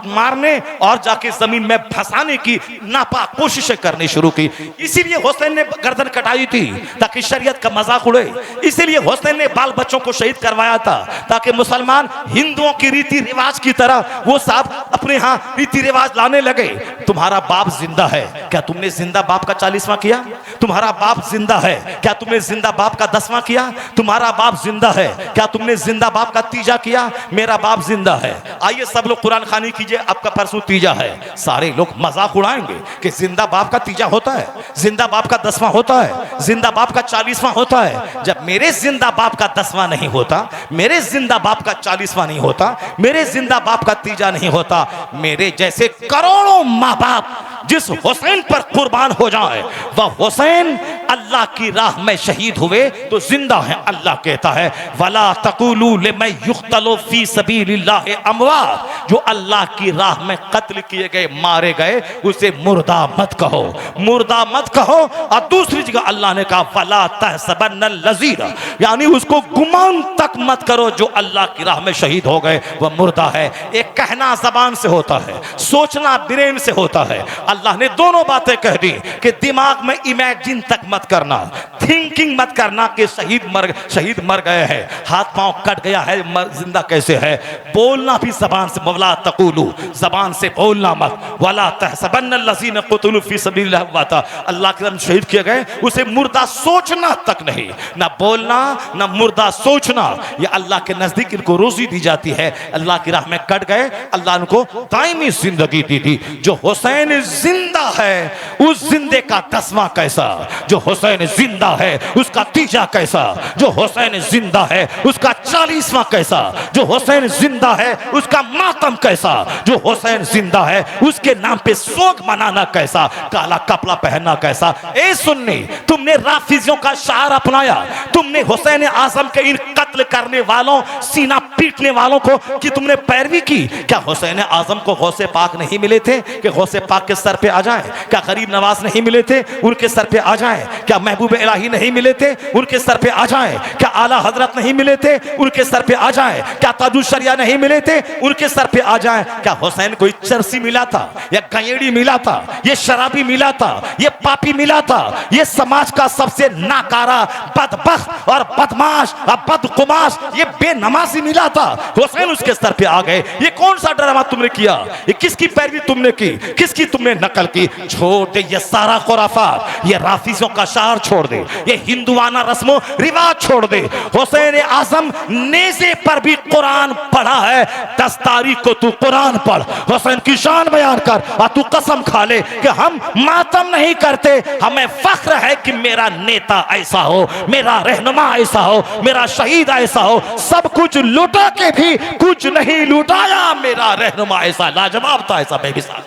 मारने और जाके जमीन में फंसाने की नापाक कोशिशें करनी शुरू की। इसीलिए हुसैन ने गर्दन कटाई थी ताकि शरीयत का मजाक उड़े। इसीलिए हुसैन ने बाल बच्चों को शहीद करवाया था ताकि मुसलमान हिंदुओं की रीति रिवाज की तरह वो साहब अपने यहाँ रीति रिवाज लाने लगे। तुम्हारा बाप जिंदा है, क्या तुमने जिंदा बाप का 40वां किया? तुम्हारा बाप जिंदा है, क्या तुमने जिंदा बाप का 10वां किया? तुम्हारा बाप जिंदा है, क्या तुमने जिंदा बाप का तीजा किया? मेरा बाप जिंदा है। आइए सब लोग कुरान खानी कीजिए, आपका परसों तीजा है। सारे लोग मजाक उड़ाएंगे कि जिंदा बाप का तीजा होता है, जिंदा बाप का 10वां होता है, जिंदा बाप का 40वां होता है। जब मेरे जिंदा बाप का 10वां नहीं होता, मेरे जिंदा बाप का 40वां नहीं होता, मेरे जिंदा बाप का तीजा नहीं होता, मेरे जैसे करोड़ों माँ बाप जिस हुसैन पर कुर्बान हो जाए, वह हुसैन अल्लाह की राह में शहीद हुए तो जिंदा है। अल्लाह कहता है वला तकुलू लिमन युक्तलु फी सबीलिल्लाह अमवात, जो अल्लाह की राह में कत्ल किए गए, मारे गए, उसे मुर्दा मत कहो, मुर्दा मत कहो। और दूसरी जगह अल्लाह ने कहा वला तहसबन्नल लजीना, यानी उसको गुमान तक मत करो जो अल्लाह की राह में शहीद हो गए वह मुर्दा है। एक कहना जबान से होता है, सोचना ब्रेन से होता है। अल्लाह ने दोनों बातें कह दी कि दिमाग में इमेजिन तक मत करना, थिंकिंग मत करना कि शहीद मर गए हैं, हाथ पांव कट गया है, जिंदा कैसे है। बोलना भी जबान से, वला तकुलू, जबान से बोलना मत, वला तहसबन्नल लज़ीना क़ुतिलू फी सबीलिल्लाह अमवाता, अल्लाह के नाम शहीद किए गए, उसे मुर्दा सोचना तक नहीं, ना बोलना ना मुर्दा सोचना। ये अल्लाह के नजदीक इनको रोजी दी जाती है। अल्लाह की राह में कट गए, अल्लाह उनको दायमी जिंदगी दी थी। जो हुसैन जिंदा है उस जिंदे का 10वां कैसा, जो हुसैन जिंदा है उसका तीजा कैसा, जो हुसैन जिंदा है उसका 40वां कैसा, जो हुसैन जिंदा है उसका मातम कैसा, जो हुसैन जिंदा है उसके नाम पे सोग मनाना कैसा, काला कपड़ा पहनना कैसा। ए सुन्नी, तुमने राफिजियों का शार अपनाया, तुमने हुसैन आजम के इन कत्ल करने वालों, सीना पीटने वालों को कि तुमने पैरवी की। क्या हुसैन आजम को गौसे पाक नहीं मिले थे कि गौसे पाक के सर पे आ जाए? क्या गरीब नवाज नहीं मिले थे उनके सर पे आ जाए? क्या महबूब इलाही नहीं मिले थे उनके सर पे आ जाए? क्या आला हजरत नहीं मिले थे उनके सर पे आ जाए? क्या ताजुल शरिया नहीं मिले थे उनके सर पे आ जाए? क्या हुसैन कोई चरसी मिला था या गंजेड़ी मिला था, ये शराबी मिला था, ये पापी मिला था, ये समाज का सबसे नाकारा, बदबख्त और बदमाश और बदकुमाश, ये बेनमाजी मिला था? हुसैन उसके सर पे आ गए। ये कौन सा ड्रामा तुमने किया? ये किसकी पैरवी तुमने की? किसकी तुमने नकल की? छोड़ दे ये सारा खुराफात, ये राफिजों का शार छोड़ दे, ये हिंदुआना रस्मों रिवाज छोड़ दे। हुसैन आजम नेज़े पर भी कुरान पढ़ा है। 10 तारीख को तू कुरान पढ़, हुसैन की शान बयान कर और तू कसम खा ले कि हम मातम नहीं करते, हमें फख्र है कि मेरा नेता ऐसा हो, मेरा रहनुमा ऐसा हो, मेरा शहीद ऐसा हो। सब कुछ लुटा के भी कुछ नहीं लुटाया, मेरा रहनुमा ऐसा लाजवाब था, ऐसा बेमिसाल।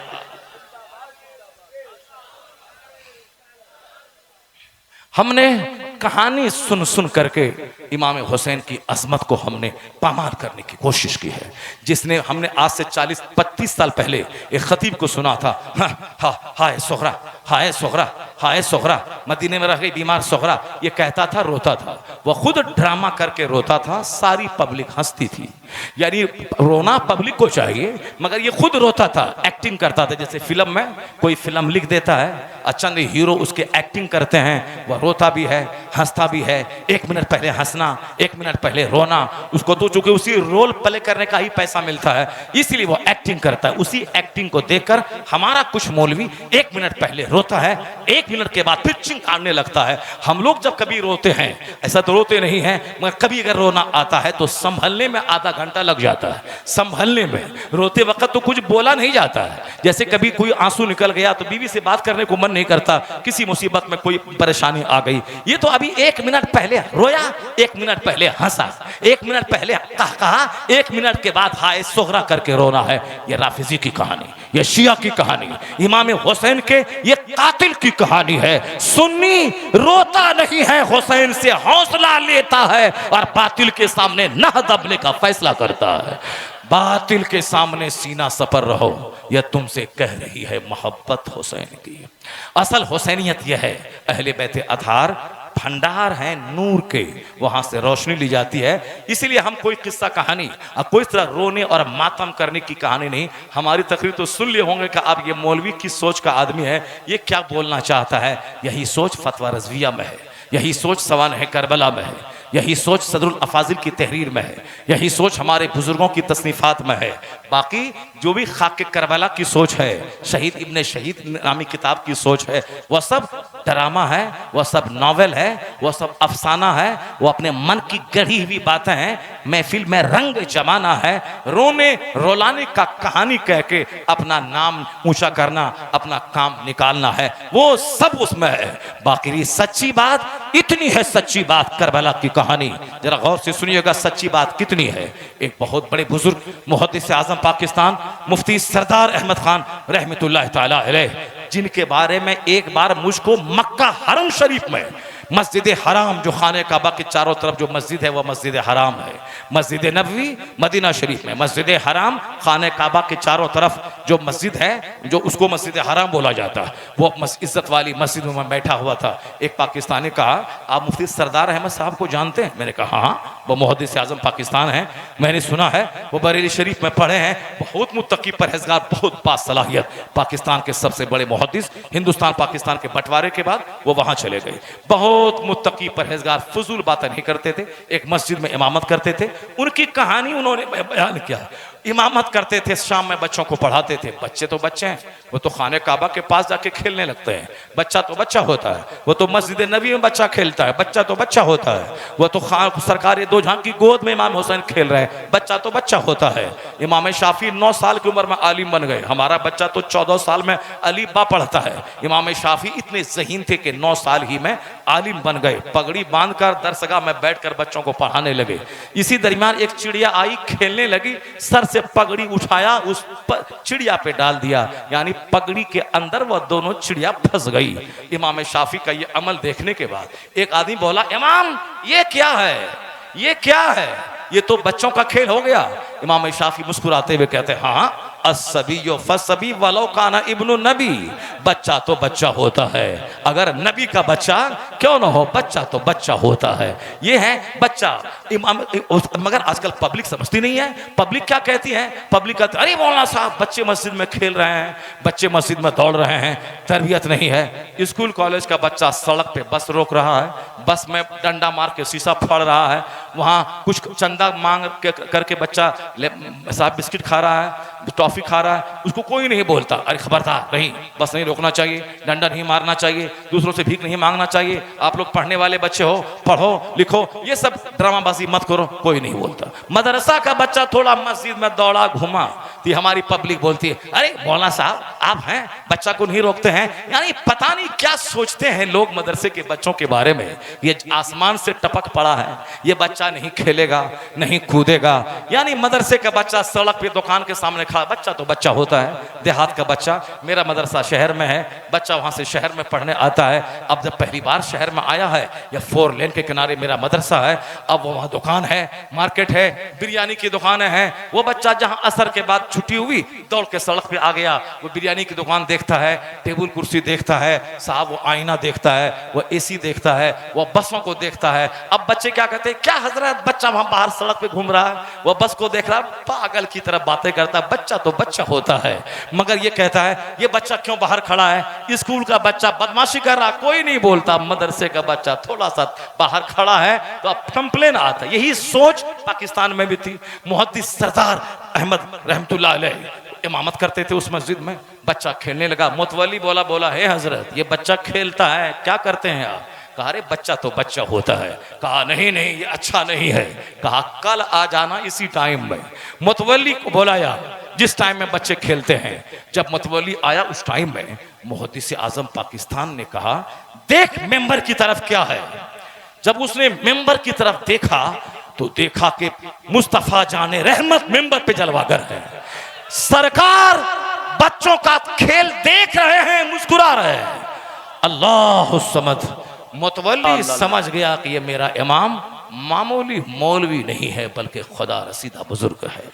हमने कहानी सुन सुन करके इमाम हुसैन की अजमत को हमने पामार करने की कोशिश की है। जिसने हमने आज से 40-35 साल पहले एक खतीब को सुना था, हाय सोहरा, हाय सोहरा, हाय सोहरा, मदीने में रह गई बीमार सोहरा, ये कहता था, रोता था। वह खुद ड्रामा करके रोता था, सारी पब्लिक हंसती थी। यानी रोना पब्लिक को चाहिए, मगर ये खुद रोता था, एक्टिंग करता था। जैसे फिल्म में कोई फिल्म लिख देता है, चंद हीरो उसके एक्टिंग करते हैं, वह रोता भी है, हंसता भी है। 1 मिनट पहले हंसना, 1 मिनट पहले रोना, उसको तो चूंकि उसी रोल प्ले करने का ही पैसा मिलता है, इसलिए वो एक्टिंग करता है। उसी एक्टिंग को देखकर हमारा कुछ मौलवी 1 मिनट पहले रोता है, 1 मिनट के बाद फिर चिंकाड़ने लगता है। हम लोग जब कभी रोते हैं, ऐसा तो रोते नहीं हैं, मगर कभी अगर रोना आता है तो संभलने में आधा घंटा लग जाता है। संभलने में, रोते वक्त तो कुछ बोला नहीं जाता है। जैसे कभी कोई आंसू निकल गया तो बीवी से बात करने को मन नहीं करता, किसी मुसीबत में कोई परेशानी आ गई। ये तो अभी 1 मिनट पहले रोया, 1 मिनट पहले हंसा, 1 मिनट पहले कहा, 1 मिनट के बाद हाय सोहरा करके रोना है। ये राफिजी की कहानी, ये शिया की कहानी, इमाम हुसैन के ये कातिल की कहानी है। सुन्नी रोता नहीं है, हुसैन से हौसला लेता है और बातिल के सामने न दबने का फैसला करता है। बातिल के सामने सीना सपर रहो, यह तुमसे कह रही है मोहब्बत हुसैन की। असल हुसैनियत यह है, अहले बैत अतहार भंडार है नूर के, वहां से रोशनी ली जाती है। इसीलिए हम कोई किस्सा कहानी और कोई तरह रोने और मातम करने की कहानी नहीं। हमारी तकरीर तो सुन लिए होंगे कि अब ये मौलवी की सोच का आदमी है, ये क्या बोलना चाहता है। यही सोच फतवा रज़विया में है, यही सोच सवाल है करबला में है, यही सोच सदरुल अफाजिल की तहरीर में है, यही सोच हमारे बुजुर्गों की तसनीफात में है। बाकी जो भी खाक करबला की सोच है, शहीद इब्ने शहीद नामी किताब की सोच है, वह सब ड्रामा है, वह सब नॉवेल है, वह सब अफसाना है, वो अपने मन की गढ़ी हुई बातें हैं। महफिल में रंग जमाना है, रोने रोलाने का कहानी कह के अपना नाम ऊंचा करना, अपना काम निकालना है, वो सब उसमें है। बाकी सच्ची बात इतनी है, सच्ची बात करबला की कहानी जरा गौर से सुनिएगा, सच्ची बात कितनी है। एक बहुत बड़े बुजुर्ग मुहद्दिस आजम पाकिस्तान मुफ्ती सरदार अहमद खान रहमतुल्लाह ताला अलैह, जिनके बारे में एक बार मुझको मक्का हरम शरीफ में मस्जिद हराम, जो खाने काबा के चारों तरफ जो मस्जिद है वह मस्जिद हराम है, मस्जिद नबवी मदीना शरीफ में, मस्जिद हराम खाने काबा के चारों तरफ जो मस्जिद है, जो उसको मस्जिद हराम बोला जाता है, वो इज्जत वाली मस्जिद में मैं बैठा हुआ था। एक पाकिस्तानी कहा, आप मुफ्ती सरदार अहमद साहब को जानते हैं? मैंने कहा हाँ, वो मुहद्दिस आज़म पाकिस्तान है, मैंने सुना है वो बरेली शरीफ में पढ़े हैं, बहुत मुत्तकी परहेजगार, बहुत बासलाहियत, पाकिस्तान के सबसे बड़े मुहद्दिस, हिंदुस्तान पाकिस्तान के बंटवारे के बाद वो वहाँ चले गए। बहुत मुत्तकी परहेजगार, फजूल बातें नहीं करते थे, एक मस्जिद में इमामत करते थे। उनकी कहानी उन्होंने बयान किया। इमामत करते थे, शाम में बच्चों को पढ़ाते थे। बच्चे तो बच्चे हैं, वो तो खाने काबा के पास जाके खेलने लगते हैं। बच्चा तो बच्चा होता है, वो तो मस्जिद नबी में बच्चा खेलता है, बच्चा तो बच्चा होता है। वो तो सरकारी दो झांक की गोद में इमाम हुसैन खेल रहे हैं, बच्चा तो बच्चा होता है। इमाम शाफी 9 साल की उम्र में आलिम बन गए, हमारा बच्चा तो 14 साल में अली बा पढ़ता है। इमाम शाफी इतने ज़हीन थे कि 9 साल ही में आलिम बन गए, पगड़ी बांधकर दरसगाह में बैठकर बच्चों को पढ़ाने लगे। इसी दरमियान एक चिड़िया आई, खेलने लगी, सर से पगड़ी उठाया, उस चिड़िया पे डाल दिया, यानी पगड़ी के अंदर वह दोनों चिड़िया फंस गई। इमाम शाफी का ये अमल देखने के बाद एक आदमी बोला, इमाम ये क्या है, ये क्या है, ये तो बच्चों का खेल हो गया। इमाम शाफी मुस्कुराते हुए कहते हैं, हाँ अस्सबीयो फस्सबी वलो काना इब्नु नबी, बच्चा तो बच्चा होता है, अगर नबी का बच्चा क्यों ना हो, बच्चा तो बच्चा होता है। ये है बच्चा। मगर आजकल पब्लिक समझती नहीं है। पब्लिक क्या कहती है? पब्लिक कहती है, अरे मौलाना साहब बच्चे मस्जिद में खेल रहे हैं, बच्चे मस्जिद में दौड़ रहे हैं, तरबियत नहीं है। स्कूल कॉलेज का बच्चा सड़क पे बस रोक रहा है, बस में डंडा मार के शीशा फाड़ रहा है, वहाँ कुछ चंदा मांग करके बच्चा साहब बिस्किट खा रहा है, टॉफी खा रहा है, उसको कोई नहीं बोलता, अरे खबरदार नहीं, बस नहीं रोकना चाहिए, डंडा नहीं मारना चाहिए, दूसरों से भीख नहीं मांगना चाहिए, आप लोग पढ़ने वाले बच्चे हो, पढ़ो लिखो, ये सब ड्रामाबाजी मत करो, कोई नहीं बोलता। मदरसा का बच्चा थोड़ा मस्जिद में दौड़ा घुमा तो हमारी पब्लिक बोलती है, अरे मौलाना साहब आप हैं, बच्चा को नहीं रोकते हैं। यानी पता नहीं क्या सोचते हैं लोग मदरसे के बच्चों के बारे में। ये आसमान से टपक पड़ा है, ये बच्चा नहीं खेलेगा, नहीं कूदेगा। यानी मदरसे का बच्चा सड़क पे दुकान के सामने खड़ा, बच्चा तो बच्चा होता है। देहात का बच्चा, मेरा मदरसा शहर में है, बच्चा वहां से शहर में पढ़ने आता है। अब जब पहली बार शहर में आया है, या 4 लेन के किनारे मेरा मदरसा है, अब वहाँ दुकान है, मार्केट है, बिरयानी की दुकानें हैं। वो बच्चा जहाँ असर के बाद छुट्टी हुई दौड़ के सड़क पे आ गया, वो बिरयानी की दुकान देखता है, टेबल कुर्सी देखता है, साहब वो आईना देखता है, वो एसी देखता है, वो बसों को देखता है। अब बच्चे क्या कहते हैं, क्या हजरत बच्चा वहां बाहर सड़क पे घूम रहा है, वो बस को देख रहा है, पागल की तरह बातें करता है। बच्चा तो बच्चा होता है, मगर ये कहता है ये बच्चा क्यों बाहर खड़ा है, स्कूल का बच्चा बदमाशी कर रहा, कोई नहीं बोलता, मदरसे का बच्चा थोड़ा सा बाहर खड़ा है तो अब कंप्लेन आता है। यही सोच पाकिस्तान में भी थी। मुहद्दिस सरदार अहमद रहमतुल्लाह अलैह इमामत करते थे उस मस्जिद में, बच्चा खेलने लगा। मुतवली बोला हे हजरत ये बच्चा खेलता है, क्या करते हैं आप? कहा अरे बच्चा तो बच्चा होता है। कहा नहीं नहीं ये अच्छा नहीं है। कहा कल आ जाना इसी टाइम में। मुतवली को बुलाया जिस टाइम में बच्चे खेलते हैं। जब मुतवली आया उस टाइम में मुहद्दिस आजम पाकिस्तान ने कहा देख मेंबर की तरफ क्या है। जब उसने मेंबर की तरफ देखा तो देखा कि मुस्तफा जाने रहमत मेंबर पे जलवागर है। सरकार बच्चों का खेल देख रहे हैं, मुस्कुरा रहे हैं। अल्लाह समद। मुतवल्ली समझ गया कि ये मेरा इमाम मामूली मौलवी नहीं है बल्कि खुदा रसीदा बुजुर्ग है।